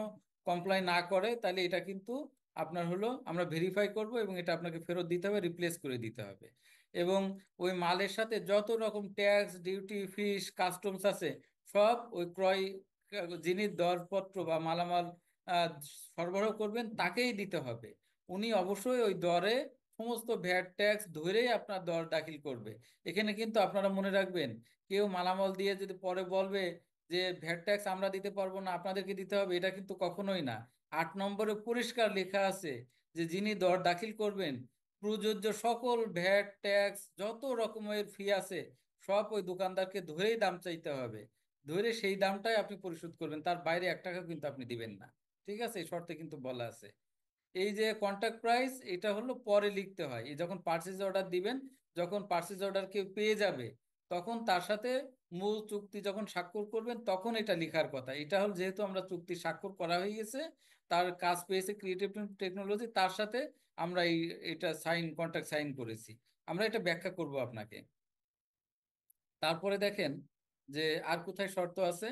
কমপ্লাই না করে তাহলে এটা কিন্তু আপনার হলো আমরা ভেরিফাই করব এবং এটা আপনাকে ফেরত দিতে হবে, রিপ্লেস করে দিতে হবে। এবং ওই মালের সাথে যত রকম ট্যাক্স, ডিউটি, ফিস, কাস্টমস আছে, সব ওই ক্রয় যিনি দরপত্র বা মালামাল আহ, সরবরাহ করবেন তাকেই দিতে হবে। উনি অবশ্যই ওই দরে সমস্ত ভ্যাট ট্যাক্স ধরেই আপনার দর দাখিল করবে। এখানে কিন্তু আপনারা মনে রাখবেন, কেউ মালামাল দিয়ে যদি পরে বলবে যে ভ্যাট ট্যাক্স আমরা দিতে পারবো না, আপনাদেরকে দিতে হবে, এটা কিন্তু কখনোই না। 8 নম্বরে পরিষ্কার লেখা আছে যে যিনি দর দাখিল করবেন প্রযোজ্য সকল ভ্যাট ট্যাক্স যত রকমের ফি আছে সব ওই দোকানদারকে ধরেই দাম চাইতে হবে, ধরে সেই দামটাই আপনি পরিশোধ করবেন, তার বাইরে 1 টাকা কিন্তু আপনি দিবেন না। ঠিক আছে, এই শর্তে কিন্তু বলা আছে। এই যে কন্ট্রাক্ট প্রাইস, এটা হলো পরে লিখতে হয়, এই যখন পারচেজ অর্ডার দিবেন, যখন পারচেজ অর্ডার কেউ পেয়ে যাবে তখন তার সাথে মূল চুক্তি যখন স্বাক্ষর করবেন তখন এটা লেখার কথা। এটা হল যেহেতু আমরা চুক্তি স্বাক্ষর করা হয়ে গেছে, তার কাজ পেয়েছে ক্রিয়েটিভ টেকনোলজি, তার সাথে আমরা এটা কন্ট্রাক্ট সাইন করেছি। আমরা এটা ব্যাখ্যা করব আপনাকে। তারপরে দেখেন যে আর কোথায় শর্ত আছে।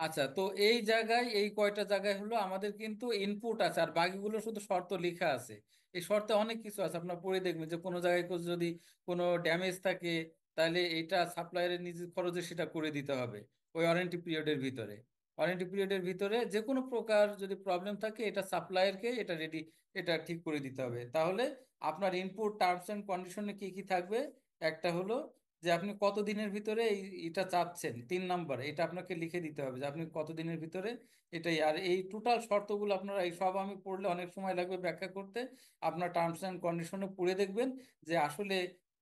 আচ্ছা, তো এই জায়গায় এই কয়টা জায়গায় হলো আমাদের কিন্তু ইনপুট আছে, আর বাকিগুলো শুধু শর্ত লেখা আছে। এই শর্তে অনেক কিছু আছে, আপনার পড়ে দেখবেন যে কোনো জায়গায় যদি কোনো ড্যামেজ থাকে তাহলে এটা সাপ্লায়ারের নিজের খরচে সেটা করে দিতে হবে ওই ওয়ারেন্টি পিরিয়ডের ভিতরে। ওয়ারেন্টি পিরিয়ডের ভিতরে যে কোনো প্রকার যদি প্রবলেম থাকে এটা সাপ্লায়ারকে এটা ঠিক করে দিতে হবে। তাহলে আপনার ইনপুট টার্মস এন্ড কন্ডিশনে কি কি থাকবে, একটা হলো যে আপনি কতদিনের ভিতরে এটা চাচ্ছেন, 3 নাম্বার এটা আপনাকে লিখে দিতে হবে যে আপনি কতদিনের ভিতরে এটাই। আর এই টোটাল শর্তগুলো আপনারা এই সব আমি পড়লে অনেক সময় লাগবে ব্যাখ্যা করতে, আপনার টার্মস অ্যান্ড কন্ডিশনে পড়ে দেখবেন যে আসলে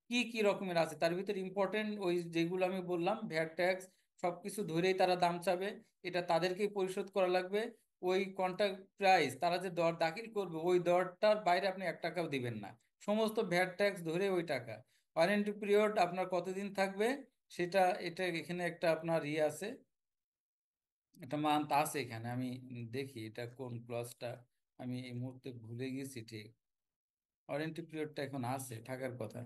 কি কি রকমের আছে। তার ভিতরে ইম্পর্টেন্ট ওই যেগুলো আমি বললাম ভ্যাট ট্যাক্স সবকিছু ধরেই তারা দাম চাবে, এটা তাদেরকেই পরিশোধ করা লাগবে। ওই কন্ট্রাক্ট প্রাইস তারা যে দর দাখিল করবে ওই দরটার বাইরে আপনি 1 টাকাও দিবেন না, সমস্ত ভ্যাট ট্যাক্স ধরে ওই টাকা। ওয়ারেন্টি পিরিয়ড আপনার কতদিন থাকবে সেটা, এটা এখানে একটা আপনার আছে, একটা মান্থ আছে এখানে, আমি দেখি এটা কোন ক্লজটা, আমি এই মুহূর্তে ভুলে গেছি ঠিক। ওয়ারেন্টি পিরিয়ডটা এখন আছে থাকার কথা।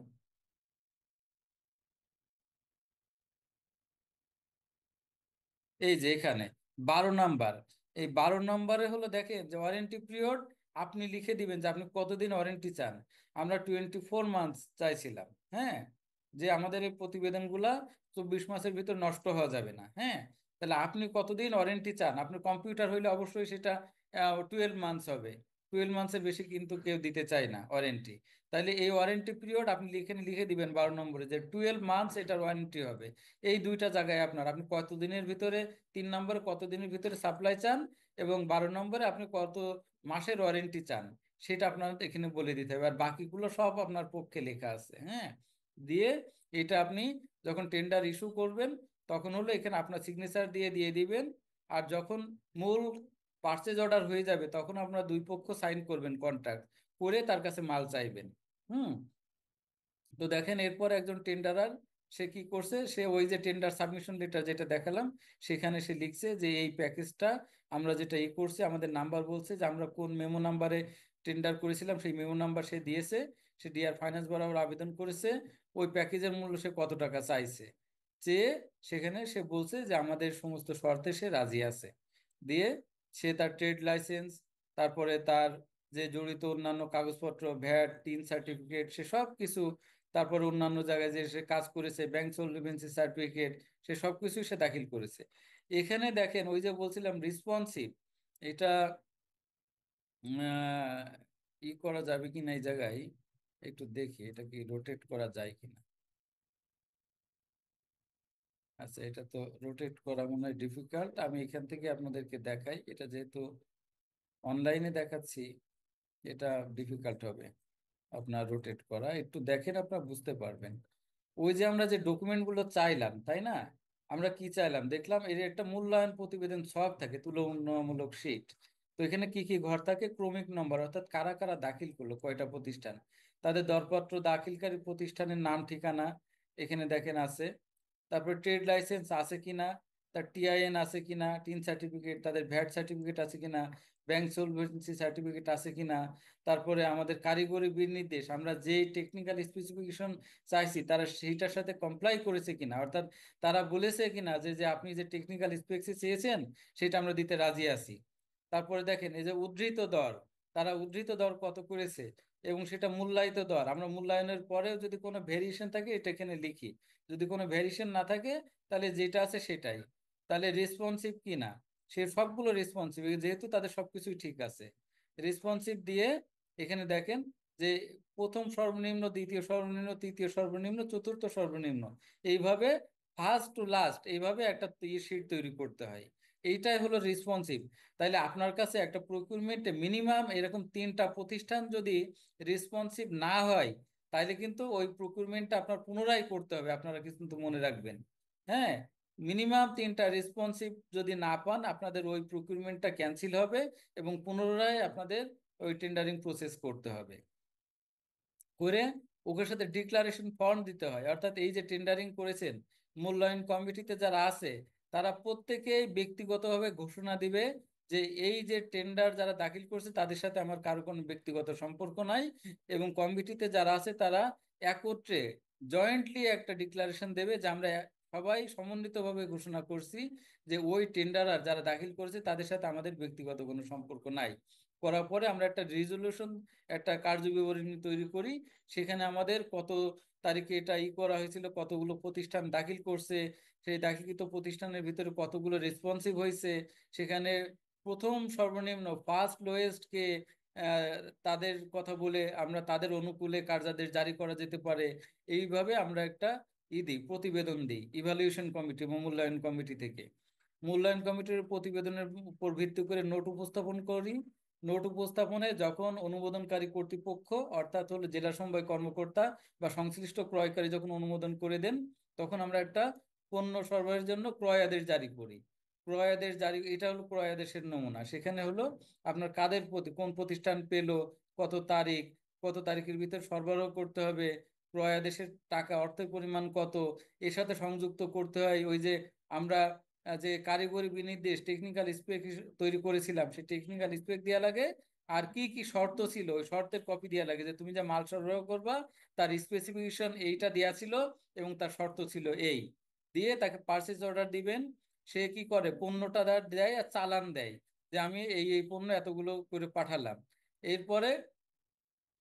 এই যে এখানে 12 নাম্বার, এই 12 নম্বরে হলো দেখেন যে ওয়ারেন্টি পিরিয়ড আপনি লিখে দিবেন যে আপনি কতদিন ওয়ারেন্টি চান। আমরা 24 মান্থস চাইছিলাম। হ্যাঁ, যে আমাদের এই প্রতিবেদনগুলা 24 মাসের ভিতর নষ্ট হওয়া যাবে না। হ্যাঁ, তাহলে আপনি কতদিন ওয়ারেন্টি চান, আপনি কম্পিউটার হইলে অবশ্যই সেটা 12 মান্থস হবে। 12 মান্থসের বেশি কিন্তু কেউ দিতে চায় না ওয়ারেন্টি। তাহলে এই ওয়ারেন্টি পিরিয়ড আপনি লিখে দিবেন 12 নম্বরে যে 12 মান্থস এটার ওয়ারেন্টি হবে। এই দুইটা জায়গায় আপনি কতদিনের ভিতরে, 3 নম্বরে কতদিনের ভিতরে সাপ্লাই চান, এবং 12 নম্বরে আপনি কত মাসের ওয়ারেন্টি চান সেটা আপনার এখানে বলে দিতে হবে। আর বাকিগুলো সব আপনার পক্ষে লেখা আছে। হ্যাঁ, দিয়ে এটা আপনি যখন টেন্ডার ইস্যু করবেন তখন হলো এখানে আপনার সিগনেচার দিয়ে দিয়ে দিবেন। আর যখন মূল পারচেজ অর্ডার হয়ে যাবে তখন আপনারা দুই পক্ষ সাইন করবেন কন্ট্রাক্ট করে, তার কাছে মাল চাইবেন। হুম, তো দেখেন এরপর একজন টেন্ডারার সে কি করছে, সে ওই যে টেন্ডার সাবমিশন লেটার যেটা দেখালাম সেখানে সে লিখছে যে এই প্যাকেজটা আমরা যেটা করছি, আমাদের নাম্বার বলছে যে আমরা কোন মেমো নাম্বারে টেন্ডার করেছিলাম সেই মেমো নাম্বার সে দিয়েছে, সে ডিআর ফাইন্যান্স বরাবর আবেদন করেছে, ওই প্যাকেজের মূল্য সে কত টাকা চাইছে চেয়ে সেখানে সে বলছে যে আমাদের সমস্ত শর্তে সে রাজি আছে। দিয়ে সে তার ট্রেড লাইসেন্স, তারপরে তার যে জড়িত অন্যান্য কাগজপত্র, ভ্যাট, টিন সার্টিফিকেট, সে সব কিছু, তারপর অন্যান্য জায়গায় যে সে কাজ করেছে ব্যাংক সলভেন্সি সার্টিফিকেট, সে সব কিছুই সে দাখিল করেছে। এখানে দেখেন ওই যে বলছিলাম রিসপন্সিভ, এটা আহ, করা যাবে কিনা এই জায়গায় একটু দেখি, এটা কি রোটেট করা যায় কিনা। আচ্ছা, এটা তো রোটেট করা মনে হয় ডিফিকাল্ট, আমি এখান থেকে আপনাদেরকে দেখাই, এটা যেহেতু অনলাইনে দেখাচ্ছি এটা ডিফিকাল্ট হবে আপনার রোটেট করা। একটু দেখেন আপনারা বুঝতে পারবেন। ওই যে আমরা যে ডকুমেন্ট গুলো চাইলাম তাই না, আমরা কি চাইলাম দেখলাম, এর একটা মূল্যায়ন প্রতিবেদন সব থাকে, তুলনামূলক শীট। তো এখানে কি কি ঘর থাকে, ক্রমিক নম্বর অর্থাৎ কারা কারা দাখিল করলো, কয়টা প্রতিষ্ঠান, তাদের দরপত্র দাখিলকারী প্রতিষ্ঠানের নাম ঠিকানা এখানে দেখেন আছে। তারপর ট্রেড লাইসেন্স আছে কিনা, তার টিআইএন আছে কিনা, টিন সার্টিফিকেট, তাদের ভ্যাট সার্টিফিকেট আছে কিনা, ব্যাংক সলভেন্সি সার্টিফিকেট আছে কিনা। তারপরে আমাদের কারিগরি বিনির্দেশ, আমরা যে টেকনিক্যাল স্পেসিফিকেশন চাইছি তারা সেইটার সাথে কমপ্লাই করেছে কিনা, অর্থাৎ তারা বলেছে কিনা যে যে আপনি যে টেকনিক্যাল স্পেক্সে চেয়েছেন সেটা আমরা দিতে রাজি আছি। তারপরে দেখেন এই যে উদ্ধৃত দর, তারা উদ্ধৃত দর কত করেছে এবং সেটা মূল্যায়িত দর। আমরা মূল্যায়নের পরেও যদি কোনো ভেরিয়েশন থাকে এটা এখানে লিখি, যদি কোনো ভেরিয়েশন না থাকে তাহলে যেটা আছে সেটাই। তাহলে রেসপন্সিভ কি না, সে সবগুলো রেসপন্সিভ, যেহেতু তাদের সবকিছুই ঠিক আছে। রেসপন্সিভ দিয়ে এখানে দেখেন যে প্রথম সর্বনিম্ন, দ্বিতীয় সর্বনিম্ন, তৃতীয় সর্বনিম্ন, চতুর্থ সর্বনিম্ন, এইভাবে ফার্স্ট টু লাস্ট এইভাবে একটা শিট তৈরি করতে হয়। এইটাই হলো রেসপন্সিভ। তাইলে আপনার কাছে একটা প্রকিউরমেন্টে মিনিমাম এরকম 3টা প্রতিষ্ঠান যদি রেসপন্সিভ না হয়, তাইলে কিন্তু ওই প্রকিউরমেন্টটা আপনার পুনরায় করতে হবে, আপনারা কিন্তু মনে রাখবেন। হ্যাঁ, মিনিমাম 3টা রেসপন্সিভ যদি না পান আপনাদের ওই প্রকিউরমেন্টটা ক্যান্সেল হবে এবং পুনরায় আপনাদের ওই টেন্ডারিং প্রসেস করতে হবে। করে ওদের সাথে ডিক্লারেশন ফর্ম দিতে হয়, অর্থাৎ এই যে টেন্ডারিং করেছেন মূল্যায়ন কমিটিতে যারা আছে তারা প্রত্যেকেই ব্যক্তিগতভাবে ঘোষণা দিবে যে এই যে টেন্ডার যারা দাখিল করছে তাদের সাথে আমার কারো কোনো ব্যক্তিগত সম্পর্ক নাই, এবং কমিটিতে যারা আছে তারা একত্রে জয়েন্টলি একটা ডিক্লারেশন দেবে যে আমরা সবাই সমন্বিতভাবে ঘোষণা করছি যে ওই টেন্ডারার যারা দাখিল করেছে তাদের সাথে আমাদের ব্যক্তিগত কোনো সম্পর্ক নাই। করার পরে আমরা একটা রেজলিউশন, একটা কার্যবিবরণী তৈরি করি, সেখানে আমাদের কত তারিখে এটা করা হয়েছিল, কতগুলো প্রতিষ্ঠান দাখিল করছে, সেই দাখিলকৃত প্রতিষ্ঠানের ভিতরে কতগুলো রেসপন্সিভ হয়েছে, সেখানে প্রথম সর্বনিম্ন ফার্স্ট লোয়েস্ট কে তাদের কথা বলে আমরা তাদের অনুকূলে কার্যাদেশ জারি করা যেতে পারে। এইভাবে আমরা একটা দিই, প্রতিবেদন দিই ইভালুয়েশন কমিটি বা মূল্যায়ন কমিটি থেকে। মূল্যায়ন কমিটির প্রতিবেদনের উপর ভিত্তি করে নোট উপস্থাপন করি। নোট উপস্থাপনে যখন অনুমোদনকারী কর্তৃপক্ষ অর্থাৎ হলো জেলা সমবায় কর্মকর্তা বা সংশ্লিষ্ট ক্রয়কারী যখন অনুমোদন করে দেন, তখন আমরা একটা পণ্য সরবরাহের জন্য ক্রয় আদেশ জারি করি। ক্রয় আদেশ জারি, এটা হলো ক্রয় আদেশের নমুনা। সেখানে হলো আপনার কাদের প্রতি কোন প্রতিষ্ঠান পেলো, কত তারিখ, কত তারিখের ভিতর সরবরাহ করতে হবে, ক্রয় আদেশের টাকা অর্থের পরিমাণ কত, এর সাথে সংযুক্ত করতে হয় ওই যে আমরা যে কারিগরি বিনির্দেশ টেকনিক্যাল স্পেক তৈরি করেছিলাম, সেই টেকনিক্যাল স্পেক দেওয়া লাগে। আর কি কি শর্ত ছিল ওই শর্তের কপি দেওয়া লাগে, যে তুমি যা মাল সরবরাহ করবা তার স্পেসিফিকেশন এইটা দেওয়া ছিল এবং তার শর্ত ছিল এই, দিয়ে তাকে পারচেজ অর্ডার দিবেন। সে কি করে পণ্যটা দেয় আর চালান দেয় যে আমি এই এই পণ্য এতগুলো করে পাঠালাম। এরপরে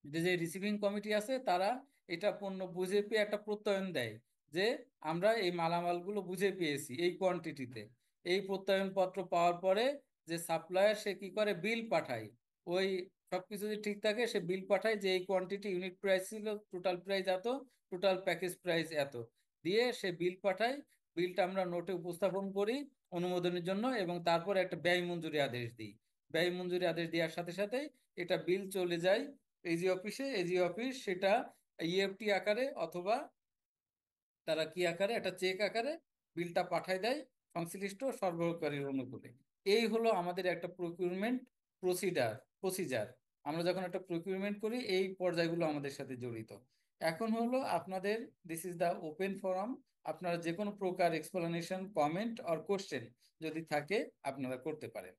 যে যে রিসিভিং কমিটি আছে তারা এটা পণ্য বুঝে পেয়ে একটা প্রত্যয়ন দেয় যে আমরা এই মালামালগুলো বুঝে পেয়েছি এই কোয়ান্টিটিতে। এই প্রত্যয়ন পত্র পাওয়ার পরে যে সাপ্লায়ার সে কি করে বিল পাঠায়, ওই সবকিছু যদি ঠিক থাকে সে বিল পাঠায় যে এই কোয়ান্টিটি ইউনিট প্রাইস ছিল, টোটাল প্রাইস এত, টোটাল প্যাকেজ প্রাইস এত, দিয়ে সে বিল পাঠায়। বিলটা আমরা নোটে উপস্থাপন করি অনুমোদনের জন্য এবং তারপরে একটা ব্যয় মঞ্জুরি আদেশ দিই। ব্যয় মঞ্জুরি আদেশ দেওয়ার সাথে সাথে এটা বিল চলে যায় এজি অফিসে। এজি অফিস সেটা ইএফটি আকারে অথবা তারা কি আকারে একটা চেক আকারে বিলটা পাঠায় দেয় সংশ্লিষ্ট সরবরাহকারীর অনুকূলে। এই হলো আমাদের একটা প্রকিউরমেন্ট প্রসিজার। আমরা যখন একটা প্রকিউরমেন্ট করি এই পর্যায়গুলো আমাদের সাথে জড়িত। এখন হলো আপনাদের, this is the open forum, আপনারা যে কোনো প্রকার এক্সপ্লানেশন, কমেন্ট অর কোশ্চেন যদি থাকে আপনারা করতে পারেন।